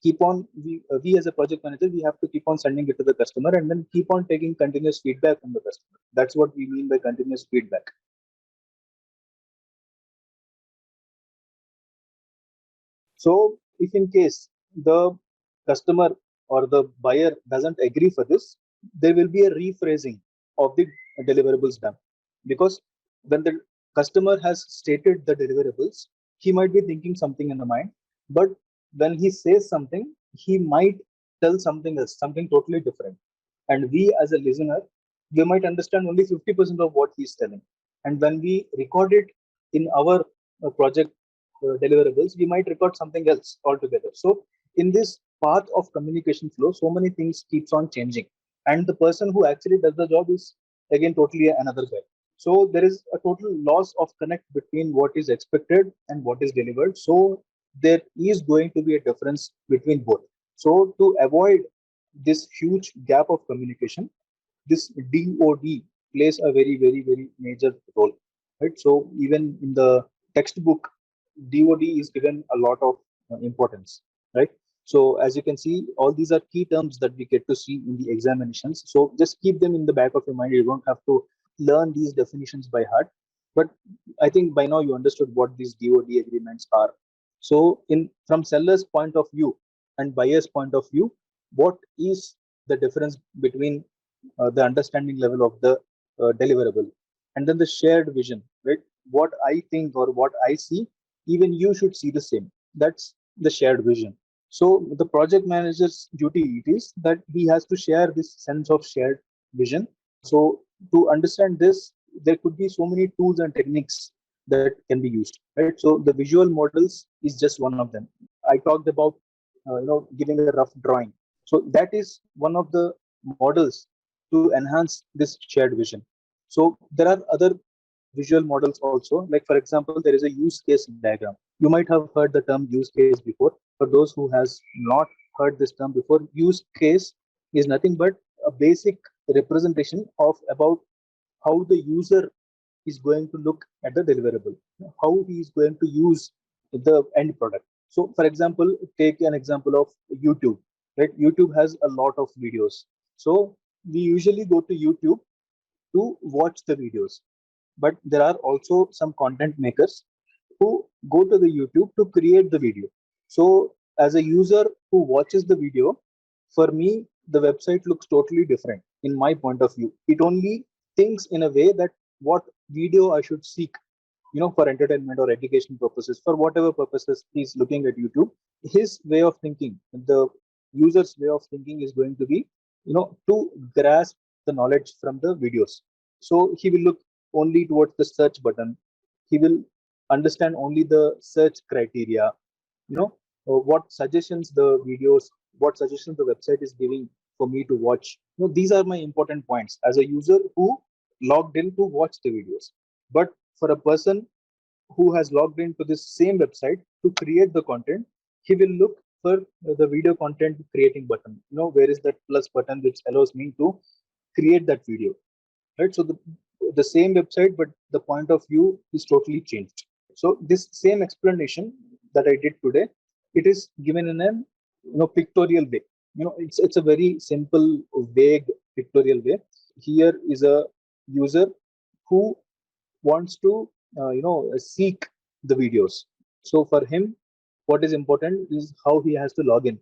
keep on, we as a project manager, we have to keep on sending it to the customer and then keep on taking continuous feedback from the customer. That's what we mean by continuous feedback. So if in case the customer or the buyer doesn't agree for this, there will be a rephrasing of the deliverables done. Because when the customer has stated the deliverables, he might be thinking something in the mind, but when he says something, he might tell something else, something totally different. And we as a listener, we might understand only 50% of what he's telling. And when we record it in our project deliverables, we might record something else altogether. So in this path of communication flow, so many things keeps on changing, and the person who actually does the job is again totally another guy. So there is a total loss of connect between what is expected and what is delivered. So there is going to be a difference between both. So to avoid this huge gap of communication, this DOD plays a very, very, very major role, right? So even in the textbook, DOD is given a lot of importance, right? So as you can see, all these are key terms that we get to see in the examinations. So just keep them in the back of your mind. You don't have to learn these definitions by heart, but I think by now you understood what these DOD agreements are. So in from seller's point of view and buyer's point of view, what is the difference between the understanding level of the deliverable, and then the shared vision, right? What I think or what I see, even you should see the same. That's the shared vision. So the project manager's duty it is that he has to share this sense of shared vision. So to understand this, there could be so many tools and techniques that can be used, right? So the visual models is just one of them. I talked about giving a rough drawing. So that is one of the models to enhance this shared vision. So there are other visual models also. Like for example, there is a use case diagram. You might have heard the term use case before. For those who has not heard this term before, use case is nothing but a basic representation of about how the user is going to look at the deliverable, how he is going to use the end product. So for example, take an example of YouTube, right? YouTube has a lot of videos. So we usually go to YouTube to watch the videos, but there are also some content makers who go to the YouTube to create the video. So as a user who watches the video, for me, the website looks totally different in my point of view. It only thinks in a way that what video I should seek, for entertainment or education purposes, for whatever purposes he's looking at YouTube, his way of thinking, the user's way of thinking is going to be, to grasp the knowledge from the videos. So he will look only towards the search button. He will understand only the search criteria, what suggestions the videos, what suggestions the website is giving for me to watch. These are my important points as a user who logged in to watch the videos. But for a person who has logged into this same website to create the content, he will look for the video content creating button. Where is that plus button which allows me to create that video, right? So the same website, but the point of view is totally changed. So this same explanation that I did today, it is given in a pictorial way. It's a very simple, vague pictorial way. Here is a user who wants to seek the videos. So for him, what is important is how he has to log in.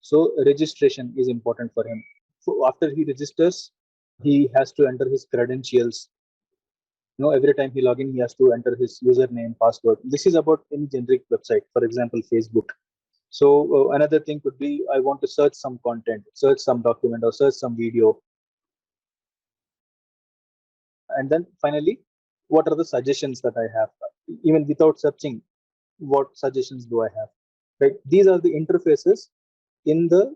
So registration is important for him. So after he registers, he has to enter his credentials. Every time he log in, he has to enter his username, password. This is about any generic website, for example Facebook. So another thing could be, I want to search some content, search some document, or search some video. And then finally, what are the suggestions that I have? Even without searching, what suggestions do I have? Right, these are the interfaces in the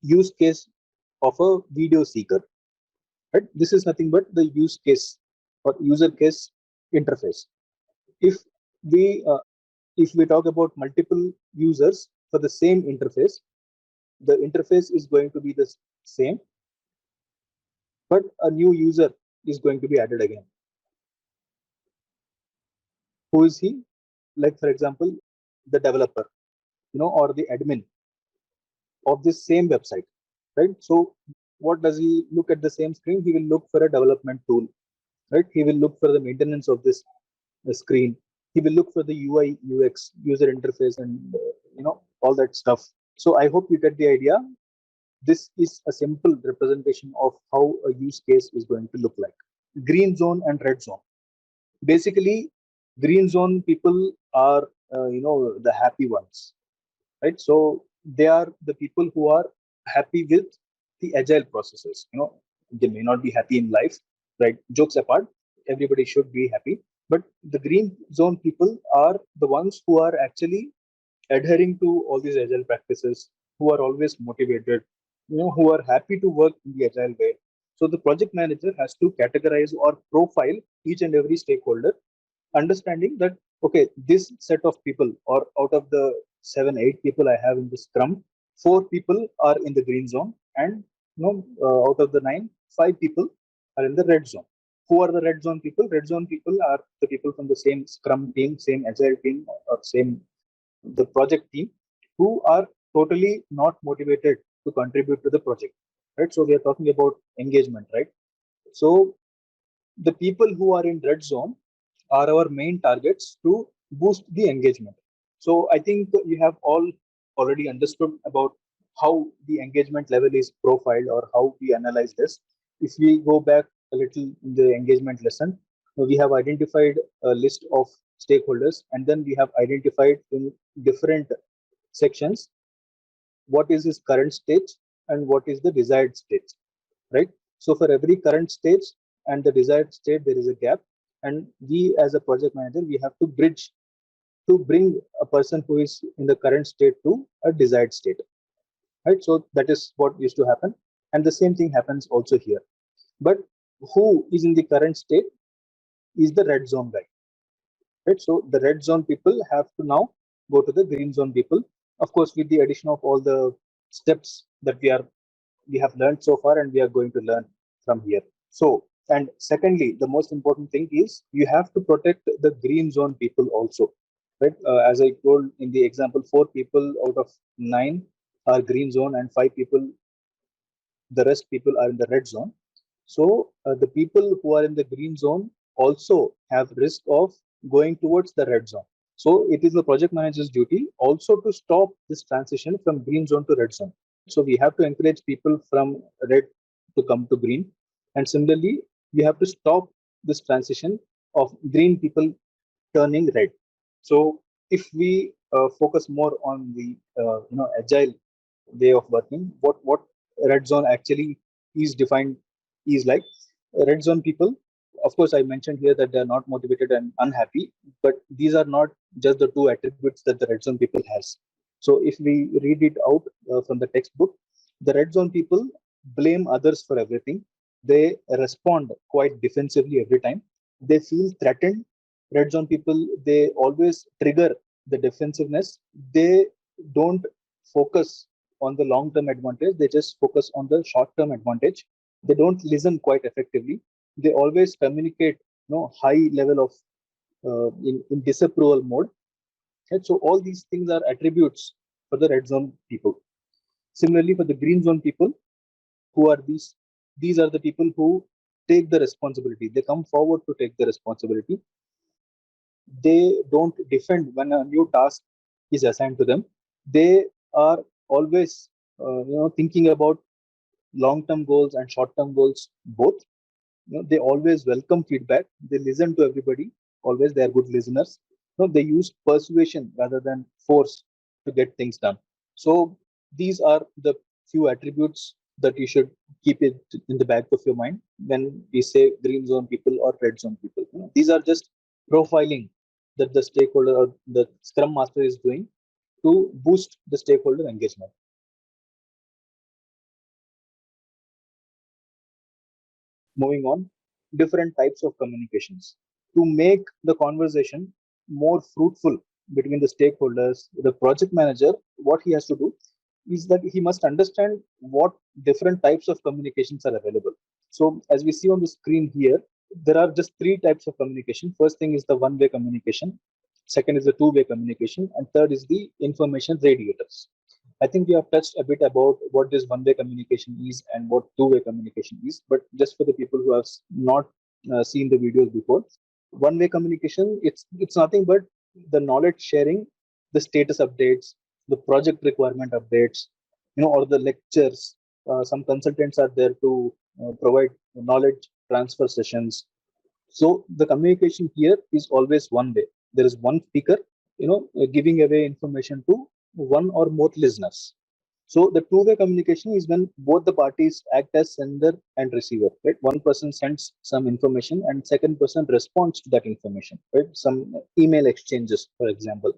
use case of a video seeker. Right, this is nothing but the use case or user case interface. If we if we talk about multiple users for the same interface, the interface is going to be the same, but a new user is going to be added again. Who is he? Like, for example, the developer, or the admin of this same website, right? So what does he look at the same screen? He will look for a development tool, right? He will look for the maintenance of this screen. He will look for the UI, UX, user interface, and all that stuff. So I hope you get the idea. This is a simple representation of how a use case is going to look like. Green zone and red zone. Basically, green zone people are, the happy ones, right? So they are the people who are happy with the agile processes. They may not be happy in life, right? Jokes apart, everybody should be happy. But the green zone people are the ones who are actually adhering to all these agile practices, who are always motivated, who are happy to work in the agile way. So the project manager has to categorize or profile each and every stakeholder, understanding that, okay, this set of people, or out of the 7-8 people I have in the scrum, 4 people are in the green zone, and out of the 9, 5 people are in the red zone. Who are the red zone people? Red zone people are the people from the same scrum team, same agile team, or same the project team, who are totally not motivated to contribute to the project, right? So we are talking about engagement, right? So the people who are in red zone are our main targets to boost the engagement. So I think you have all already understood about how the engagement level is profiled or how we analyze this. If we go back a little in the engagement lesson, we have identified a list of stakeholders, and then we have identified in different sections what is his current stage and what is the desired stage, right? So for every current stage and the desired state, there is a gap, and we as a project manager, we have to bridge to bring a person who is in the current state to a desired state, right? So that is what used to happen, and the same thing happens also here. But who is in the current state is the red zone guy, right? So the red zone people have to now go to the green zone people, of course, with the addition of all the steps that we have learned so far, and we are going to learn from here. So, and secondly, the most important thing is you have to protect the green zone people also, right? As I told in the example, 4 people out of 9 are green zone, and 5 people, the rest people are in the red zone. So the people who are in the green zone also have risk of going towards the red zone. So it is the project manager's duty also to stop this transition from green zone to red zone. So we have to encourage people from red to come to green, and similarly, we have to stop this transition of green people turning red. So if we focus more on the agile way of working, what red zone actually is defined is like red zone people Of course, I mentioned here that they are not motivated and unhappy, but these are not just the two attributes that the red zone people has. So if we read it out from the textbook, the red zone people blame others for everything. They respond quite defensively every time. They feel threatened. Red zone people, they always trigger the defensiveness. They don't focus on the long term advantage. They just focus on the short term advantage. They don't listen quite effectively. They always communicate high level of in disapproval mode. And so all these things are attributes for the red zone people. Similarly, for the green zone people, who are these are the people who take the responsibility. They come forward to take the responsibility. They don't defend when a new task is assigned to them. They are always thinking about long term goals and short term goals both. They always welcome feedback. They listen to everybody. Always, they are good listeners. They use persuasion rather than force to get things done. So these are the few attributes that you should keep it in the back of your mind when we say green zone people or red zone people. These are just profiling that the stakeholder or the scrum master is doing to boost the stakeholder engagement. Moving on, different types of communications. To make the conversation more fruitful between the stakeholders, the project manager, what he has to do is that he must understand what different types of communications are available. So, as we see on the screen here, there are just three types of communication. First thing is the one-way communication, second is the two-way communication, and third is the information radiators. I think we have touched a bit about what this one-way communication is and what two-way communication is, but just for the people who have not seen the videos before, one-way communication, it's nothing but the knowledge sharing, the status updates, the project requirement updates, or the lectures. Some consultants are there to provide knowledge transfer sessions. So the communication here is always one way. There is one speaker, giving away information to one or more listeners. So the two-way communication is when both the parties act as sender and receiver. Right? One person sends some information and second person responds to that information. Right? Some email exchanges, for example.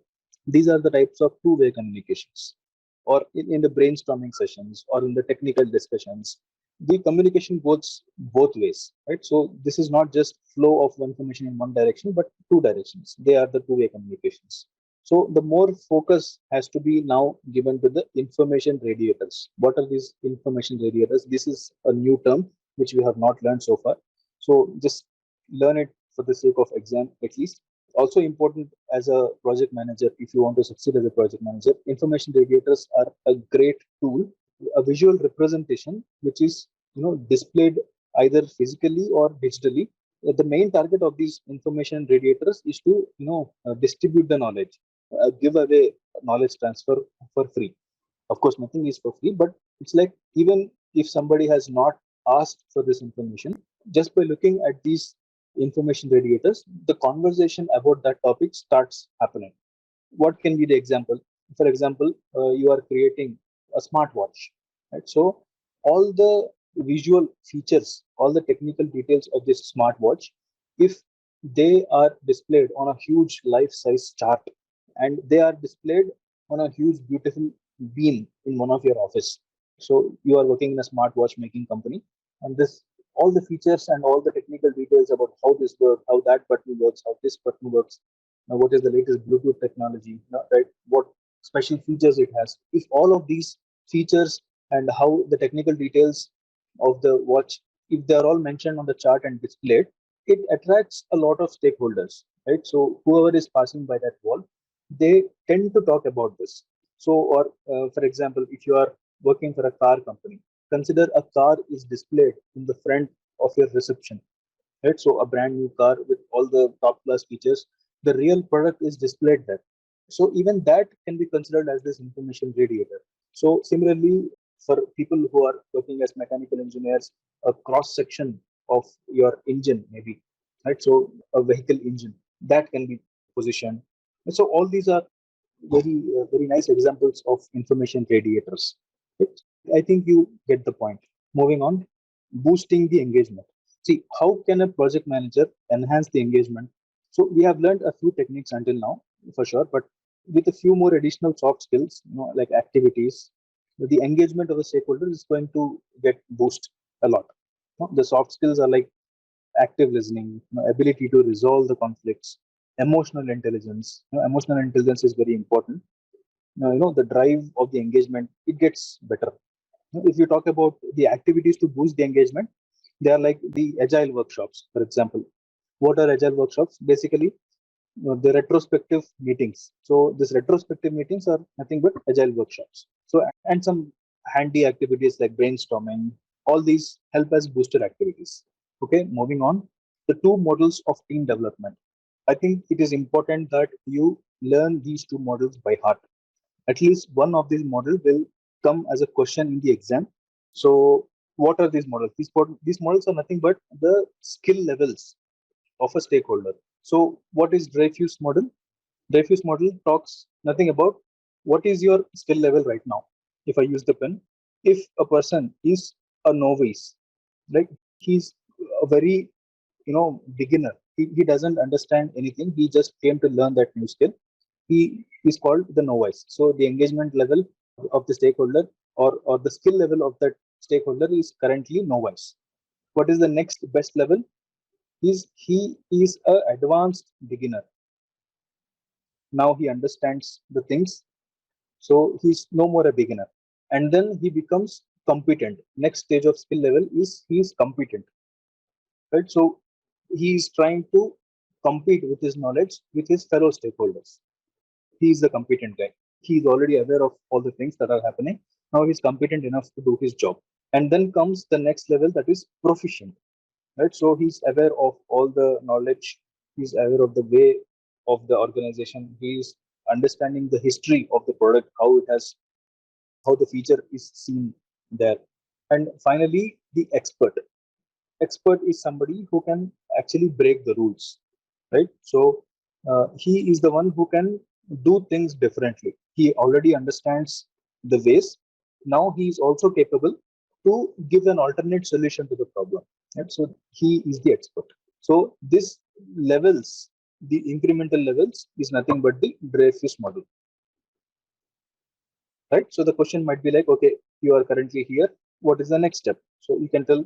These are the types of two-way communications. Or in the brainstorming sessions or in the technical discussions, the communication goes both ways. Right? So this is not just flow of information in one direction, but two directions. They are the two-way communications. So the more focus has to be now given to the information radiators. What are these information radiators? This is a new term which we have not learned so far. So just learn it for the sake of exam at least. Also important as a project manager, if you want to succeed as a project manager, information radiators are a great tool, a visual representation which is displayed either physically or digitally. The main target of these information radiators is to distribute the knowledge, give away knowledge transfer for free. Of course, nothing is for free, but it's like even if somebody has not asked for this information, just by looking at these information radiators, the conversation about that topic starts happening. What can be the example? For example, you are creating a smartwatch, right? So all the visual features, all the technical details of this smartwatch, if they are displayed on a huge life-size chart and they are displayed on a huge, beautiful beam in one of your office. So you are working in a smartwatch making company, and this all the features and all the technical details about how this works, how that button works, how this button works, now what is the latest Bluetooth technology, right? What special features it has. If all of these features and how the technical details of the watch, if they are all mentioned on the chart and displayed, it attracts a lot of stakeholders, right? So whoever is passing by that wall, they tend to talk about this. So, or for example, if you are working for a car company, consider a car is displayed in the front of your reception, right? So a brand new car with all the top class features, the real product is displayed there. So even that can be considered as this information radiator. So similarly, for people who are working as mechanical engineers, a cross section of your engine maybe, right? So a vehicle engine that can be positioned. And so all these are very nice examples of information radiators. Right? I think you get the point. Moving on, boosting the engagement. See, how can a project manager enhance the engagement? So we have learned a few techniques until now, for sure, but with a few more additional soft skills, like activities, the engagement of the stakeholder is going to get boost a lot. The soft skills are like active listening, ability to resolve the conflicts, emotional intelligence. Emotional intelligence is very important. The drive of the engagement, it gets better. If you talk about the activities to boost the engagement, they are like the agile workshops, for example. What are agile workshops? Basically, the retrospective meetings. So these retrospective meetings are nothing but agile workshops. So and some handy activities like brainstorming. All these help as booster activities. Okay, moving on. The two models of team development. I think it is important that you learn these two models by heart. At least one of these models will come as a question in the exam. So what are these models? These models are nothing but the skill levels of a stakeholder. So what is Dreyfus model? Dreyfus model talks nothing about what is your skill level right now. If I use the pen, if a person is a novice, like he's a very beginner, he doesn't understand anything, he just came to learn that new skill, he is called the novice. So the engagement level of the stakeholder, or the skill level of that stakeholder, is currently novice. What is the next best level? He is a advanced beginner. Now he understands the things, so he's no more a beginner. And then he becomes competent. Next stage of skill level is he is competent, right? So he is trying to compete with his knowledge with his fellow stakeholders. He is the competent guy. He is already aware of all the things that are happening. Now he's competent enough to do his job. And then comes the next level, that is proficient, right? So he's aware of all the knowledge. He's aware of the way of the organization. He's understanding the history of the product, how the feature is seen there. And finally, the expert. Expert is somebody who can actually break the rules, right? So he is the one who can do things differently. He already understands the ways. Now he is also capable to give an alternate solution to the problem, right? So he is the expert. So this levels, the incremental levels, is nothing but the Dreyfus model, right? So the question might be like, okay, you are currently here, what is the next step? So you can tell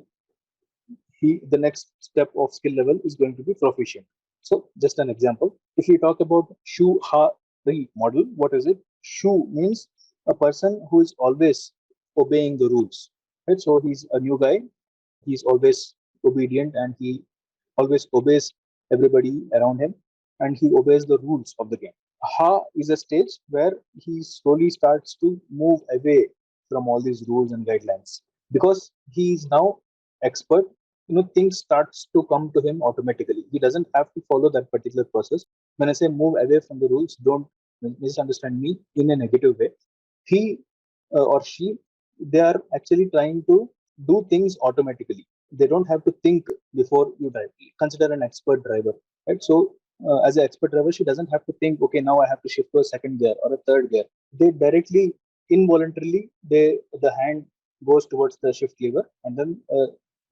the next step of skill level is going to be proficient. So just an example, if you talk about Shu Ha Ri model, what is it? Shu means a person who is always obeying the rules, right? So he's a new guy, he's always obedient, and he always obeys everybody around him, and he obeys the rules of the game. Ha is a stage where he slowly starts to move away from all these rules and guidelines because he is now expert. Things starts to come to him automatically. He doesn't have to follow that particular process. When I say move away from the rules, don't misunderstand me in a negative way. He or she, they are actually trying to do things automatically. They don't have to think before you drive. Consider an expert driver, right? So as an expert driver, she doesn't have to think, okay, now I have to shift to a second gear or a third gear. They directly, involuntarily, the hand goes towards the shift lever, and then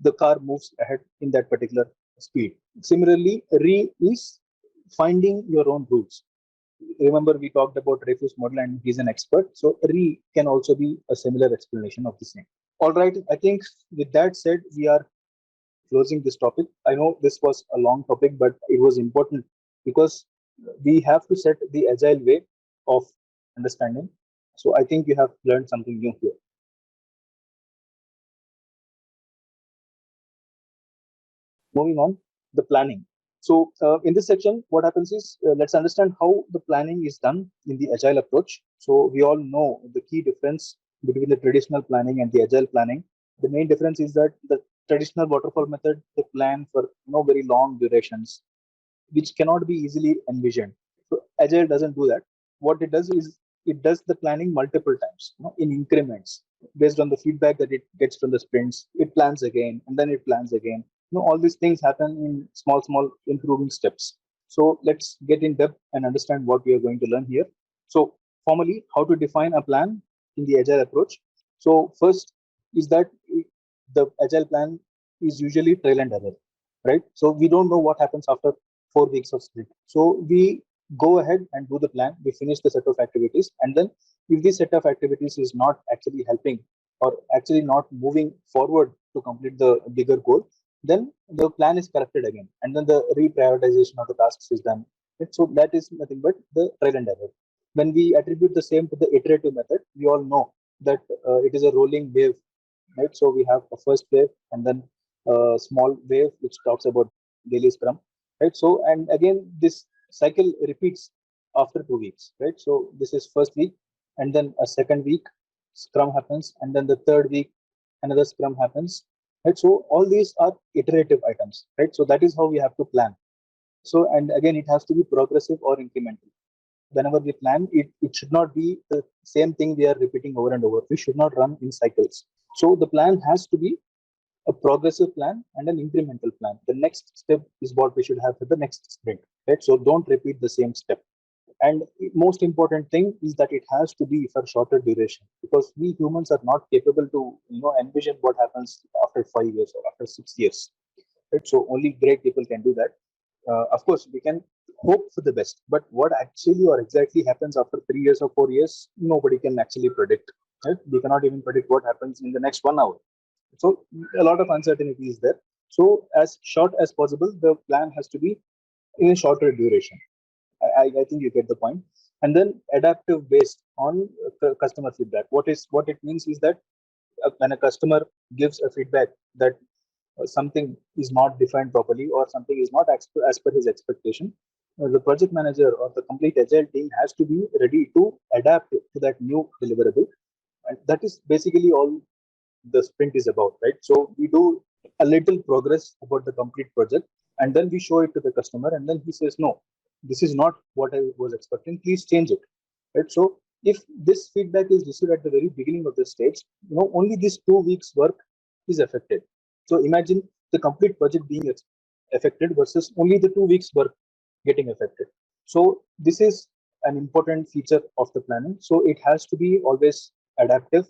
the car moves ahead in that particular speed. Similarly, re is finding your own routes. Remember, we talked about Dreyfus model, and he's an expert. So re can also be a similar explanation of the same. All right, I think with that said, we are closing this topic. I know this was a long topic, but it was important because we have to set the agile way of understanding. So I think you have learned something new here. Moving on, the planning. So in this section, what happens is, let's understand how the planning is done in the agile approach. So we all know the key difference between the traditional planning and the agile planning. The main difference is that the traditional waterfall method, they plan for very long durations, which cannot be easily envisioned. So Agile doesn't do that. What it does is it does the planning multiple times, in increments based on the feedback that it gets from the sprints. It plans again, and then it plans again. All these things happen in small improving steps. So let's get in depth and understand what we are going to learn here. So formally, how to define a plan in the Agile approach. So first is that the Agile plan is usually trial and error, right? So we don't know what happens after 4 weeks of sprint. So we go ahead and do the plan. We finish the set of activities, and then if this set of activities is not actually helping or actually not moving forward to complete the bigger goal, then the plan is corrected again, and then the reprioritization of the tasks is done. Right? So that is nothing but the trial and error. When we attribute the same to the iterative method, we all know that it is a rolling wave, right? So we have a first wave and then a small wave which talks about daily scrum, right? So and again this cycle repeats after 2 weeks, right? So this is first week, and then a second week scrum happens, and then the third week another scrum happens, right? So all these are iterative items, right? So that is how we have to plan. So and again it has to be progressive or incremental. Whenever we plan, it should not be the same thing we are repeating over and over. We should not run in cycles. So the plan has to be a progressive plan and an incremental plan. The next step is what we should have for the next sprint, right? So don't repeat the same step. And most important thing is that it has to be for shorter duration, because we humans are not capable to envision what happens after 5 years or after 6 years, right? So only great people can do that. Of course, we can hope for the best, but what actually or exactly happens after 3 years or 4 years, nobody can actually predict. Right? We cannot even predict what happens in the next 1 hour. So a lot of uncertainty is there. So as short as possible, the plan has to be in a shorter duration. I think you get the point. And then adaptive based on customer feedback. What it means is that when a customer gives a feedback that something is not defined properly or something is not as per his expectation, the project manager or the complete agile team has to be ready to adapt to that new deliverable. And that is basically all the sprint is about, right? So we do a little progress about the complete project, and then we show it to the customer, and then he says, no, this is not what I was expecting, please change it, right? So if this feedback is received at the very beginning of the stage, only these 2 weeks work is affected. So imagine the complete project being affected versus only the 2 weeks work getting affected. So this is an important feature of the planning. So it has to be always adaptive,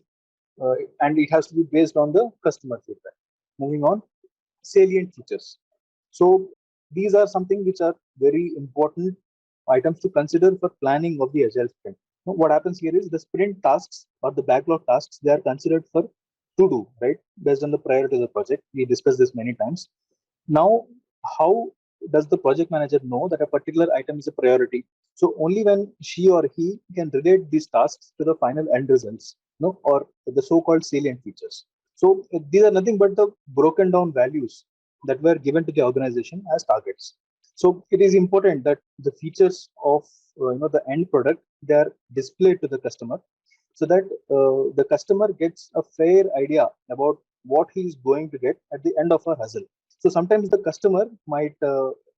and it has to be based on the customer feedback. Moving on, salient features. So these are something which are very important items to consider for planning of the agile sprint. Now, what happens here is the sprint tasks or the backlog tasks, they are considered for to do, right, based on the priority of the project. We discussed this many times. Now, how does the project manager know that a particular item is a priority? So only when she or he can relate these tasks to the final end results, or the so-called salient features. So these are nothing but the broken down values that were given to the organization as targets. So it is important that the features of the end product, they are displayed to the customer, so that the customer gets a fair idea about what he is going to get at the end of a hustle. So sometimes the customer might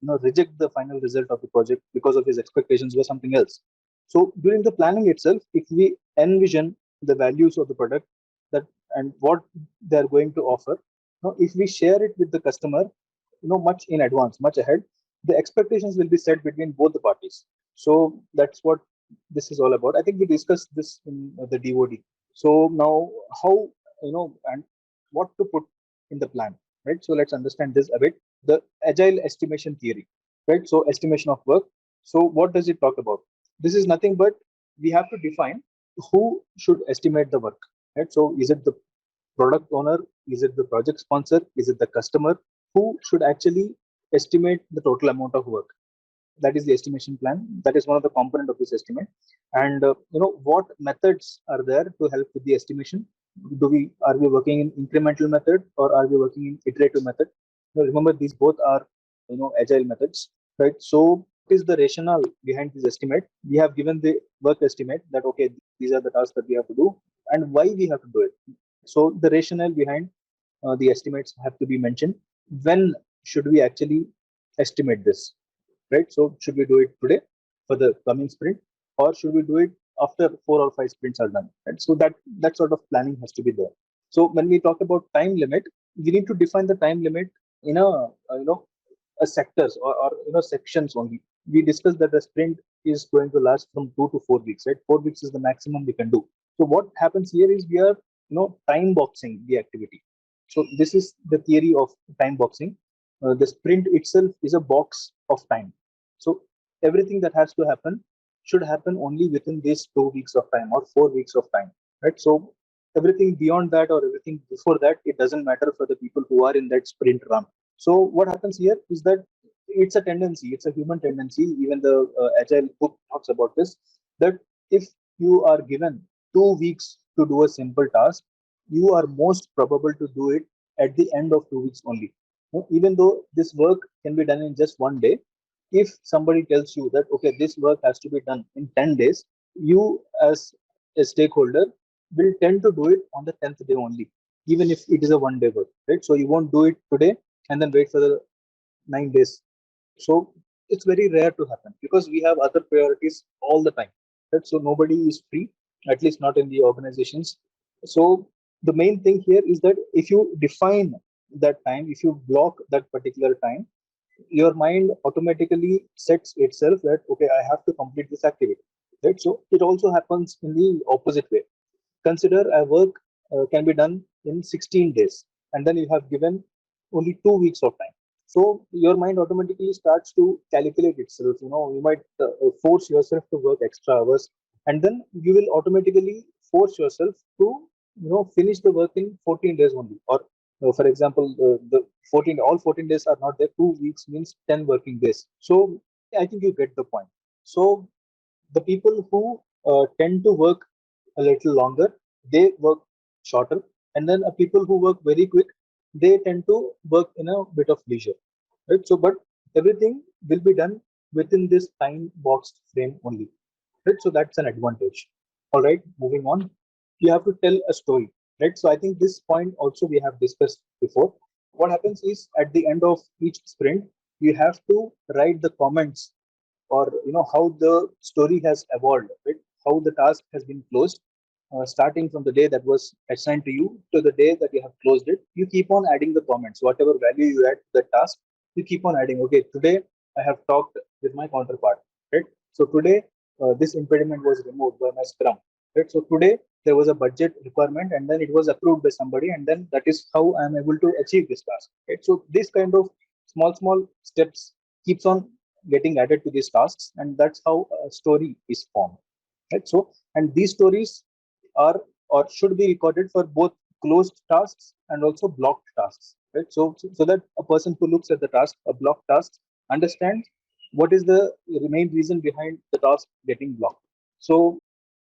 reject the final result of the project because of his expectations were something else. So during the planning itself, if we envision the values of the product that and what they are going to offer, if we share it with the customer, much in advance, much ahead, the expectations will be set between both the parties. So that's what this is all about. I think we discussed this in the DOD. So now how and what to put in the plan, right? So let's understand this a bit. The agile estimation theory, right? So estimation of work. So what does it talk about? This is nothing but we have to define who should estimate the work, right? So is it the product owner? Is it the project sponsor? Is it the customer? Who should actually estimate the total amount of work? That is the estimation plan. That is one of the component of this estimate. And what methods are there to help with the estimation? Are we working in incremental method or are we working in iterative method? Remember, these both are agile methods, right? So what is the rationale behind this estimate? We have given the work estimate that okay, these are the tasks that we have to do and why we have to do it. So the rationale behind the estimates have to be mentioned. When should we actually estimate this, right? So should we do it today for the coming sprint, or should we do it after 4 or 5 sprints are done? Right? So that sort of planning has to be there. So when we talk about time limit, we need to define the time limit in a sectors or sections only. We discussed that the sprint is going to last from 2 to 4 weeks, right? 4 weeks is the maximum we can do. So what happens here is we are time boxing the activity. So this is the theory of time boxing. The sprint itself is a box of time. So everything that has to happen should happen only within these 2 weeks of time or 4 weeks of time, right? So everything beyond that or everything before that, it doesn't matter for the people who are in that sprint run. So what happens here is that it's a tendency, it's a human tendency. Even the Agile book talks about this, that if you are given 2 weeks to do a simple task, you are most probable to do it at the end of 2 weeks only. Even though this work can be done in just one day, if somebody tells you that, okay, this work has to be done in 10 days, you as a stakeholder will tend to do it on the 10th day only, even if it is a one day work, right? So you won't do it today and then wait for the 9 days. So it's very rare to happen because we have other priorities all the time, right? So nobody is free, at least not in the organizations. So the main thing here is that if you define that time, if you block that particular time, your mind automatically sets itself that, okay, I have to complete this activity, right? So it also happens in the opposite way. Consider a work can be done in 16 days, and then you have given only 2 weeks of time. So your mind automatically starts to calculate itself. You might force yourself to work extra hours, and then you will automatically force yourself to finish the work in 14 days only. Or for example, the 14 all 14 days are not there. 2 weeks means 10 working days. So I think you get the point. So the people who tend to work a little longer, they work shorter, and then people who work very quick, they tend to work in a bit of leisure, right? So, but everything will be done within this time boxed frame only, right? So that's an advantage. All right, moving on. You have to tell a story, right? So I think this point also we have discussed before. What happens is at the end of each sprint, you have to write the comments, or how the story has evolved, right? How the task has been closed, starting from the day that was assigned to you to the day that you have closed it. You keep on adding the comments, whatever value you add to the task, you keep on adding. Okay, today I have talked with my counterpart, right? So today this impediment was removed by my scrum, right? So today there was a budget requirement and then it was approved by somebody, and then that is how I am able to achieve this task, right? So this kind of small steps keeps on getting added to these tasks, and that's how a story is formed, right? So, and these stories are or should be recorded for both closed tasks and also blocked tasks, right? So that a person who looks at the task, a blocked task, understands what is the main reason behind the task getting blocked. So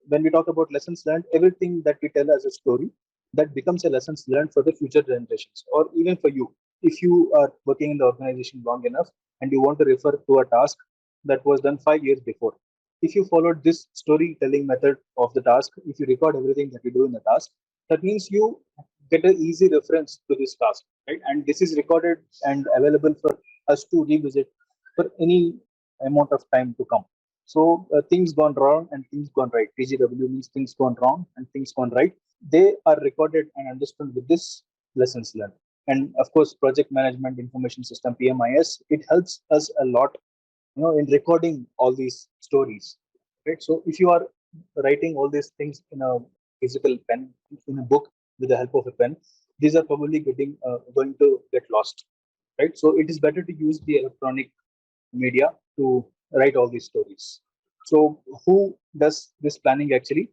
when we talk about lessons learned, everything that we tell as a story, that becomes a lessons learned for the future generations, or even for you. If you are working in the organization long enough and you want to refer to a task that was done 5 years before, if you followed this storytelling method of the task, if you record everything that you do in the task, that means you get an easy reference to this task, right? And this is recorded and available for us to revisit for any amount of time to come. So things gone wrong and things gone right. TGW means things gone wrong and things gone right. They are recorded and understood with this lessons learned. And of course, project management information system (PMIS), it helps us a lot, in recording all these stories, right? So if you are writing all these things in a physical pen, in a book with the help of a pen, these are probably going to get lost, right? So it is better to use the electronic media to write all these stories. So who does this planning actually?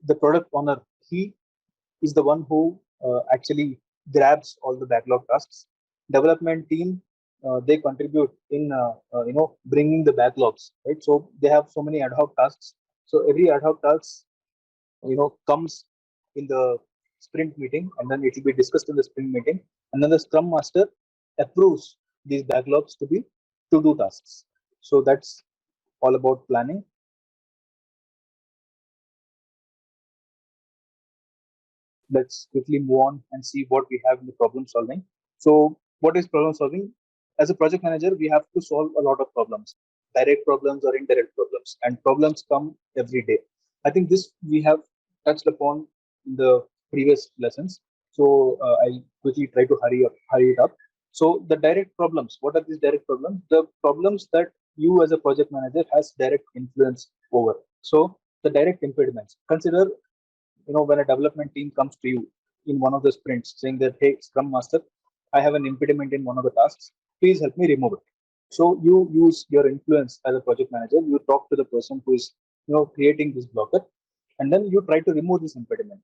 The product owner, he is the one who actually grabs all the backlog tasks. Development team, they contribute in bringing the backlogs, right? So they have so many ad hoc tasks. So every ad hoc task comes in the sprint meeting, and then it will be discussed in the sprint meeting, and then the scrum master approves these backlogs to be to do tasks. So that's all about planning. Let's quickly move on and see what we have in the problem solving. So what is problem solving? As a project manager, we have to solve a lot of problems, direct problems or indirect problems, and problems come every day. I think this we have touched upon in the previous lessons. So I quickly try to hurry it up. So the direct problems, what are these direct problems? The problems that you as a project manager has direct influence over. So the direct impediments. Consider when a development team comes to you, in one of the sprints saying that, hey, Scrum Master, I have an impediment in one of the tasks. Please help me remove it. So you use your influence as a project manager. You talk to the person who is creating this blocker, and then you try to remove this impediment.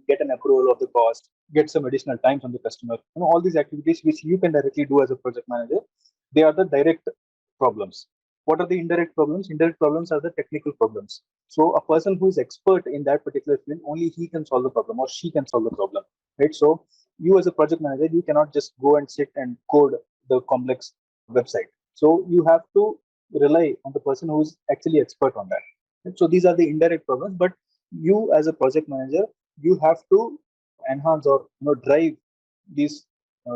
Get an approval of the cost, get some additional time from the customer. All these activities which you can directly do as a project manager, they are the direct problems. What are the indirect problems? Indirect problems are the technical problems. So a person who is expert in that particular field, only he can solve the problem or she can solve the problem, right? So you as a project manager, you cannot just go and sit and code the complex website. So you have to rely on the person who is actually expert on that. Right? So these are the indirect problems, but you as a project manager, you have to enhance or drive this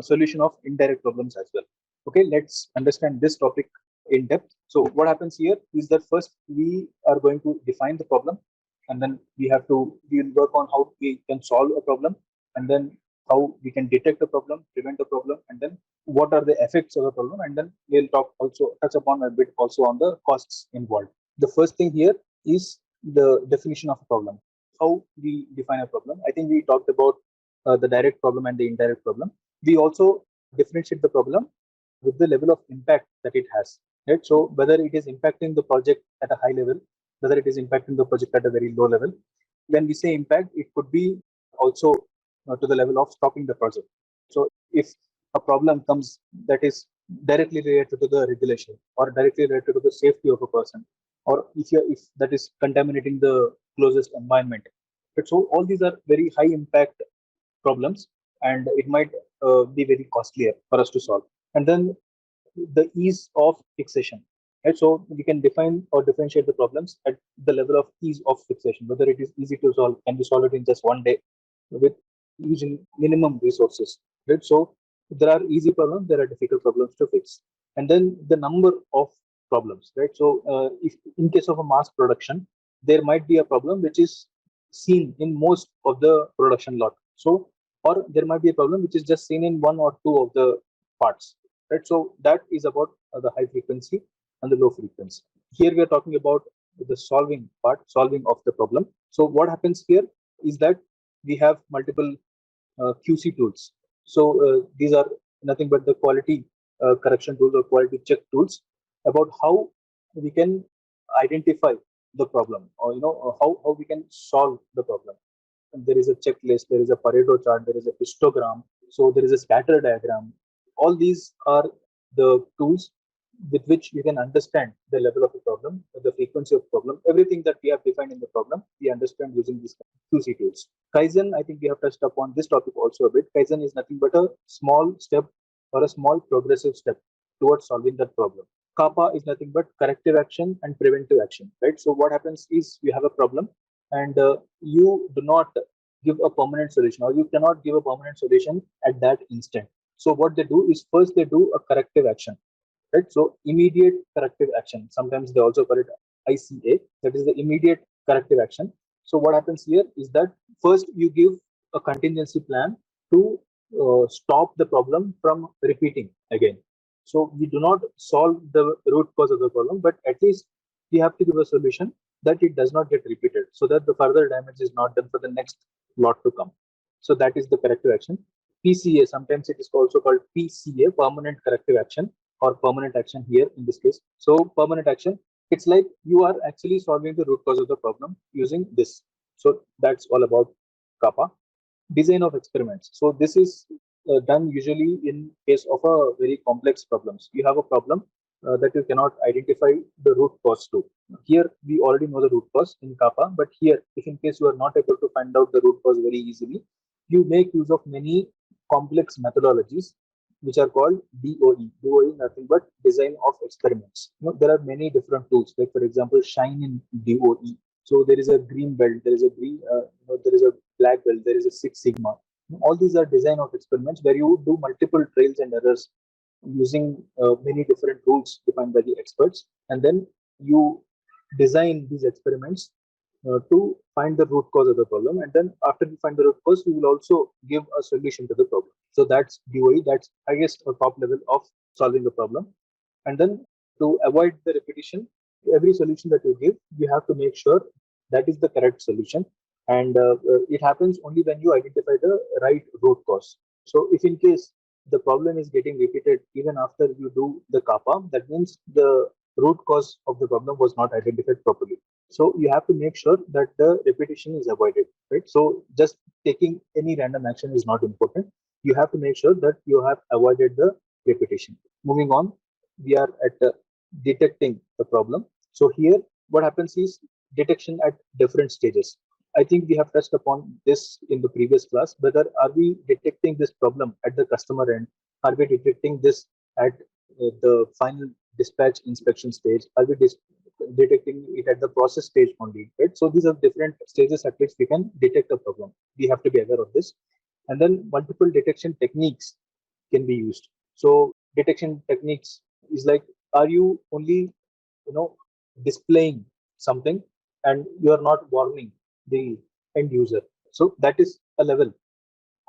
solution of indirect problems as well. Okay, let's understand this topic in depth. So what happens here is that first we are going to define the problem, and then we'll work on how we can solve a problem, and then how we can detect a problem, prevent a problem, and then what are the effects of the problem, and then we'll touch upon a bit also on the costs involved. The first thing here is the definition of a problem. How we define a problem. I think we talked about the direct problem and the indirect problem. We also differentiate the problem with the level of impact that it has. Right? So whether it is impacting the project at a high level, whether it is impacting the project at a very low level. When we say impact, it could be also to the level of stopping the project. So if a problem comes that is directly related to the regulation or directly related to the safety of a person, or if that is contaminating the closest environment. But so all these are very high impact problems, and it might be very costlier for us to solve. And then the ease of fixation. Right? So we can define or differentiate the problems at the level of ease of fixation, whether it is easy to solve, can we solve it in just one day with using minimum resources. Right? So there are easy problems, there are difficult problems to fix. And then the number of problems, right? So if in case of a mass production, there might be a problem which is seen in most of the production lot. So, or there might be a problem which is just seen in one or two of the parts. Right? So that is about the high frequency and the low frequency. Here we are talking about the solving part, solving of the problem. So what happens here is that we have multiple QC tools. So these are nothing but the quality correction tools or quality check tools about how we can identify the problem, or how we can solve the problem. And there is a checklist, there is a Pareto chart, there is a histogram, so there is a scatter diagram. All these are the tools with which you can understand the level of the problem, the frequency of the problem, everything that we have defined in the problem, we understand using these QC tools. Kaizen, I think we have touched upon this topic also a bit. Kaizen is nothing but a small step or a small progressive step towards solving that problem. Kappa is nothing but corrective action and preventive action, right? So what happens is you have a problem, and you do not give a permanent solution, or you cannot give a permanent solution at that instant. So what they do is first they do a corrective action, right? So immediate corrective action. Sometimes they also call it ICA, that is the immediate corrective action. So what happens here is that first you give a contingency plan to stop the problem from repeating again. So we do not solve the root cause of the problem, but at least we have to give a solution that it does not get repeated, so that the further damage is not done for the next lot to come. So that is the corrective action. PCA, sometimes it is also called PCA, permanent corrective action, or permanent action here in this case. So permanent action, it's like you are actually solving the root cause of the problem using this. So that's all about kappa. Design of experiments. So this is done usually in case of a very complex problems. You have a problem that you cannot identify the root cause to. Here we already know the root cause in kappa, but here if in case you are not able to find out the root cause very easily, you make use of many complex methodologies which are called DOE. DOE is nothing but design of experiments. There are many different tools, like for example, Shine in DOE. So there is a green belt, there is a there is a black belt, there is a Six Sigma. All these are design of experiments where you do multiple trials and errors using many different rules defined by the experts, and then you design these experiments to find the root cause of the problem, and then after you find the root cause, you will also give a solution to the problem. So that's DOE, that's highest or top level of solving the problem. And then to avoid the repetition, every solution that you give, you have to make sure that is the correct solution. and it happens only when you identify the right root cause. So if in case the problem is getting repeated even after you do the kappa, that means the root cause of the problem was not identified properly. So you have to make sure that the repetition is avoided, right? So just taking any random action is not important. You have to make sure that you have avoided the repetition. Moving on, we are at detecting the problem. So here what happens is detection at different stages. I think we have touched upon this in the previous class. Whether are we detecting this problem at the customer end? Are we detecting this at the final dispatch inspection stage? Are we detecting it at the process stage only? Right. So these are different stages at which we can detect a problem. We have to be aware of this. And then multiple detection techniques can be used. So detection techniques is like, are you only displaying something and you are not warning the end user? So that is a level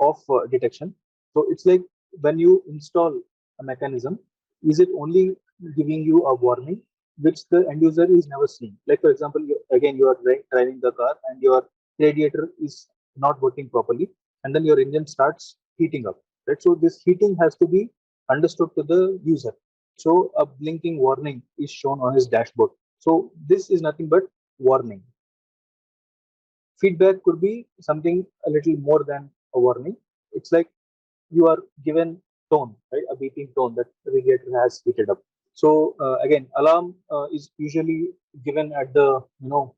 of detection. So it's like when you install a mechanism, is it only giving you a warning which the end user is never seeing? Like for example, again you are driving the car and your radiator is not working properly, and then your engine starts heating up. Right. So this heating has to be understood to the user. So a blinking warning is shown on his dashboard. So this is nothing but warning. Feedback could be something a little more than a warning. It's like you are given tone, right? A beeping tone that the radiator has heated up. So again, alarm is usually given at the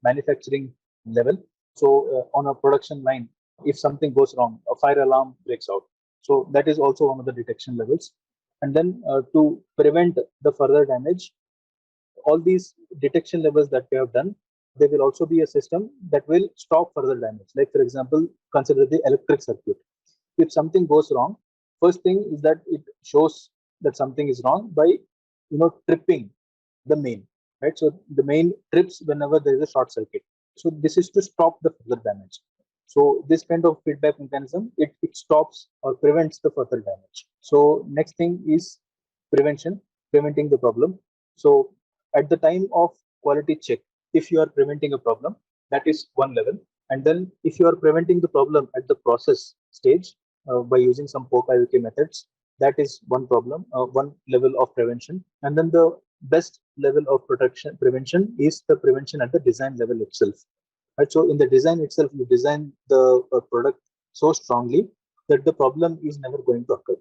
manufacturing level. So on a production line, if something goes wrong, a fire alarm breaks out. So that is also one of the detection levels. And then to prevent the further damage, all these detection levels that we have done, there will also be a system that will stop further damage. Like for example, consider the electric circuit. If something goes wrong, first thing is that it shows that something is wrong by tripping the main, right? So the main trips whenever there is a short circuit. So this is to stop the further damage. So this kind of feedback mechanism, it stops or prevents the further damage. So next thing is prevention, preventing the problem. So at the time of quality check, if you are preventing a problem, that is one level. And then if you are preventing the problem at the process stage by using some POK-IOK methods, that is one problem, one level of prevention. And then the best level of protection prevention is the prevention at the design level itself. Right? So in the design itself, you design the product so strongly that the problem is never going to occur.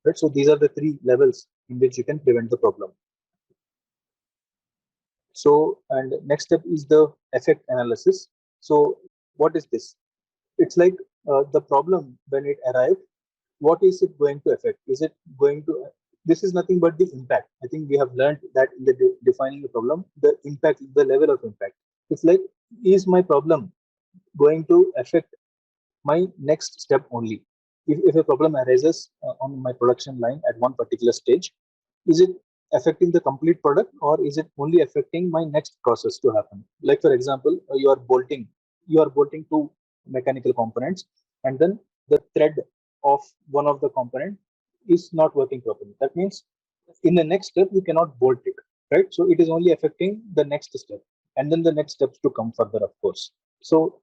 Right? So these are the three levels in which you can prevent the problem. So, and next step is the effect analysis. So what is this? It's like the problem when it arrived, what is it going to affect? Is it going to, this is nothing but the impact. I think we have learned that in the defining the problem, the impact, the level of impact. It's like, is my problem going to affect my next step only? If a problem arises on my production line at one particular stage, is it affecting the complete product or is it only affecting my next process to happen? Like for example, you are bolting two mechanical components, and then the thread of one of the component is not working properly. That means in the next step you cannot bolt it, right? So it is only affecting the next step, and then the next steps to come further, of course. So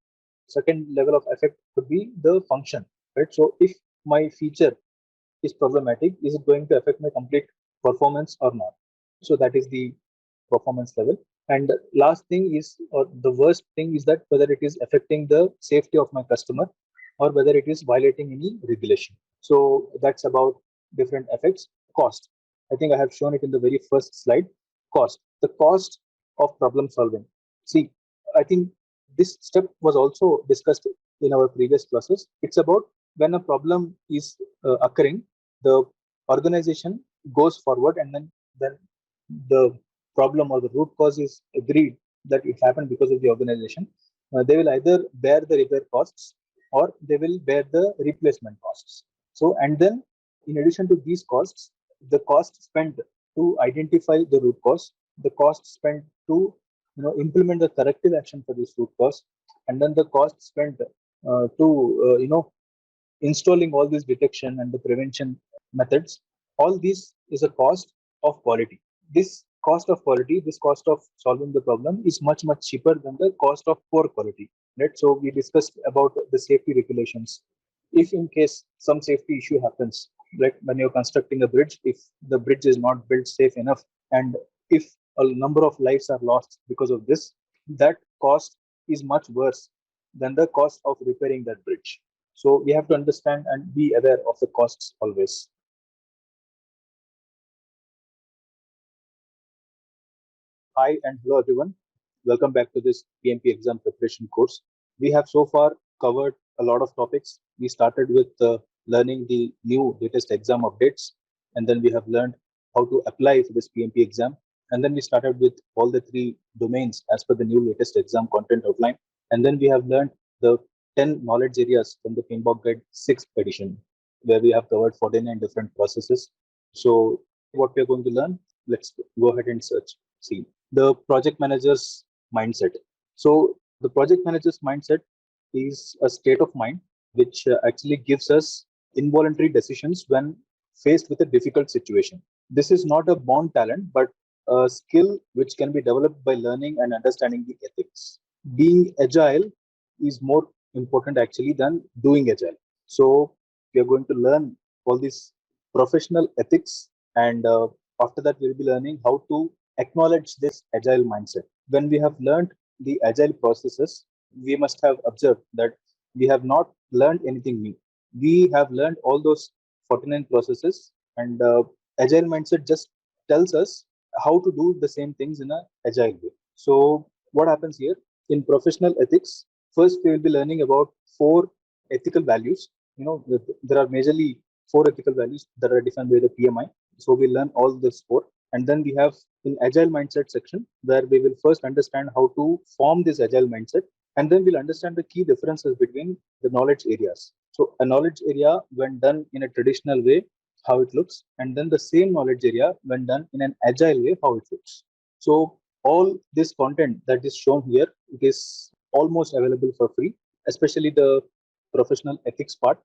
second level of effect could be the function, right? So if my feature is problematic, is it going to affect my complete performance or not? So that is the performance level. And last thing is, or the worst thing is that whether it is affecting the safety of my customer or whether it is violating any regulation. So that's about different effects. Cost. I think I have shown it in the very first slide. Cost. The cost of problem solving. See, I think this step was also discussed in our previous classes. It's about when a problem is occurring, the organization goes forward, and then the problem or the root cause is agreed that it happened because of the organization. They will either bear the repair costs or they will bear the replacement costs. So, and then in addition to these costs, the cost spent to identify the root cause, the cost spent to implement the corrective action for this root cause, and then the cost spent to installing all these detection and the prevention methods. All this is a cost of quality. This cost of quality, this cost of solving the problem is much, much cheaper than the cost of poor quality, right? So we discussed about the safety regulations. If in case some safety issue happens, like when you're constructing a bridge, if the bridge is not built safe enough, and if a number of lives are lost because of this, that cost is much worse than the cost of repairing that bridge. So we have to understand and be aware of the costs always. Hi and hello everyone. Welcome back to this PMP exam preparation course. We have so far covered a lot of topics. We started with learning the new latest exam updates, and then we have learned how to apply for this PMP exam. And then we started with all the three domains as per the new latest exam content outline. And then we have learned the 10 knowledge areas from the PMBOK Guide 6th edition, where we have covered 49 different processes. So what we are going to learn, let's go ahead and search. See, the project manager's mindset. So the project manager's mindset is a state of mind which actually gives us involuntary decisions when faced with a difficult situation. This is not a born talent, but a skill which can be developed by learning and understanding the ethics. Being agile is more important actually than doing agile. So we are going to learn all these professional ethics, and after that we'll be learning how to acknowledge this agile mindset. When we have learned the agile processes, we must have observed that we have not learned anything new. We have learned all those 49 processes, and agile mindset just tells us how to do the same things in a agile way. So what happens here in professional ethics? First, we will be learning about four ethical values. There are majorly four ethical values that are defined by the PMI. So we learn all this four, and then we have in agile mindset section where we will first understand how to form this agile mindset, and then we'll understand the key differences between the knowledge areas. So a knowledge area when done in a traditional way, how it looks, and then the same knowledge area when done in an agile way, how it looks. So all this content that is shown here, it is almost available for free, especially the professional ethics part.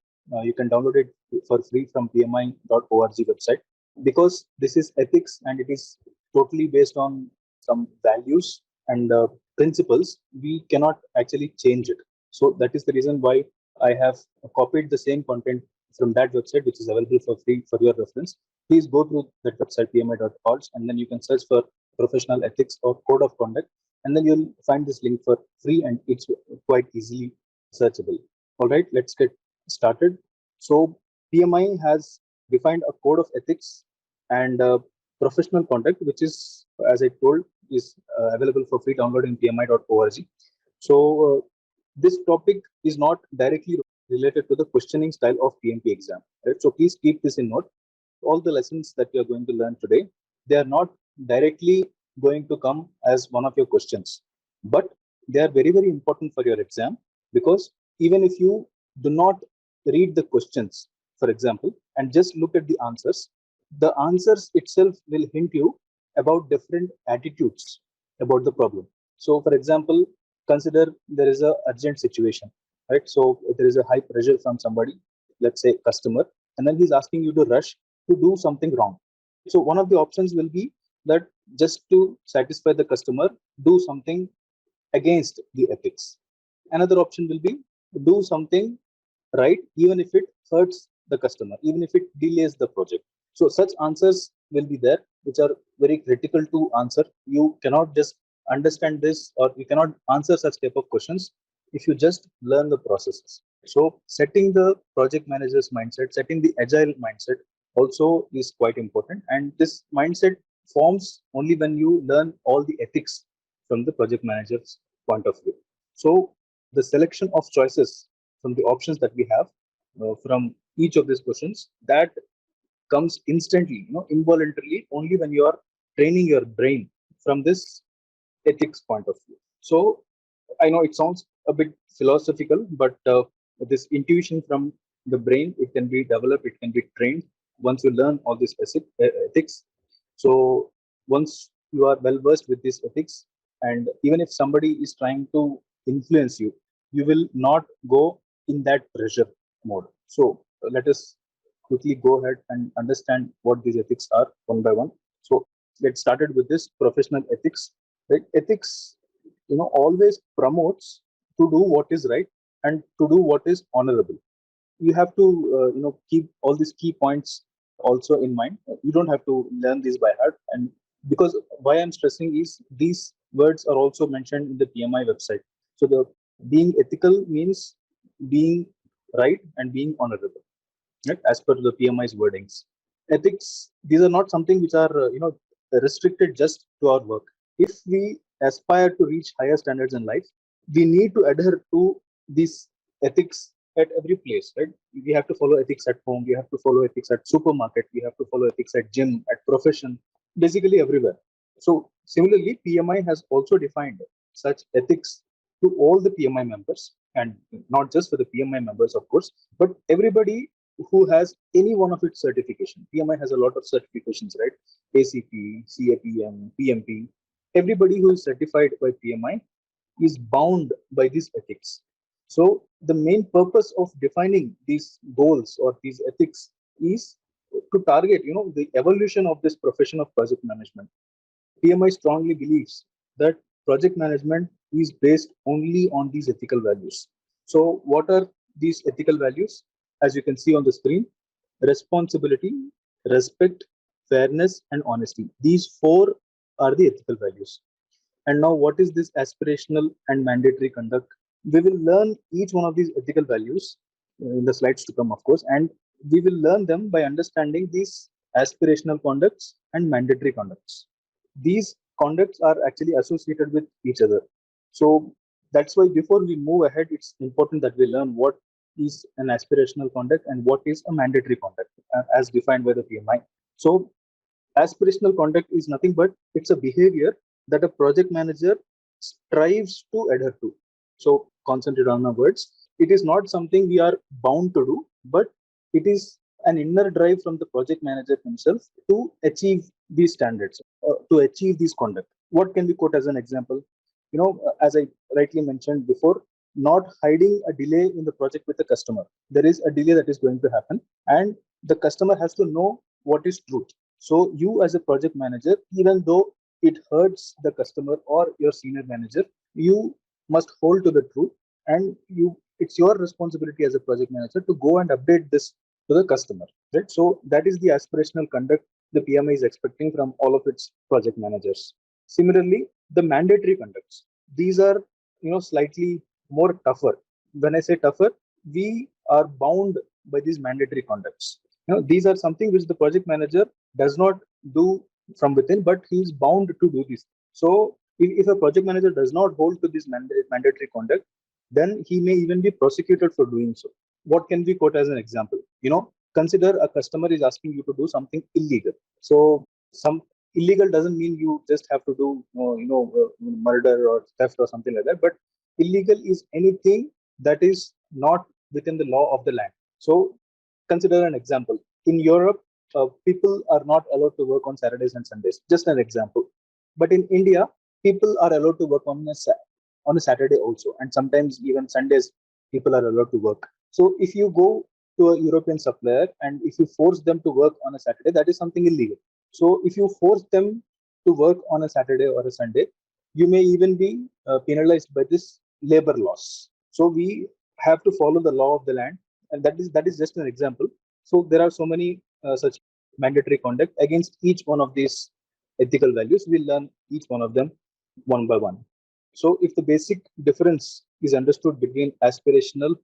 You can download it for free from pmi.org website, because this is ethics and it is totally based on some values and principles. We cannot actually change it. So that is the reason why I have copied the same content from that website, which is available for free for your reference. Please go through that website, pmi.org, and then you can search for professional ethics or code of conduct, and then you'll find this link for free, and it's quite easily searchable. All right, let's get started. So PMI has defined a code of ethics and professional conduct, which is, as I told, is available for free download in pmi.org. So this topic is not directly related to the questioning style of PMP exam, right? So please keep this in note. All the lessons that we are going to learn today, they are not directly going to come as one of your questions, but they are very, very important for your exam, because even if you do not read the questions, for example, and just look at the answers itself will hint you about different attitudes about the problem. So for example, consider there is a urgent situation, right? So there is a high pressure from somebody, let's say customer, and then he's asking you to rush to do something wrong. So one of the options will be that just to satisfy the customer, do something against the ethics. Another option will be do something right, even if it hurts the customer, even if it delays the project. So such answers will be there, which are very critical to answer. You cannot just understand this, or you cannot answer such type of questions if you just learn the processes. So setting the project manager's mindset, setting the agile mindset also is quite important. And this mindset forms only when you learn all the ethics from the project manager's point of view. So the selection of choices from the options that we have from each of these questions, that comes instantly, involuntarily, only when you are training your brain from this ethics point of view. So I know it sounds a bit philosophical, but this intuition from the brain, it can be developed, it can be trained once you learn all this ethics. So once you are well versed with this ethics, and even if somebody is trying to influence you, you will not go in that pressure mode. So let us quickly go ahead and understand what these ethics are one by one. So let's started with this professional ethics. Right? Ethics, always promotes to do what is right and to do what is honorable. You have to keep all these key points also in mind. You don't have to learn these by heart, and because why I'm stressing is these words are also mentioned in the PMI website. So the being ethical means being right and being honorable, right, as per the PMI's wordings. Ethics, these are not something which are restricted just to our work. If we aspire to reach higher standards in life, we need to adhere to these ethics at every place, right? We have to follow ethics at home, we have to follow ethics at supermarket, we have to follow ethics at gym, at profession, basically everywhere. So similarly, PMI has also defined such ethics to all the PMI members, and not just for the PMI members, of course, but everybody who has any one of its certification. PMI has a lot of certifications, right? ACP, CAPM, PMP. Everybody who is certified by PMI is bound by these ethics. So the main purpose of defining these goals or these ethics is to target, the evolution of this profession of project management. PMI strongly believes that project management is based only on these ethical values. So, what are these ethical values? As you can see on the screen: responsibility, respect, fairness, and honesty. These four are the ethical values. And now, what is this aspirational and mandatory conduct? We will learn each one of these ethical values in the slides to come, of course, and we will learn them by understanding these aspirational conducts and mandatory conducts. These conducts are actually associated with each other. So that's why before we move ahead, it's important that we learn what is an aspirational conduct and what is a mandatory conduct as defined by the PMI. So aspirational conduct is nothing but it's a behavior that a project manager strives to adhere to. So concentrate on the words. It is not something we are bound to do, but it is an inner drive from the project manager himself to achieve these standards, to achieve these conduct. What can we quote as an example? As I rightly mentioned before, not hiding a delay in the project with the customer. There is a delay that is going to happen, and the customer has to know what is truth. So you as a project manager, even though it hurts the customer or your senior manager, you must hold to the truth, and it's your responsibility as a project manager to go and update this to the customer. Right? So that is the aspirational conduct the PMI is expecting from all of its project managers. Similarly, the mandatory conducts. These are slightly more tougher. When I say tougher, we are bound by these mandatory conducts. These are something which the project manager does not do from within, but he is bound to do this. So if a project manager does not hold to this mandatory conduct, then he may even be prosecuted for doing so. What can we quote as an example? Consider a customer is asking you to do something illegal. So some illegal doesn't mean you just have to do murder or theft or something like that, but illegal is anything that is not within the law of the land. So consider an example. In Europe, people are not allowed to work on Saturdays and Sundays. Just an example. But in India, people are allowed to work on a Saturday also, and sometimes even Sundays people are allowed to work. So if you go to a European supplier and if you force them to work on a Saturday, that is something illegal. So if you force them to work on a Saturday or a Sunday, you may even be penalized by this labor laws. So we have to follow the law of the land, and that is just an example. So there are so many such mandatory conduct against each one of these ethical values. We'll learn each one of them one by one. So if the basic difference is understood between aspirational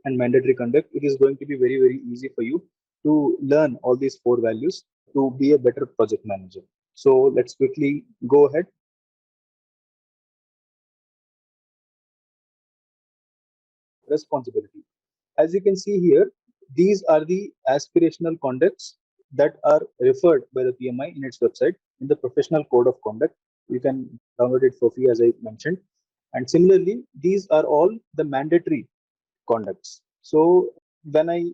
and mandatory conduct, it is going to be very, very easy for you to learn all these four values to be a better project manager. So let's quickly go ahead. Responsibility. As you can see here, these are the aspirational conducts that are referred by the PMI in its website in the Professional Code of Conduct. You can download it for free, as I mentioned. And similarly, these are all the mandatory conducts. So when I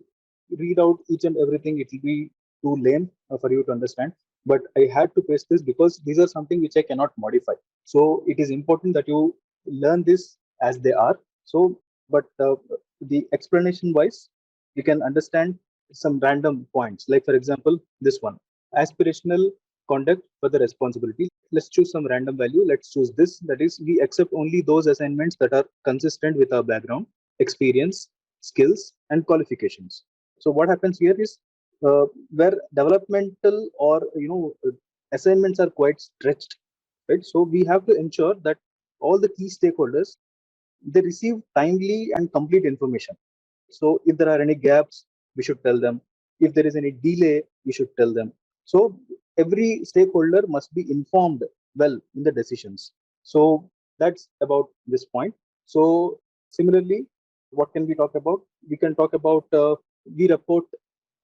read out each and everything, it will be too lame for you to understand. But I had to paste this because these are something which I cannot modify. So it is important that you learn this as they are. So, but the explanation wise, you can understand some random points. Like for example, this one, aspirational conduct for the responsibility. Let's choose some random value. Let's choose this. That is, we accept only those assignments that are consistent with our background, experience, skills, and qualifications. So what happens here is where developmental or assignments are quite stretched, right? So we have to ensure that all the key stakeholders, they receive timely and complete information. So if there are any gaps, we should tell them. If there is any delay, we should tell them. So every stakeholder must be informed well in the decisions. So that's about this point. So similarly, what can we talk about? We can talk about we report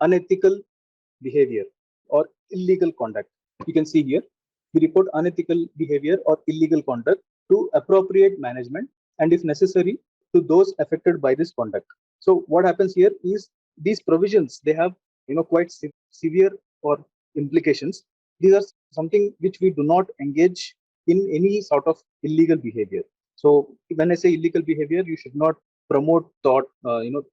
unethical behavior or illegal conduct. You can see here, we report unethical behavior or illegal conduct to appropriate management and, if necessary, to those affected by this conduct. So what happens here is these provisions, they have quite severe or implications. These are something which we do not engage in any sort of illegal behavior. So when I say illegal behavior, you should not promote thought,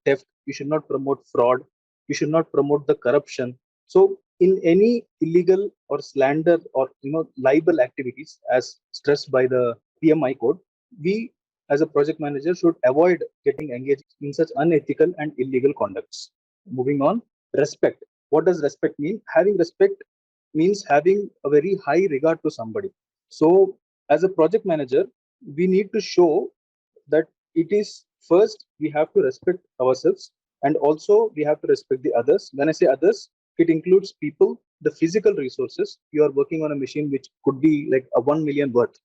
theft. You should not promote fraud. You should not promote the corruption. So in any illegal or slander or libel activities as stressed by the PMI code, we as a project manager should avoid getting engaged in such unethical and illegal conducts. Moving on, respect. What does respect mean? Having respect means having a very high regard to somebody. So as a project manager, we need to show that it is first we have to respect ourselves, and also we have to respect the others. When I say others, it includes people, the physical resources. You are working on a machine which could be like a 1 million worth.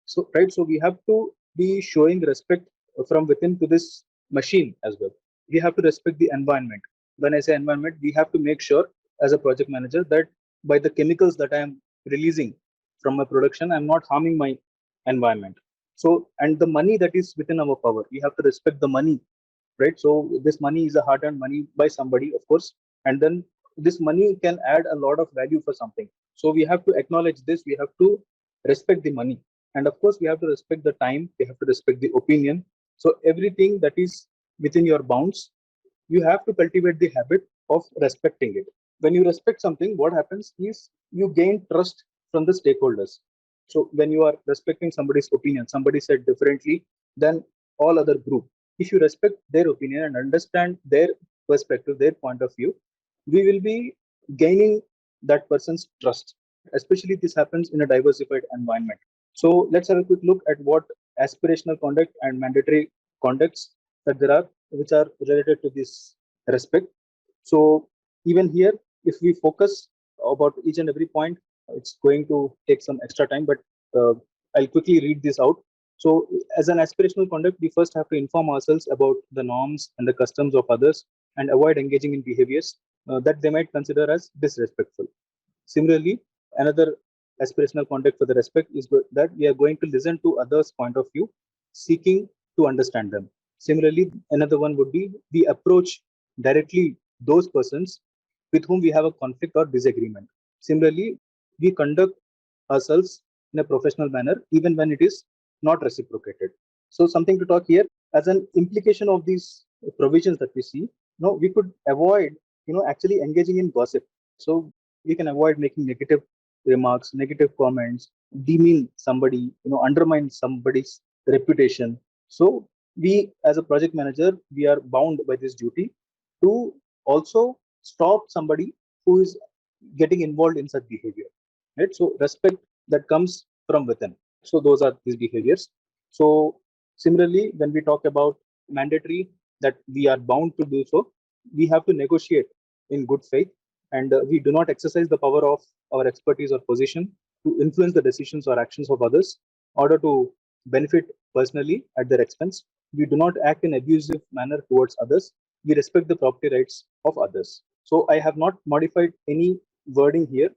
So right, so we have to be showing respect from within to this machine as well. We have to respect the environment. When I say environment, we have to make sure as a project manager that by the chemicals that I am releasing from my production, I'm not harming my environment. So, and the money that is within our power, we have to respect the money, right? So this money is a hard-earned money by somebody, of course, and then this money can add a lot of value for something. So we have to acknowledge this. We have to respect the money, and of course, we have to respect the time. We have to respect the opinion. So everything that is within your bounds, you have to cultivate the habit of respecting it. When you respect something, what happens is you gain trust from the stakeholders. So when you are respecting somebody's opinion, somebody said differently than all other group. If you respect their opinion and understand their perspective, their point of view, we will be gaining that person's trust. Especially this happens in a diversified environment. So let's have a quick look at what aspirational conduct and mandatory conducts that there are, which are related to this respect. So even here, if we focus about each and every point, it's going to take some extra time, but I'll quickly read this out. So as an aspirational conduct, we first have to inform ourselves about the norms and the customs of others and avoid engaging in behaviors that they might consider as disrespectful. Similarly, another aspirational conduct for the respect is that we are going to listen to others' point of view, seeking to understand them. Similarly, another one would be we approach directly those persons with whom we have a conflict or disagreement. Similarly, we conduct ourselves in a professional manner, even when it is not reciprocated. So, something to talk here as an implication of these provisions that we see. No, we could avoid, actually engaging in gossip. So we can avoid making negative remarks, negative comments, demean somebody, undermine somebody's reputation. So we, as a project manager, we are bound by this duty to also stop somebody who is getting involved in such behavior. Right. So respect that comes from within. So those are these behaviors. So similarly, when we talk about mandatory, that we are bound to do so, we have to negotiate in good faith, and we do not exercise the power of our expertise or position to influence the decisions or actions of others in order to benefit personally at their expense. We do not act in abusive manner towards others. We respect the property rights of others. So I have not modified any wording here,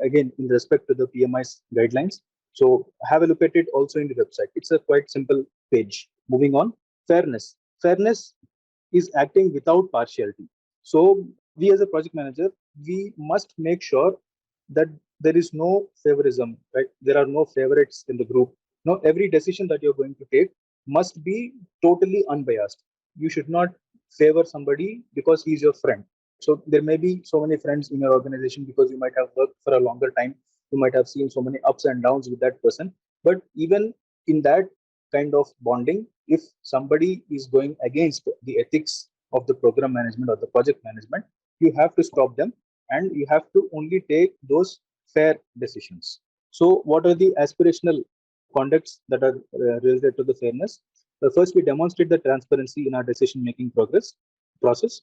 again in respect to the PMI's guidelines. So have a look at it also in the website. It's a quite simple page. Moving on, fairness. Fairness is acting without partiality. So we as a project manager, we must make sure that there is no favorism, right? There are no favorites in the group. No, every decision that you're going to take must be totally unbiased. You should not favor somebody because he's your friend. So there may be so many friends in your organization because you might have worked for a longer time You might have seen so many ups and downs with that person. But even in that kind of bonding, if somebody is going against the ethics of the program management or the project management, you have to stop them, and you have to only take those fair decisions. So what are the aspirational conducts that are related to the fairness? First, we demonstrate the transparency in our decision making process,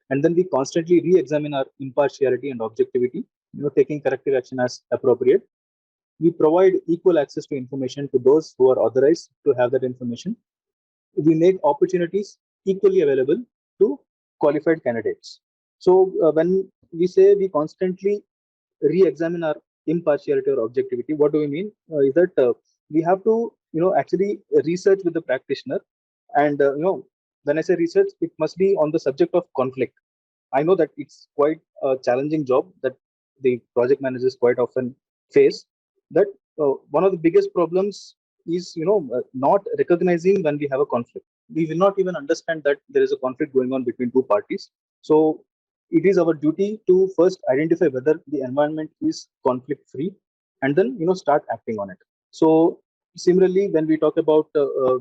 and then we constantly re-examine our impartiality and objectivity, taking corrective action as appropriate. We provide equal access to information to those who are authorized to have that information. We make opportunities equally available to qualified candidates. So when we say we constantly re-examine our impartiality or objectivity, what do we mean? Is that we have to actually research with the practitioner, and when I say research, it must be on the subject of conflict. I know that it's quite a challenging job that the project managers quite often face. That one of the biggest problems is not recognizing when we have a conflict. We will not even understand that there is a conflict going on between two parties. So it is our duty to first identify whether the environment is conflict free, and then start acting on it. So similarly, when we talk about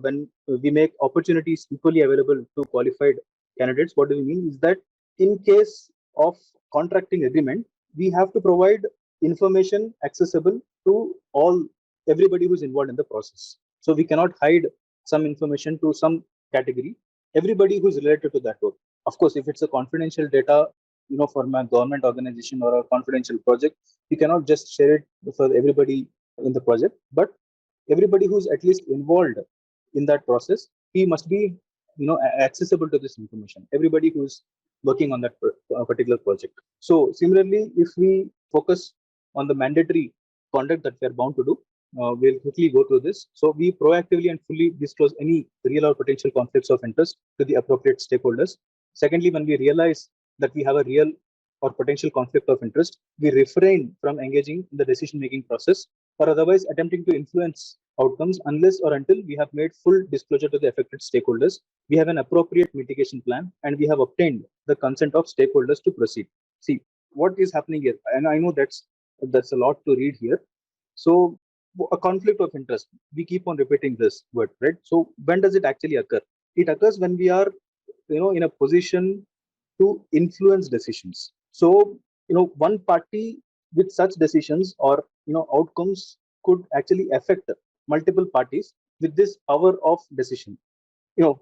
when we make opportunities equally available to qualified candidates, what do we mean is that in case of contracting agreement, we have to provide information accessible to everybody who's involved in the process. So we cannot hide some information to some category. Everybody who's related to that role. Of course, if it's a confidential data, for a government organization or a confidential project, you cannot just share it for everybody in the project. But everybody who's at least involved in that process, he must be accessible to this information. Everybody who's working on that particular project. So similarly, if we focus on the mandatory conduct that we are bound to do, we'll quickly go through this. So we proactively and fully disclose any real or potential conflicts of interest to the appropriate stakeholders. Secondly, when we realize that we have a real or potential conflict of interest, we refrain from engaging in the decision making process or otherwise attempting to influence outcomes unless or until we have made full disclosure to the affected stakeholders, we have an appropriate mitigation plan, and we have obtained the consent of stakeholders to proceed. See, what is happening here? And I know that's a lot to read here. So a conflict of interest, we keep on repeating this word, right? So when does it actually occur? It occurs when we are in a position to influence decisions. So one party with such decisions or outcomes could actually affect multiple parties with this power of decision.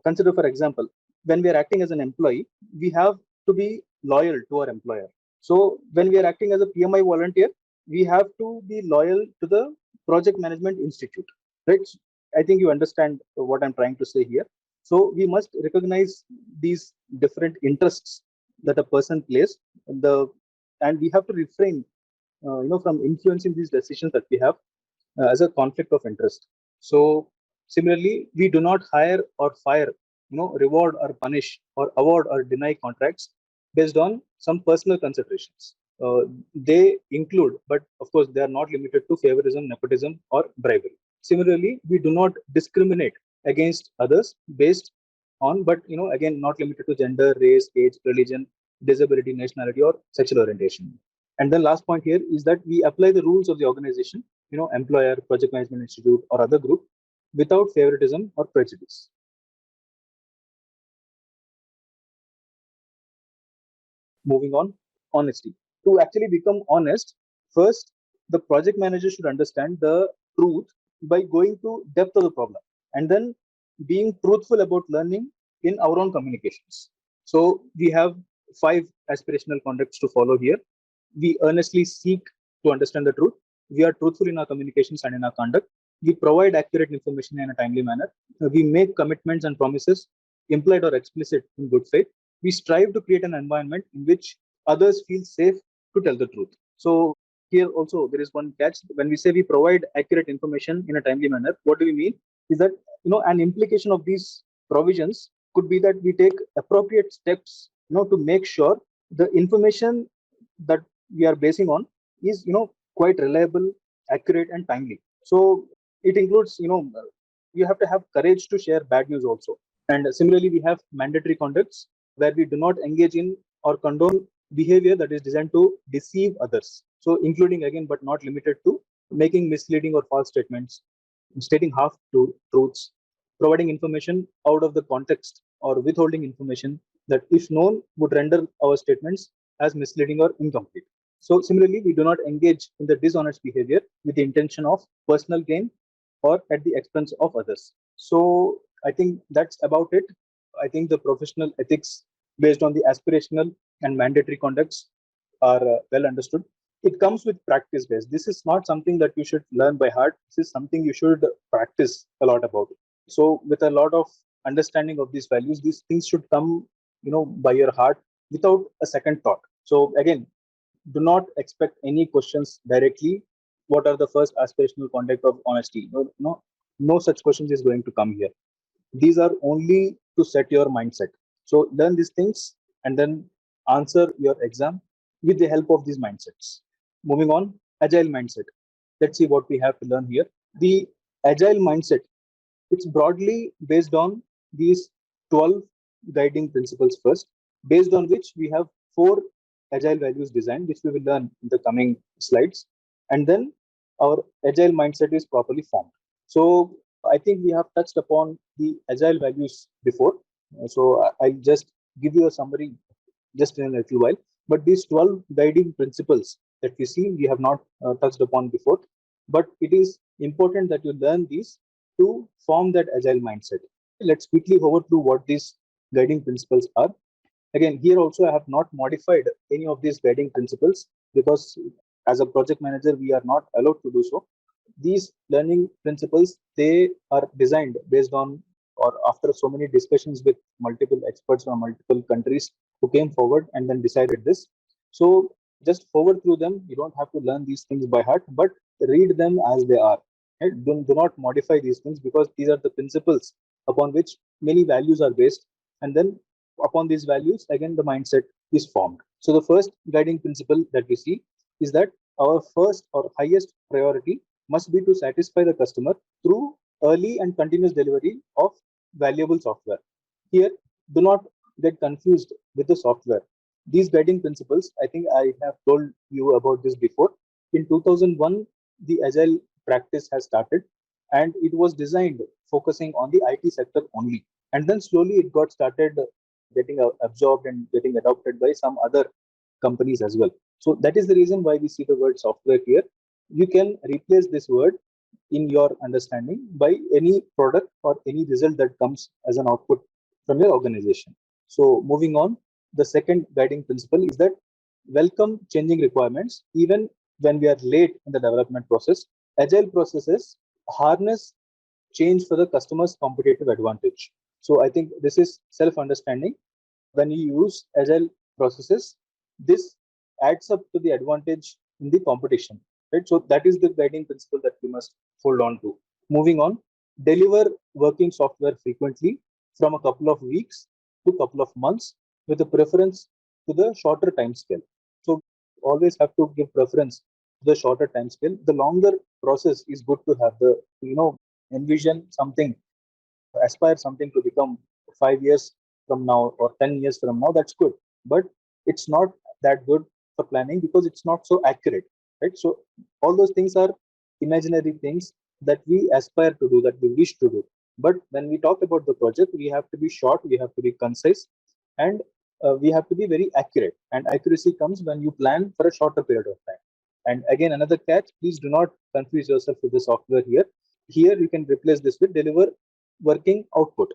Consider, for example, when we are acting as an employee, we have to be loyal to our employer. So when we are acting as a PMI volunteer, we have to be loyal to the project management institute, right? I think you understand what I'm trying to say here. So we must recognize these different interests that a person plays, and we have to refrain from influencing these decisions that we have as a conflict of interest. So similarly, we do not hire or fire, reward or punish or award or deny contracts based on some personal considerations. They include, but of course, they are not limited to favorism, nepotism, or bribery. Similarly, we do not discriminate against others based on, but again, not limited to gender, race, age, religion, disability, nationality, or sexual orientation. And the last point here is that we apply the rules of the organization, employer, project management institute, or other group without favoritism or prejudice. Moving on, honesty. To actually become honest, first, the project manager should understand the truth by going to depth of the problem, and then being truthful about learning in our own communications. So we have 5 aspirational conducts to follow here. We earnestly seek to understand the truth. We are truthful in our communications and in our conduct. We provide accurate information in a timely manner. We make commitments and promises, implied or explicit, in good faith. We strive to create an environment in which others feel safe to tell the truth. So here also there is one catch. When we say we provide accurate information in a timely manner, what do we mean? Is that an implication of these provisions could be that we take appropriate steps to make sure the information that we are basing on is quite reliable, accurate, and timely. So it includes you have to have courage to share bad news also. And similarly, we have mandatory conducts where we do not engage in or condone behavior that is designed to deceive others. So, including again, but not limited to making misleading or false statements, stating half truths, providing information out of the context, or withholding information that, if known, would render our statements as misleading or incomplete. So, similarly, we do not engage in the dishonest behavior with the intention of personal gain or at the expense of others. So, I think that's about it. I think the professional ethics based on the aspirational and mandatory conducts are well understood. It comes with practice based. This is not something that you should learn by heart. This is something you should practice a lot about. So, with a lot of understanding of these values, these things should come, by your heart without a second thought. So, again, do not expect any questions directly. What are the first aspirational conduct of honesty? No such questions is going to come here. These are only to set your mindset. So learn these things and then answer your exam with the help of these mindsets. Moving on, agile mindset. Let's see what we have to learn here. The agile mindset, it's broadly based on these 12 guiding principles first, based on which we have four agile values designed, which we will learn in the coming slides. And then our agile mindset is properly formed. So I think we have touched upon the agile values before. So I'll just give you a summary just in a little while. But these 12 guiding principles that we see, we have not touched upon before. But it is important that you learn these to form that agile mindset. Let's quickly hover through what these guiding principles are. Again, here also I have not modified any of these guiding principles because as a project manager, we are not allowed to do so. These learning principles, they are designed based on or after so many discussions with multiple experts from multiple countries who came forward and then decided this. So just forward through them. You don't have to learn these things by heart, but read them as they are. Right? Do not modify these things because these are the principles upon which many values are based. And then upon these values, again, the mindset is formed. So the first guiding principle that we see is that our first or highest priority must be to satisfy the customer through early and continuous delivery of valuable software. Here, do not get confused with the software. These guiding principles, I think I have told you about this before. In 2001, the Agile practice has started and it was designed focusing on the IT sector only. And then slowly it got started getting absorbed and getting adopted by some other companies as well. So that is the reason why we see the word software here. You can replace this word in your understanding by any product or any result that comes as an output from your organization. So moving on, the second guiding principle is that welcome changing requirements even when we are late in the development process. Agile processes harness change for the customer's competitive advantage. So I think this is self-understanding. When you use agile processes, this adds up to the advantage in the competition. Right? So that is the guiding principle that we must hold on to. Moving on, deliver working software frequently from a couple of weeks to couple of months with a preference to the shorter time scale. So always have to give preference to the shorter time scale. The longer process is good to have the, envision something, aspire something to become 5 years from now or 10 years from now, that's good. But it's not that good for planning because it's not so accurate, right? So all those things are imaginary things that we aspire to do, that we wish to do. But when we talk about the project, we have to be short, we have to be concise, and we have to be very accurate. And accuracy comes when you plan for a shorter period of time. And again, another catch, please do not confuse yourself with the software here. Here you can replace this with deliver working output.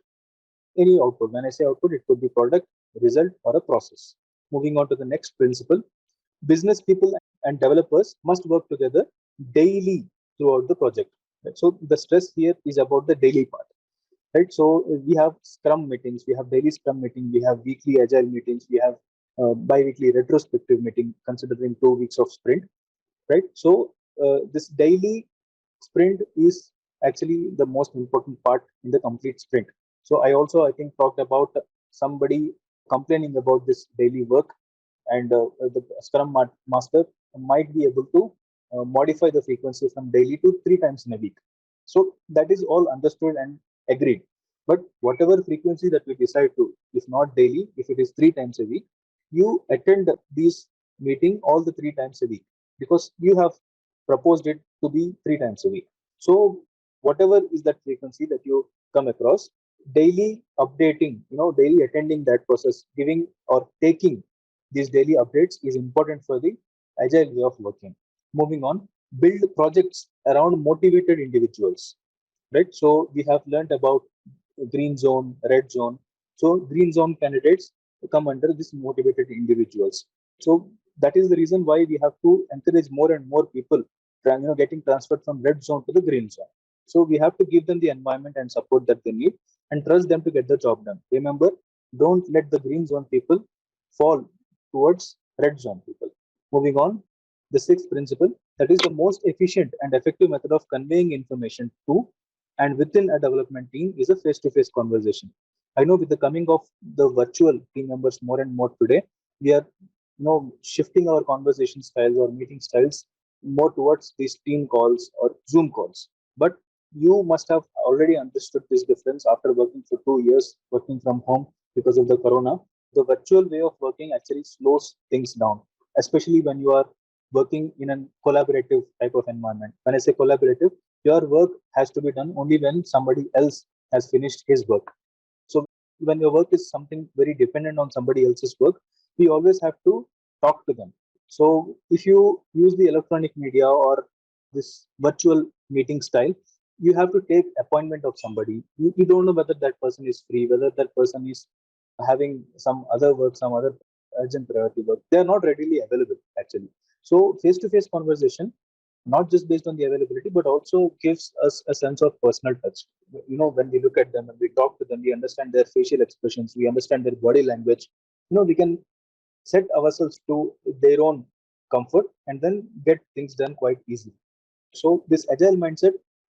Any output. When I say output, it could be product, result, or a process. Moving on to the next principle, business people and developers must work together daily throughout the project. Right? So the stress here is about the daily part. Right? So we have Scrum meetings, we have daily Scrum meeting, we have weekly Agile meetings, we have bi-weekly retrospective meeting considering 2 weeks of sprint. Right? So this daily sprint is actually the most important part in the complete sprint. So I also, I think, talked about somebody complaining about this daily work, and the Scrum Master might be able to modify the frequency from daily to 3 times in a week. So that is all understood and agreed. But whatever frequency that we decide to, if not daily, if it is 3 times a week, you attend these meeting all the 3 times a week, because you have proposed it to be 3 times a week. So whatever is that frequency that you come across, daily updating, daily attending that process, giving or taking these daily updates is important for the agile way of working. Moving on, build projects around motivated individuals, right? So we have learned about green zone, red zone. So green zone candidates come under this motivated individuals. So that is the reason why we have to encourage more and more people, getting transferred from red zone to the green zone. So we have to give them the environment and support that they need, and trust them to get the job done. Remember, don't let the green zone people fall towards red zone people. Moving on, the sixth principle, that is the most efficient and effective method of conveying information to and within a development team is a face-to-face conversation. I know with the coming of the virtual team members more and more today, we are shifting our conversation styles or meeting styles more towards these team calls or Zoom calls. But you must have already understood this difference after working for 2 years, working from home because of the corona. The virtual way of working actually slows things down, especially when you are working in a collaborative type of environment. When I say collaborative, your work has to be done only when somebody else has finished his work. So when your work is something very dependent on somebody else's work, we always have to talk to them. So if you use the electronic media or this virtual meeting style, you have to take appointment of somebody. You don't know whether that person is free, whether that person is having some other work, some other urgent priority work. They are not readily available actually. So face-to-face conversation, not just based on the availability, but also gives us a sense of personal touch. When we look at them and we talk to them, we understand their facial expressions, we understand their body language. We can set ourselves to their own comfort and then get things done quite easily. So this agile mindset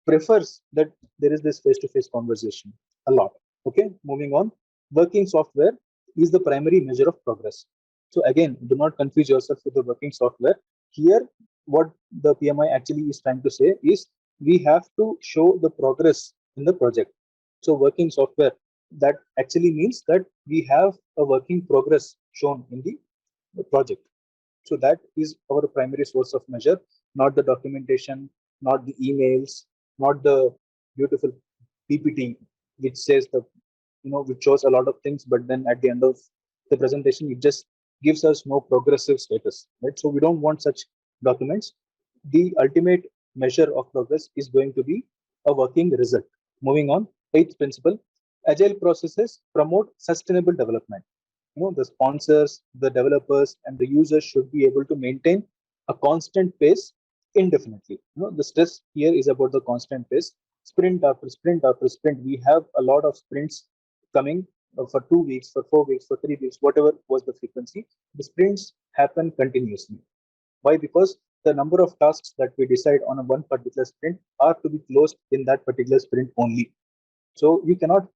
prefers that there is this face-to-face conversation a lot. Okay, moving on. Working software is the primary measure of progress. So again, do not confuse yourself with the working software. Here, what the PMI actually is trying to say is we have to show the progress in the project. So working software, that actually means that we have a working progress shown in the project. So that is our primary source of measure, not the documentation, not the emails, not the beautiful PPT, which says which shows a lot of things, but then at the end of the presentation, it just gives us no progressive status, right? So we don't want such documents. The ultimate measure of progress is going to be a working result. Moving on, eighth principle, agile processes promote sustainable development. The sponsors, the developers, and the users should be able to maintain a constant pace indefinitely. The stress here is about the constant pace. Sprint after sprint after sprint, we have a lot of sprints coming for 2 weeks, for 4 weeks, for 3 weeks, whatever was the frequency. The sprints happen continuously. Why? Because the number of tasks that we decide on a one particular sprint are to be closed in that particular sprint only. So we cannot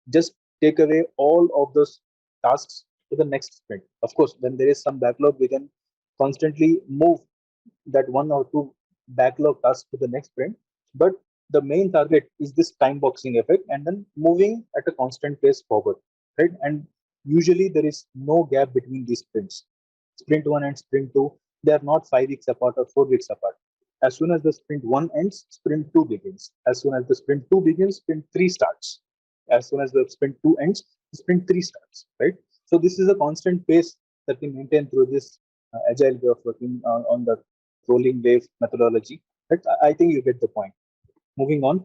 just take away all of those tasks to the next sprint. Of course, when there is some backlog, we can constantly move that one or two backlog tasks to the next sprint. But the main target is this time boxing effect and then moving at a constant pace forward, right? And usually there is no gap between these sprints. Sprint one and sprint two, they are not 5 weeks apart or 4 weeks apart. As soon as the sprint one ends, sprint two begins. As soon as the sprint two begins, sprint three starts. As soon as the sprint two ends, sprint three starts, right? So this is a constant pace that we maintain through this agile way of working on the rolling wave methodology. But I think you get the point. Moving on.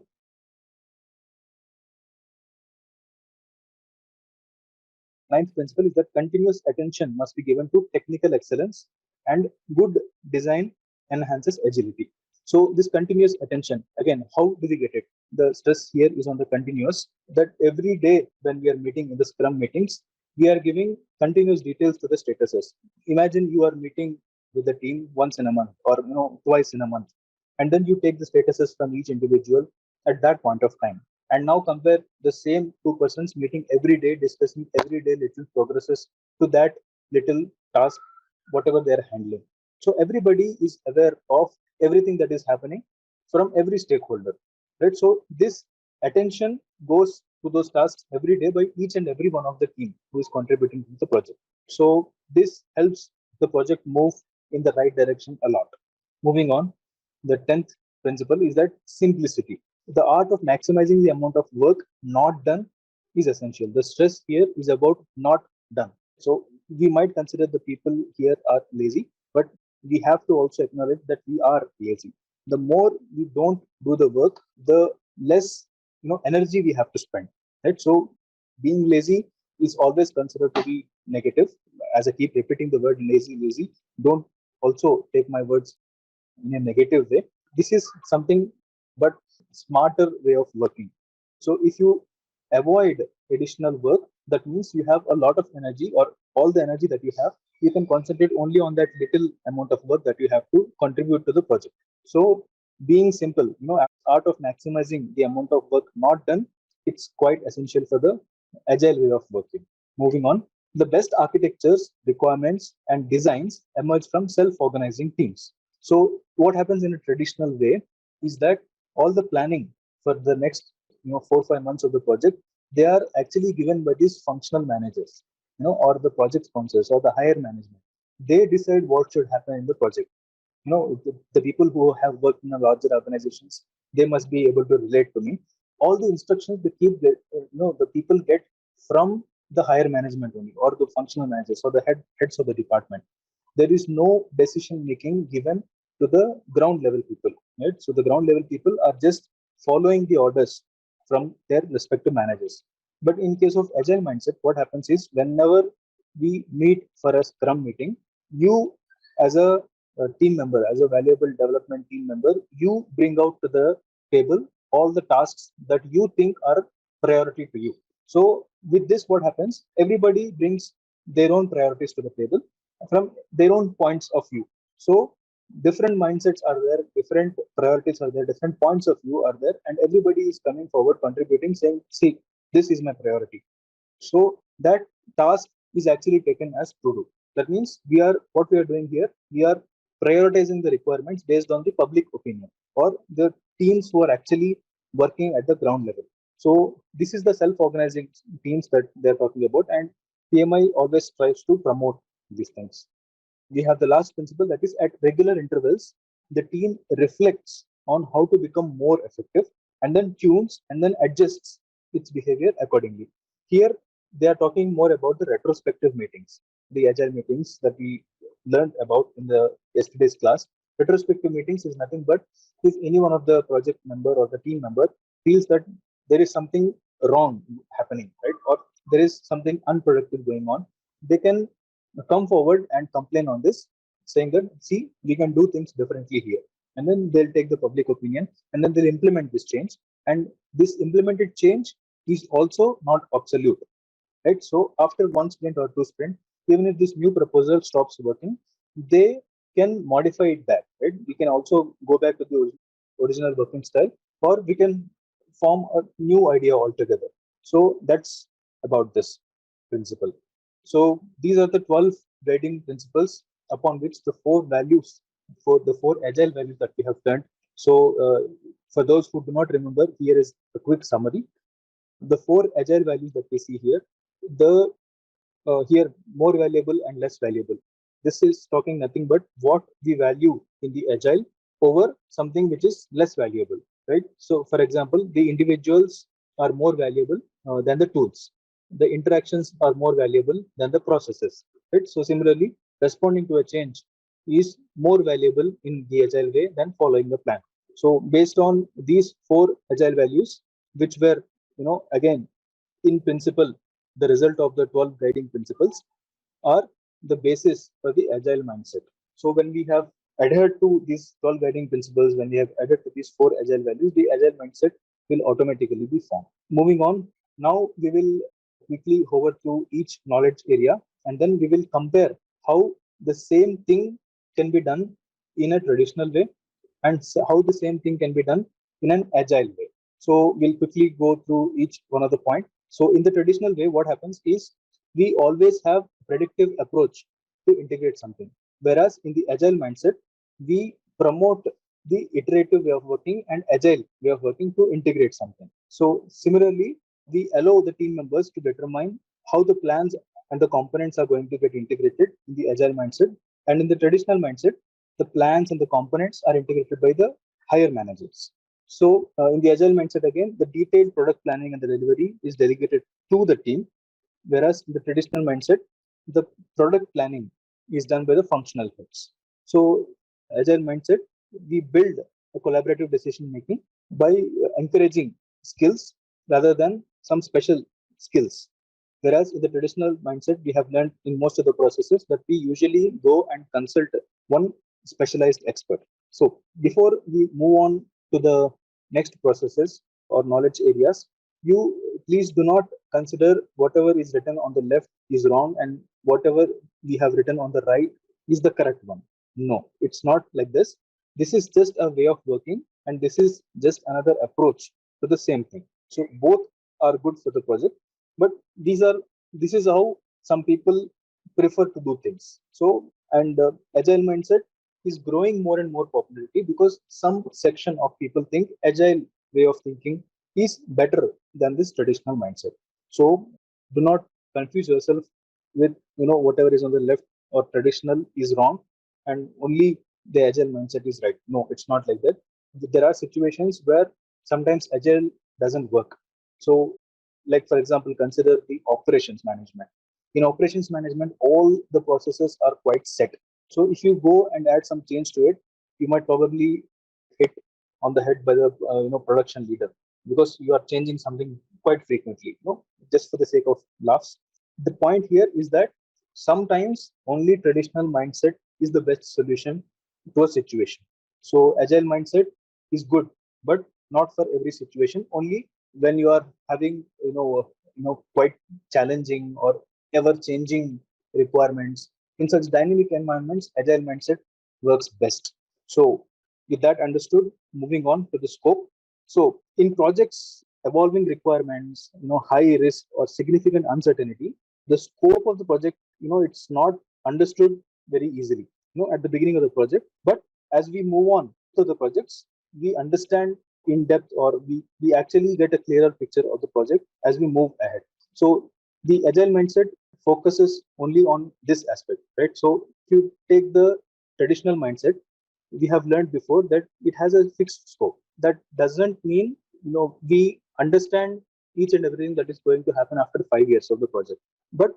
Ninth principle is that continuous attention must be given to technical excellence, and good design enhances agility. So this continuous attention, again, how do we get it? The stress here is on the continuous, that every day when we are meeting in the Scrum meetings, we are giving continuous details to the statuses. Imagine you are meeting with the team once in a month or twice in a month, and then you take the statuses from each individual at that point of time, and now compare the same two persons meeting every day, discussing every day little progresses to that little task, whatever they are handling. So everybody is aware of everything that is happening from every stakeholder, right? So this attention goes to those tasks every day by each and every one of the team who is contributing to the project. So this helps the project move in the right direction a lot. Moving on, the 10th principle is that simplicity. The art of maximizing the amount of work not done is essential. The stress here is about not done. So we might consider the people here are lazy, but we have to also acknowledge that we are lazy. The more we don't do the work, the less energy we have to spend. Right. So being lazy is always considered to be negative. As I keep repeating the word lazy, lazy, don't also take my words in a negative way. This is something but smarter way of working. So if you avoid additional work, that means you have a lot of energy, or all the energy that you have, you can concentrate only on that little amount of work that you have to contribute to the project. So being simple, art of maximizing the amount of work not done, it's quite essential for the agile way of working. Moving on, the best architectures, requirements, and designs emerge from self-organizing teams. So what happens in a traditional way is that all the planning for the next 4 or 5 months of the project, they are actually given by these functional managers, or the project sponsors or the higher management. They decide what should happen in the project. The people who have worked in a larger organizations, they must be able to relate to me. All the instructions they keep the people get from the higher management only, or the functional managers, or the heads of the department. There is no decision making given to the ground level people, right? So the ground level people are just following the orders from their respective managers. But in case of agile mindset, what happens is, whenever we meet for a scrum meeting, you as a team member, as a valuable development team member, you bring out to the table all the tasks that you think are priority to you. So with this, what happens, everybody brings their own priorities to the table from their own points of view. So different mindsets are there, different priorities are there, different points of view are there, and everybody is coming forward contributing, saying, see, this is my priority. So that task is actually taken as to do. That means what we are doing here, we are prioritizing the requirements based on the public opinion, or the teams who are actually working at the ground level. So this is the self-organizing teams that they're talking about, and PMI always tries to promote these things. We have the last principle, that is, at regular intervals, the team reflects on how to become more effective, and then tunes and then adjusts its behavior accordingly. Here, they are talking more about the retrospective meetings, the agile meetings that we learned about in the yesterday's class. Retrospective meetings is nothing but, if any one of the project member or the team member feels that there is something wrong happening, right, or there is something unproductive going on, they can come forward and complain on this, saying that, see, we can do things differently here. And then they'll take the public opinion, and then they'll implement this change. And this implemented change is also not absolute, right? So after one sprint or two sprint, even if this new proposal stops working, they can modify it back, right? We can also go back to the original working style, or we can form a new idea altogether. So that's about this principle. So these are the 12 guiding principles upon which the four values, for the four agile values that we have learned. So for those who do not remember, here is a quick summary. The four agile values that we see here, the here, more valuable and less valuable. This is talking nothing but what we value in the agile over something which is less valuable, right? So for example, the individuals are more valuable than the tools. The interactions are more valuable than the processes, right? So similarly, responding to a change is more valuable in the agile way than following the plan. So based on these four agile values, which were, again, in principle, the result of the 12 guiding principles, are the basis for the agile mindset. So when we have adhered to these 12 guiding principles, when we have adhered to these four agile values, the agile mindset will automatically be formed. Moving on, now we will quickly hover through each knowledge area, and then we will compare how the same thing can be done in a traditional way, and how the same thing can be done in an agile way. So we'll quickly go through each one of the point. So in the traditional way, what happens is, we always have predictive approach to integrate something. Whereas in the agile mindset, we promote the iterative way of working and agile way of working to integrate something. So similarly, we allow the team members to determine how the plans and the components are going to get integrated in the agile mindset. And in the traditional mindset, the plans and the components are integrated by the higher managers. So in the agile mindset, again, the detailed product planning and the delivery is delegated to the team, whereas in the traditional mindset, the product planning is done by the functional heads. So agile mindset, we build a collaborative decision making by encouraging skills rather than some special skills. Whereas in the traditional mindset, we have learned in most of the processes that we usually go and consult one specialized expert. So before we move on to the next processes or knowledge areas, you please do not consider whatever is written on the left is wrong and whatever we have written on the right is the correct one. No, it's not like this. This is just a way of working, and this is just another approach to the same thing. So both are good for the project, but this is how some people prefer to do things. So and agile mindset is growing more and more popularity because some section of people think agile way of thinking is better than this traditional mindset. So do not confuse yourself with whatever is on the left or traditional is wrong and only the agile mindset is right. No, it's not like that. There are situations where sometimes agile doesn't work. So like for example, consider the operations management. In operations management, all the processes are quite set. So if you go and add some change to it, you might probably hit on the head by the production leader because you are changing something quite frequently. Just for the sake of laughs. The point here is that sometimes only traditional mindset is the best solution to a situation. So agile mindset is good, but not for every situation. Only when you are having quite challenging or ever changing requirements. In such dynamic environments, agile mindset works best. So with that understood, moving on to the scope. So in projects evolving requirements, high risk or significant uncertainty, the scope of the project, it's not understood very easily, at the beginning of the project. But as we move on to the projects, we understand in depth, or we actually get a clearer picture of the project as we move ahead. So the agile mindset focuses only on this aspect, right? So if you take the traditional mindset, we have learned before that it has a fixed scope. That doesn't mean we understand each and everything that is going to happen after 5 years of the project. But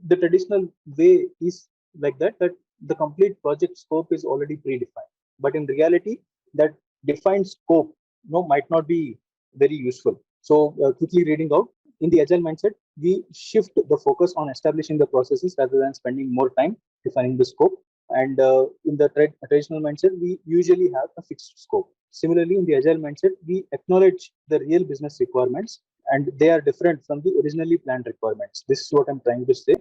the traditional way is like that the complete project scope is already predefined. But in reality, that defined scope might not be very useful. So quickly reading out, in the agile mindset, we shift the focus on establishing the processes rather than spending more time defining the scope. And in the traditional mindset, we usually have a fixed scope. Similarly, in the agile mindset, we acknowledge the real business requirements, and they are different from the originally planned requirements. This is what I'm trying to say.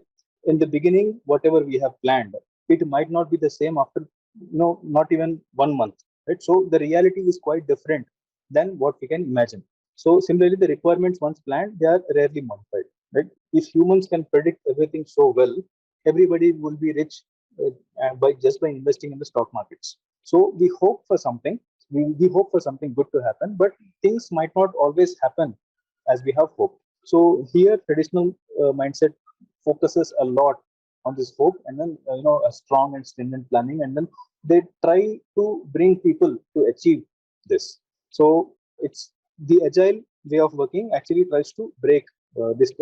In the beginning, whatever we have planned, it might not be the same after not even 1 month, right? So the reality is quite different than what we can imagine. So similarly, the requirements once planned, they are rarely modified, right? If humans can predict everything so well, everybody will be rich by investing in the stock markets. So we hope for something. We hope for something good to happen, but things might not always happen as we have hoped. So here, traditional mindset focuses a lot on this hope, and then a strong and stringent planning, and then they try to bring people to achieve this. So it's the agile way of working actually tries to break this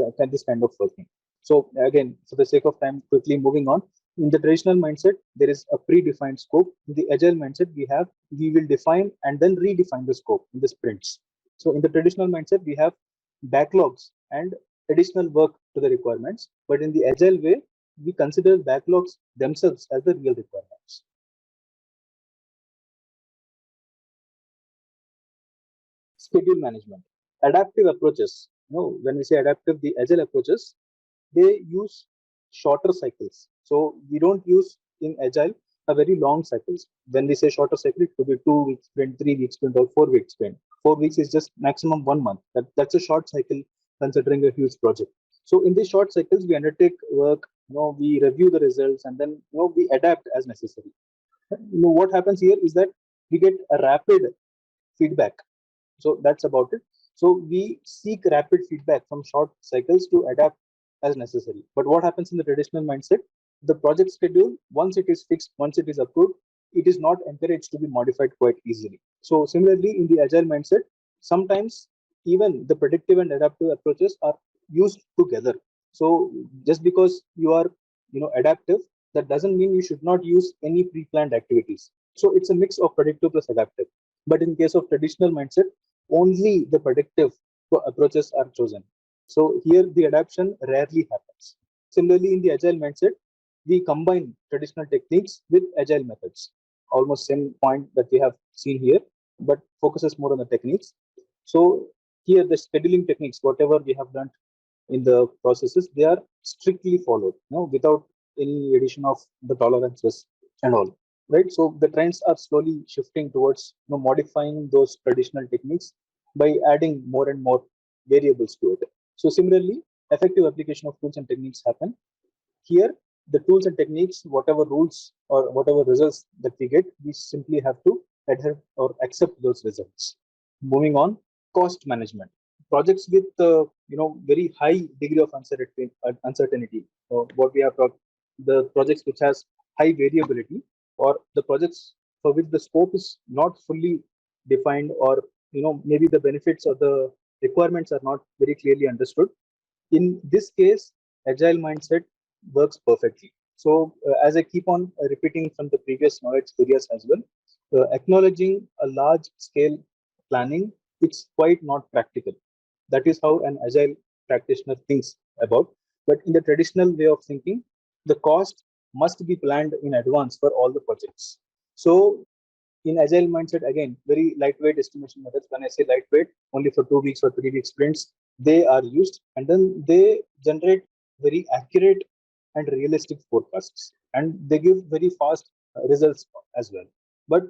kind of working. So again, for the sake of time, quickly moving on. In the traditional mindset, there is a predefined scope. In the agile mindset, we will define and then redefine the scope in the sprints. So in the traditional mindset, we have backlogs and additional work to the requirements. But in the agile way, we consider backlogs themselves as the real requirements. Schedule management, adaptive approaches. When we say adaptive, the agile approaches, they use shorter cycles. So we don't use in agile a very long cycles. When we say shorter cycle, it could be 2 weeks sprint, 3 weeks sprint, or 4 weeks sprint. 4 weeks is just maximum 1 month. That's a short cycle considering a huge project. So in these short cycles, we undertake work, we review the results, and then we adapt as necessary. What happens here is that we get a rapid feedback. So that's about it. So we seek rapid feedback from short cycles to adapt as necessary. But what happens in the traditional mindset? The project schedule, once it is fixed, once it is approved, it is not encouraged to be modified quite easily. So similarly, in the agile mindset, sometimes even the predictive and adaptive approaches are used together. So just because you are adaptive, that doesn't mean you should not use any pre-planned activities. So it's a mix of predictive plus adaptive. But in case of traditional mindset, only the predictive approaches are chosen. So here the adaptation rarely happens. Similarly, in the agile mindset, we combine traditional techniques with agile methods. Almost same point that we have seen here, but focuses more on the techniques. So here the scheduling techniques, whatever we have done in the processes, they are strictly followed, without any addition of the tolerances and all. Right. So the trends are slowly shifting towards modifying those traditional techniques by adding more and more variables to it. So similarly, effective application of tools and techniques happen. Here, the tools and techniques, whatever rules or whatever results that we get, we simply have to adhere or accept those results. Moving on, cost management. Projects with very high degree of uncertainty. What we have talked, the projects which has high variability, or the projects for which the scope is not fully defined, or maybe the benefits or the requirements are not very clearly understood. In this case, agile mindset works perfectly. So, as I keep on repeating from the previous knowledge areas as well, acknowledging a large scale planning, it's quite not practical. That is how an agile practitioner thinks about. But in the traditional way of thinking, the cost must be planned in advance for all the projects. So, in agile mindset, again, very lightweight estimation methods. When I say lightweight, only for 2 weeks or 3 week sprints, they are used, and then they generate very accurate and realistic forecasts, and they give very fast results as well. But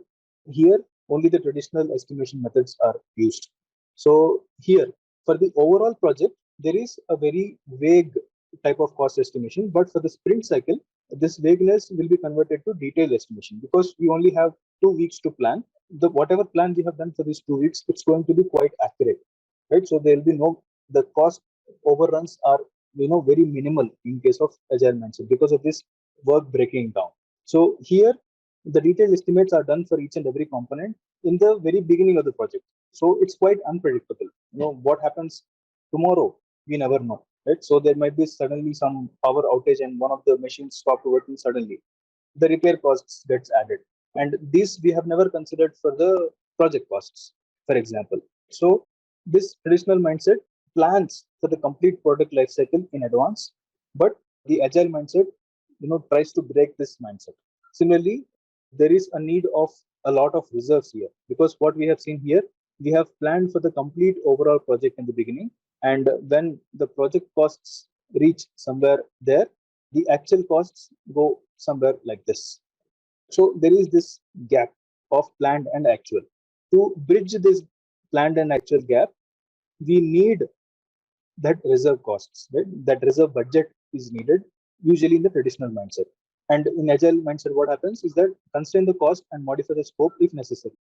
here, only the traditional estimation methods are used. So here, for the overall project, there is a very vague type of cost estimation, but for the sprint cycle, this vagueness will be converted to detailed estimation, because we only have 2 weeks to plan. The whatever plan we have done for these 2 weeks, it's going to be quite accurate, right? So there will be no, the cost overruns are very minimal in case of agile mindset because of this work breaking down. So here the detailed estimates are done for each and every component in the very beginning of the project. So it's quite unpredictable. What happens tomorrow, we never know, right? So there might be suddenly some power outage and one of the machines stopped working suddenly. The repair costs gets added, and this we have never considered for the project costs, for example. So this traditional mindset plans for the complete product life cycle in advance, but the agile mindset tries to break this mindset. Similarly, there is a need of a lot of reserves here, because what we have seen here, we have planned for the complete overall project in the beginning, and when the project costs reach somewhere there, the actual costs go somewhere like this. So there is this gap of planned and actual. To bridge this planned and actual gap, we need that reserve costs, right? That reserve budget is needed, usually in the traditional mindset. And in agile mindset, what happens is that constrain the cost and modify the scope if necessary.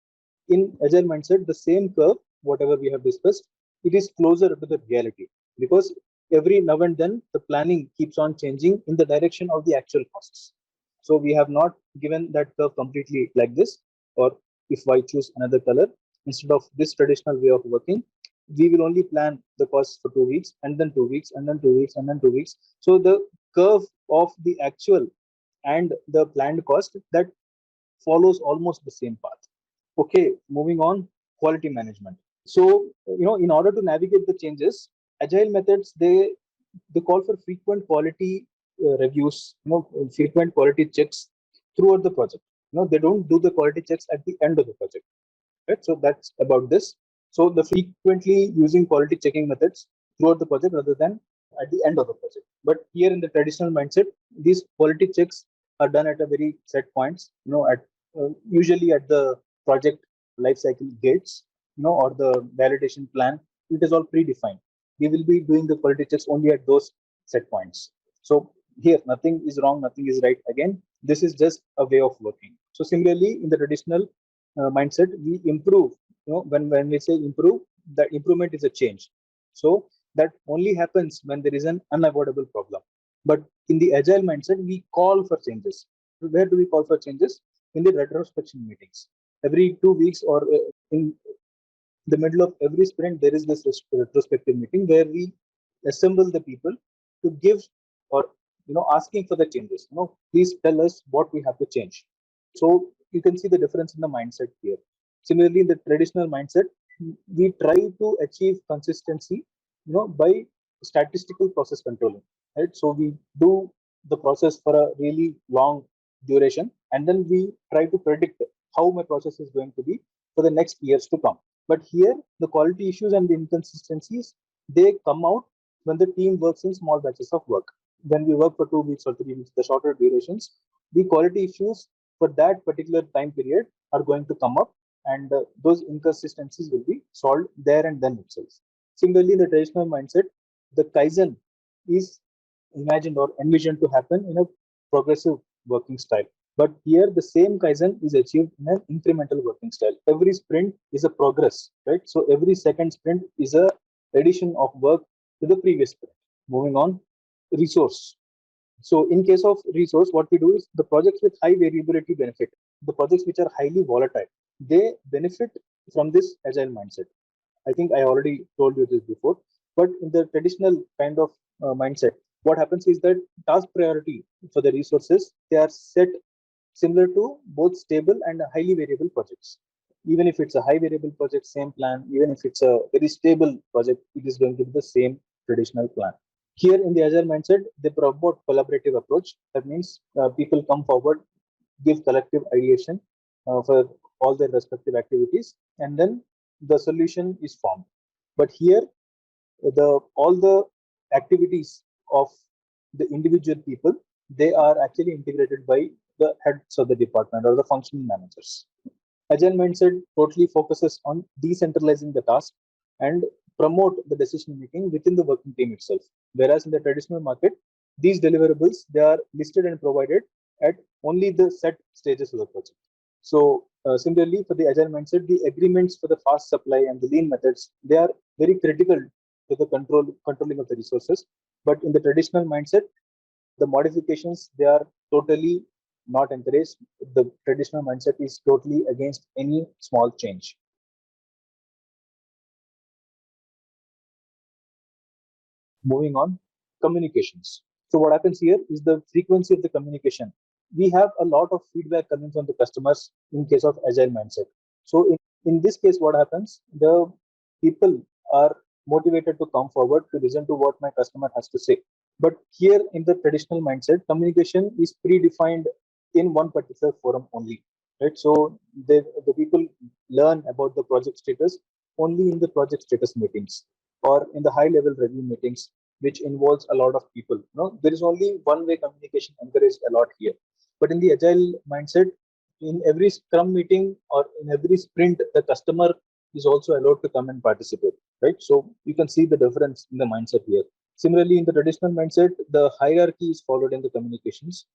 In agile mindset, the same curve, whatever we have discussed, it is closer to the reality, because every now and then the planning keeps on changing in the direction of the actual costs. So we have not given that curve completely like this, or if I choose another color, instead of this traditional way of working, we will only plan the costs for 2 weeks, and then 2 weeks, and then 2 weeks, and then 2 weeks. So the curve of the actual and the planned cost, that follows almost the same path. Okay, moving on, quality management. So, in order to navigate the changes, agile methods, they call for frequent quality reviews, frequent quality checks throughout the project. They don't do the quality checks at the end of the project, right? So that's about this. So the frequently using quality checking methods throughout the project rather than at the end of the project. But here in the traditional mindset, these quality checks are done at a very set points, at usually at the project life cycle gates, or the validation plan. It is all predefined. We will be doing the quality checks only at those set points. So here, nothing is wrong, nothing is right. Again, this is just a way of working. So similarly, in the traditional mindset, we improve. When we say improve, the improvement is a change. So that only happens when there is an unavoidable problem. But in the agile mindset, we call for changes. Where do we call for changes? In the retrospection meetings. Every 2 weeks or in the middle of every sprint, there is this retrospective meeting where we assemble the people to give or asking for the changes. Please tell us what we have to change. So you can see the difference in the mindset here. Similarly, in the traditional mindset, we try to achieve consistency, by statistical process controlling. Right. So we do the process for a really long duration, and then we try to predict how my process is going to be for the next years to come. But here, the quality issues and the inconsistencies, they come out when the team works in small batches of work. When we work for 2 weeks or 3 weeks, the shorter durations, the quality issues for that particular time period are going to come up, and those inconsistencies will be solved there and then itself. Similarly, in the traditional mindset, the Kaizen is imagined or envisioned to happen in a progressive working style. But here, the same Kaizen is achieved in an incremental working style. Every sprint is a progress, right? So every second sprint is a addition of work to the previous sprint. Moving on, resource. So in case of resource, what we do is the projects with high variability benefit. The projects which are highly volatile, they benefit from this agile mindset. I think I already told you this before. But in the traditional kind of mindset, what happens is that task priority for the resources, they are set similar to both stable and highly variable projects. Even if it's a high variable project, same plan. Even if it's a very stable project, it is going to be the same traditional plan. Here in the agile mindset, they promote collaborative approach. That means people come forward, give collective ideation for all their respective activities, and then the solution is formed. But here, the all the activities of the individual people, they are actually integrated by the heads of the department or the functional managers. Agile mindset totally focuses on decentralizing the task and promote the decision making within the working team itself. Whereas in the traditional market, these deliverables, they are listed and provided at only the set stages of the project. So similarly, for the agile mindset, the agreements for the fast supply and the lean methods, they are very critical to the controlling of the resources. But in the traditional mindset, the modifications, they are totally not encouraged. The traditional mindset is totally against any small change. Moving on, communications. So what happens here is the frequency of the communication. We have a lot of feedback coming from the customers in case of agile mindset. So in this case, what happens? The people are motivated to come forward to listen to what my customer has to say. But here in the traditional mindset, communication is predefined in one particular forum only. Right. So the people learn about the project status only in the project status meetings or in the high level review meetings, which involves a lot of people. There is only one way communication encouraged a lot here. But in the agile mindset, in every scrum meeting or in every sprint, the customer is also allowed to come and participate. Right. So you can see the difference in the mindset here. Similarly, in the traditional mindset, the hierarchy is followed in the communications.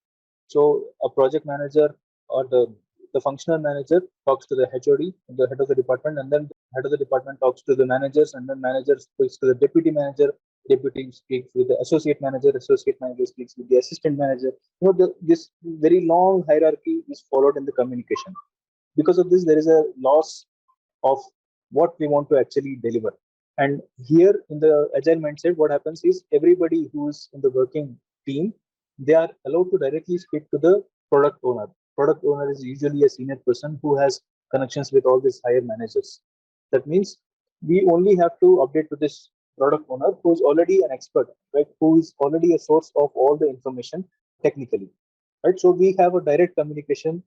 So a project manager or the functional manager talks to the HOD, the head of the department, and then the head of the department talks to the managers, and then manager speaks to the deputy manager, deputy speaks with the associate manager speaks with the assistant manager. This very long hierarchy is followed in the communication. Because of this, there is a loss of what we want to actually deliver. And here in the agile mindset, what happens is everybody who's in the working team, they are allowed to directly speak to the product owner. Product owner is usually a senior person who has connections with all these higher managers. That means we only have to update to this product owner who's already an expert, right? Who is already a source of all the information technically, right? So we have a direct communication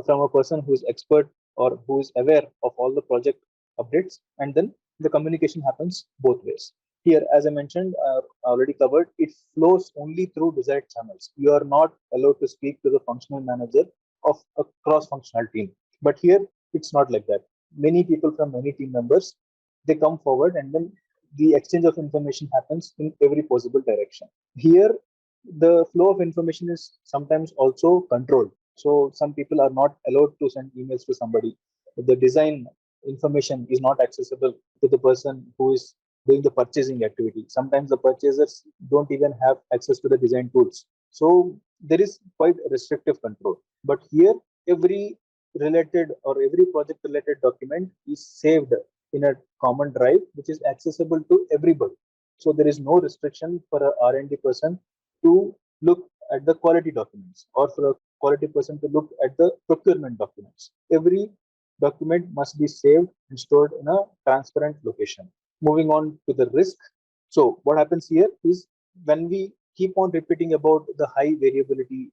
from a person who is expert or who is aware of all the project updates, and then the communication happens both ways. Here, as I mentioned, already covered, it flows only through desired channels. You are not allowed to speak to the functional manager of a cross-functional team. But here, it's not like that. Many people from many team members, they come forward, and then the exchange of information happens in every possible direction. Here, the flow of information is sometimes also controlled. So some people are not allowed to send emails to somebody. The design information is not accessible to the person who is doing the purchasing activity. Sometimes the purchasers don't even have access to the design tools. So there is quite restrictive control. But here, every related or every project related document is saved in a common drive, which is accessible to everybody. So there is no restriction for a R&D person to look at the quality documents or for a quality person to look at the procurement documents. Every document must be saved and stored in a transparent location. Moving on to the risk. So what happens here is when we keep on repeating about the high variability,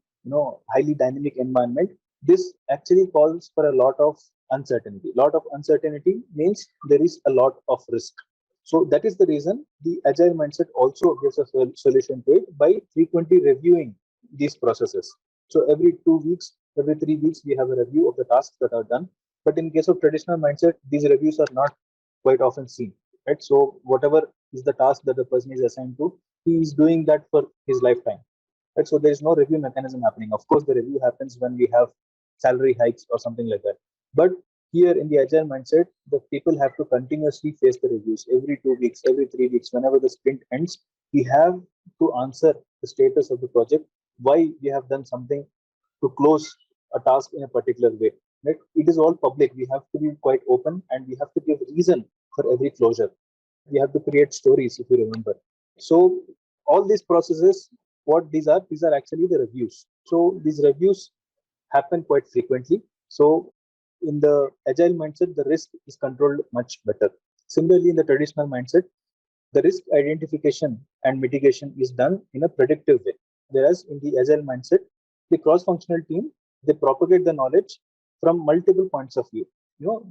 highly dynamic environment, this actually calls for a lot of uncertainty. Lot of uncertainty means there is a lot of risk. So that is the reason the agile mindset also gives a solution to it by frequently reviewing these processes. So every 2 weeks, every 3 weeks, we have a review of the tasks that are done. But in case of traditional mindset, these reviews are not quite often seen, right? So whatever is the task that the person is assigned to, he is doing that for his lifetime, right? So there is no review mechanism happening. Of course, the review happens when we have salary hikes or something like that. But here in the agile mindset, the people have to continuously face the reviews every 2 weeks, every 3 weeks. Whenever the sprint ends, we have to answer the status of the project, why we have done something to close a task in a particular way. Right? It is all public. We have to be quite open and we have to give reason for every closure. We have to create stories, if you remember. So all these processes, what these are actually the reviews. So these reviews happen quite frequently. So in the agile mindset, the risk is controlled much better. Similarly, in the traditional mindset, the risk identification and mitigation is done in a predictive way. Whereas in the agile mindset, the cross-functional team, they propagate the knowledge from multiple points of view.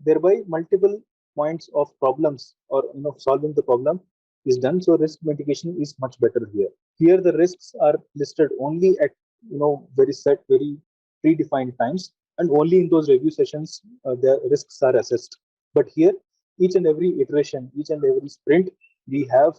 Thereby multiple points of problems or solving the problem is done. So risk mitigation is much better here. Here the risks are listed only at very set, very predefined times, and only in those review sessions the risks are assessed. But here, each and every iteration, each and every sprint, we have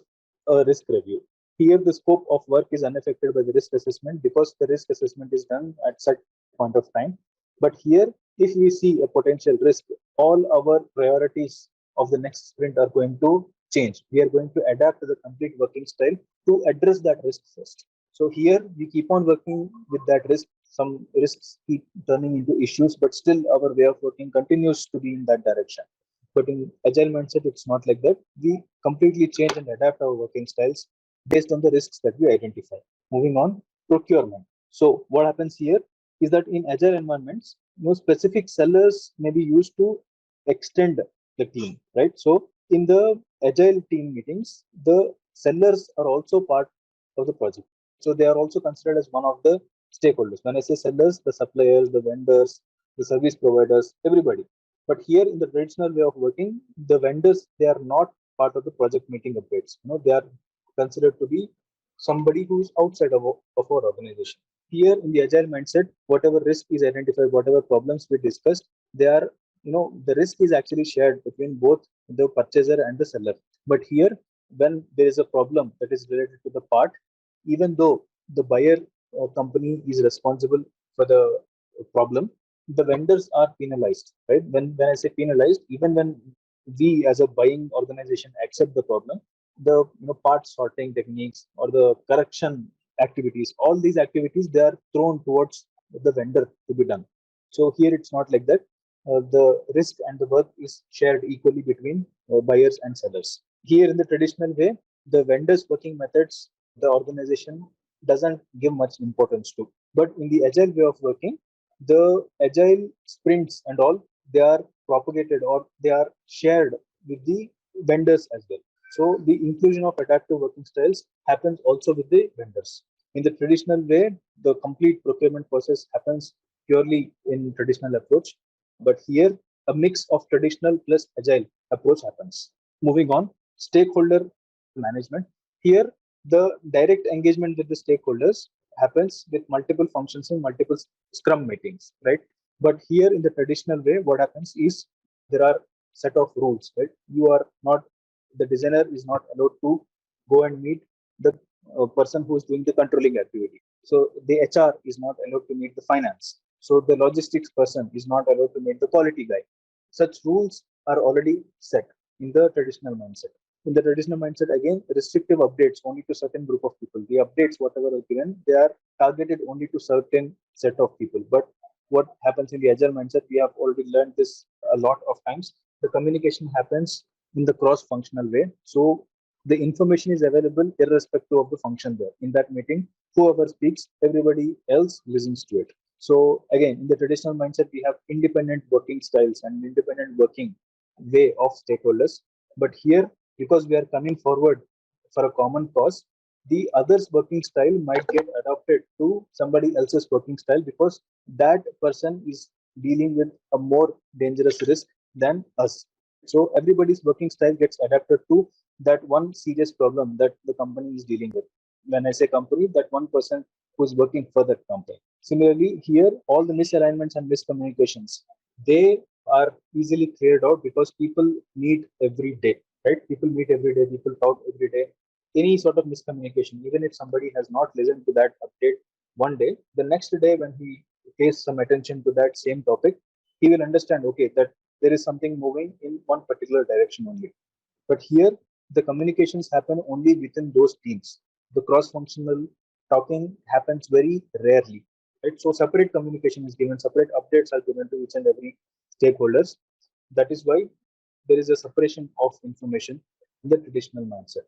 a risk review. Here, the scope of work is unaffected by the risk assessment because the risk assessment is done at such point of time. But here, if we see a potential risk, all our priorities of the next sprint are going to change. We are going to adapt to the complete working style to address that risk first. So here we keep on working with that risk. Some risks keep turning into issues, but still our way of working continues to be in that direction. But in agile mindset, it's not like that. We completely change and adapt our working styles based on the risks that we identify. Moving on, procurement. So what happens here is that in agile environments, specific sellers may be used to extend the team, right? So in the agile team meetings, the sellers are also part of the project. So they are also considered as one of the stakeholders. When I say sellers, the suppliers, the vendors, the service providers, everybody. But here in the traditional way of working, the vendors, they are not part of the project meeting updates. They are considered to be somebody who's outside of our organization. Here in the agile mindset, whatever risk is identified, whatever problems we discussed, they are, the risk is actually shared between both the purchaser and the seller. But here, when there is a problem that is related to the part, even though the buyer company is responsible for the problem, the vendors are penalized, right? When I say penalized, even when we as a buying organization accept the problem, the part sorting techniques or the correction activities, all these activities, they are thrown towards the vendor to be done. So here it's not like that. The risk and the work is shared equally between buyers and sellers. Here in the traditional way, the vendors working methods, the organization doesn't give much importance to. But in the agile way of working, the agile sprints and all, they are propagated or they are shared with the vendors as well. So the inclusion of adaptive working styles happens also with the vendors. In the traditional way, the complete procurement process happens purely in traditional approach. But here, a mix of traditional plus agile approach happens. Moving on, stakeholder management. Here, the direct engagement with the stakeholders happens with multiple functions in multiple scrum meetings, right? But here in the traditional way, what happens is there are set of rules, right? You are not, the designer is not allowed to go and meet the person who is doing the controlling activity. So the HR is not allowed to meet the finance. So the logistics person is not allowed to meet the quality guy. Such rules are already set in the traditional mindset. In the traditional mindset, again, restrictive updates only to certain group of people. The updates, whatever are given, they are targeted only to certain set of people. But what happens in the agile mindset, we have already learned this a lot of times. The communication happens in the cross-functional way. So the information is available irrespective of the function there. In that meeting, whoever speaks, everybody else listens to it. So again, in the traditional mindset, we have independent working styles and independent working way of stakeholders. But here, because we are coming forward for a common cause, the other's working style might get adopted to somebody else's working style because that person is dealing with a more dangerous risk than us. So everybody's working style gets adapted to that one serious problem that the company is dealing with. When I say company, that one person who is working for that company. Similarly, here all the misalignments and miscommunications, they are easily cleared out because people meet every day, right? People meet every day, people talk every day. Any sort of miscommunication, even if somebody has not listened to that update one day, the next day when he pays some attention to that same topic, he will understand, okay, that there is something moving in one particular direction only. But here, the communications happen only within those teams. The cross-functional talking happens very rarely. Right? So separate communication is given, separate updates are given to each and every stakeholders. That is why there is a separation of information in the traditional mindset.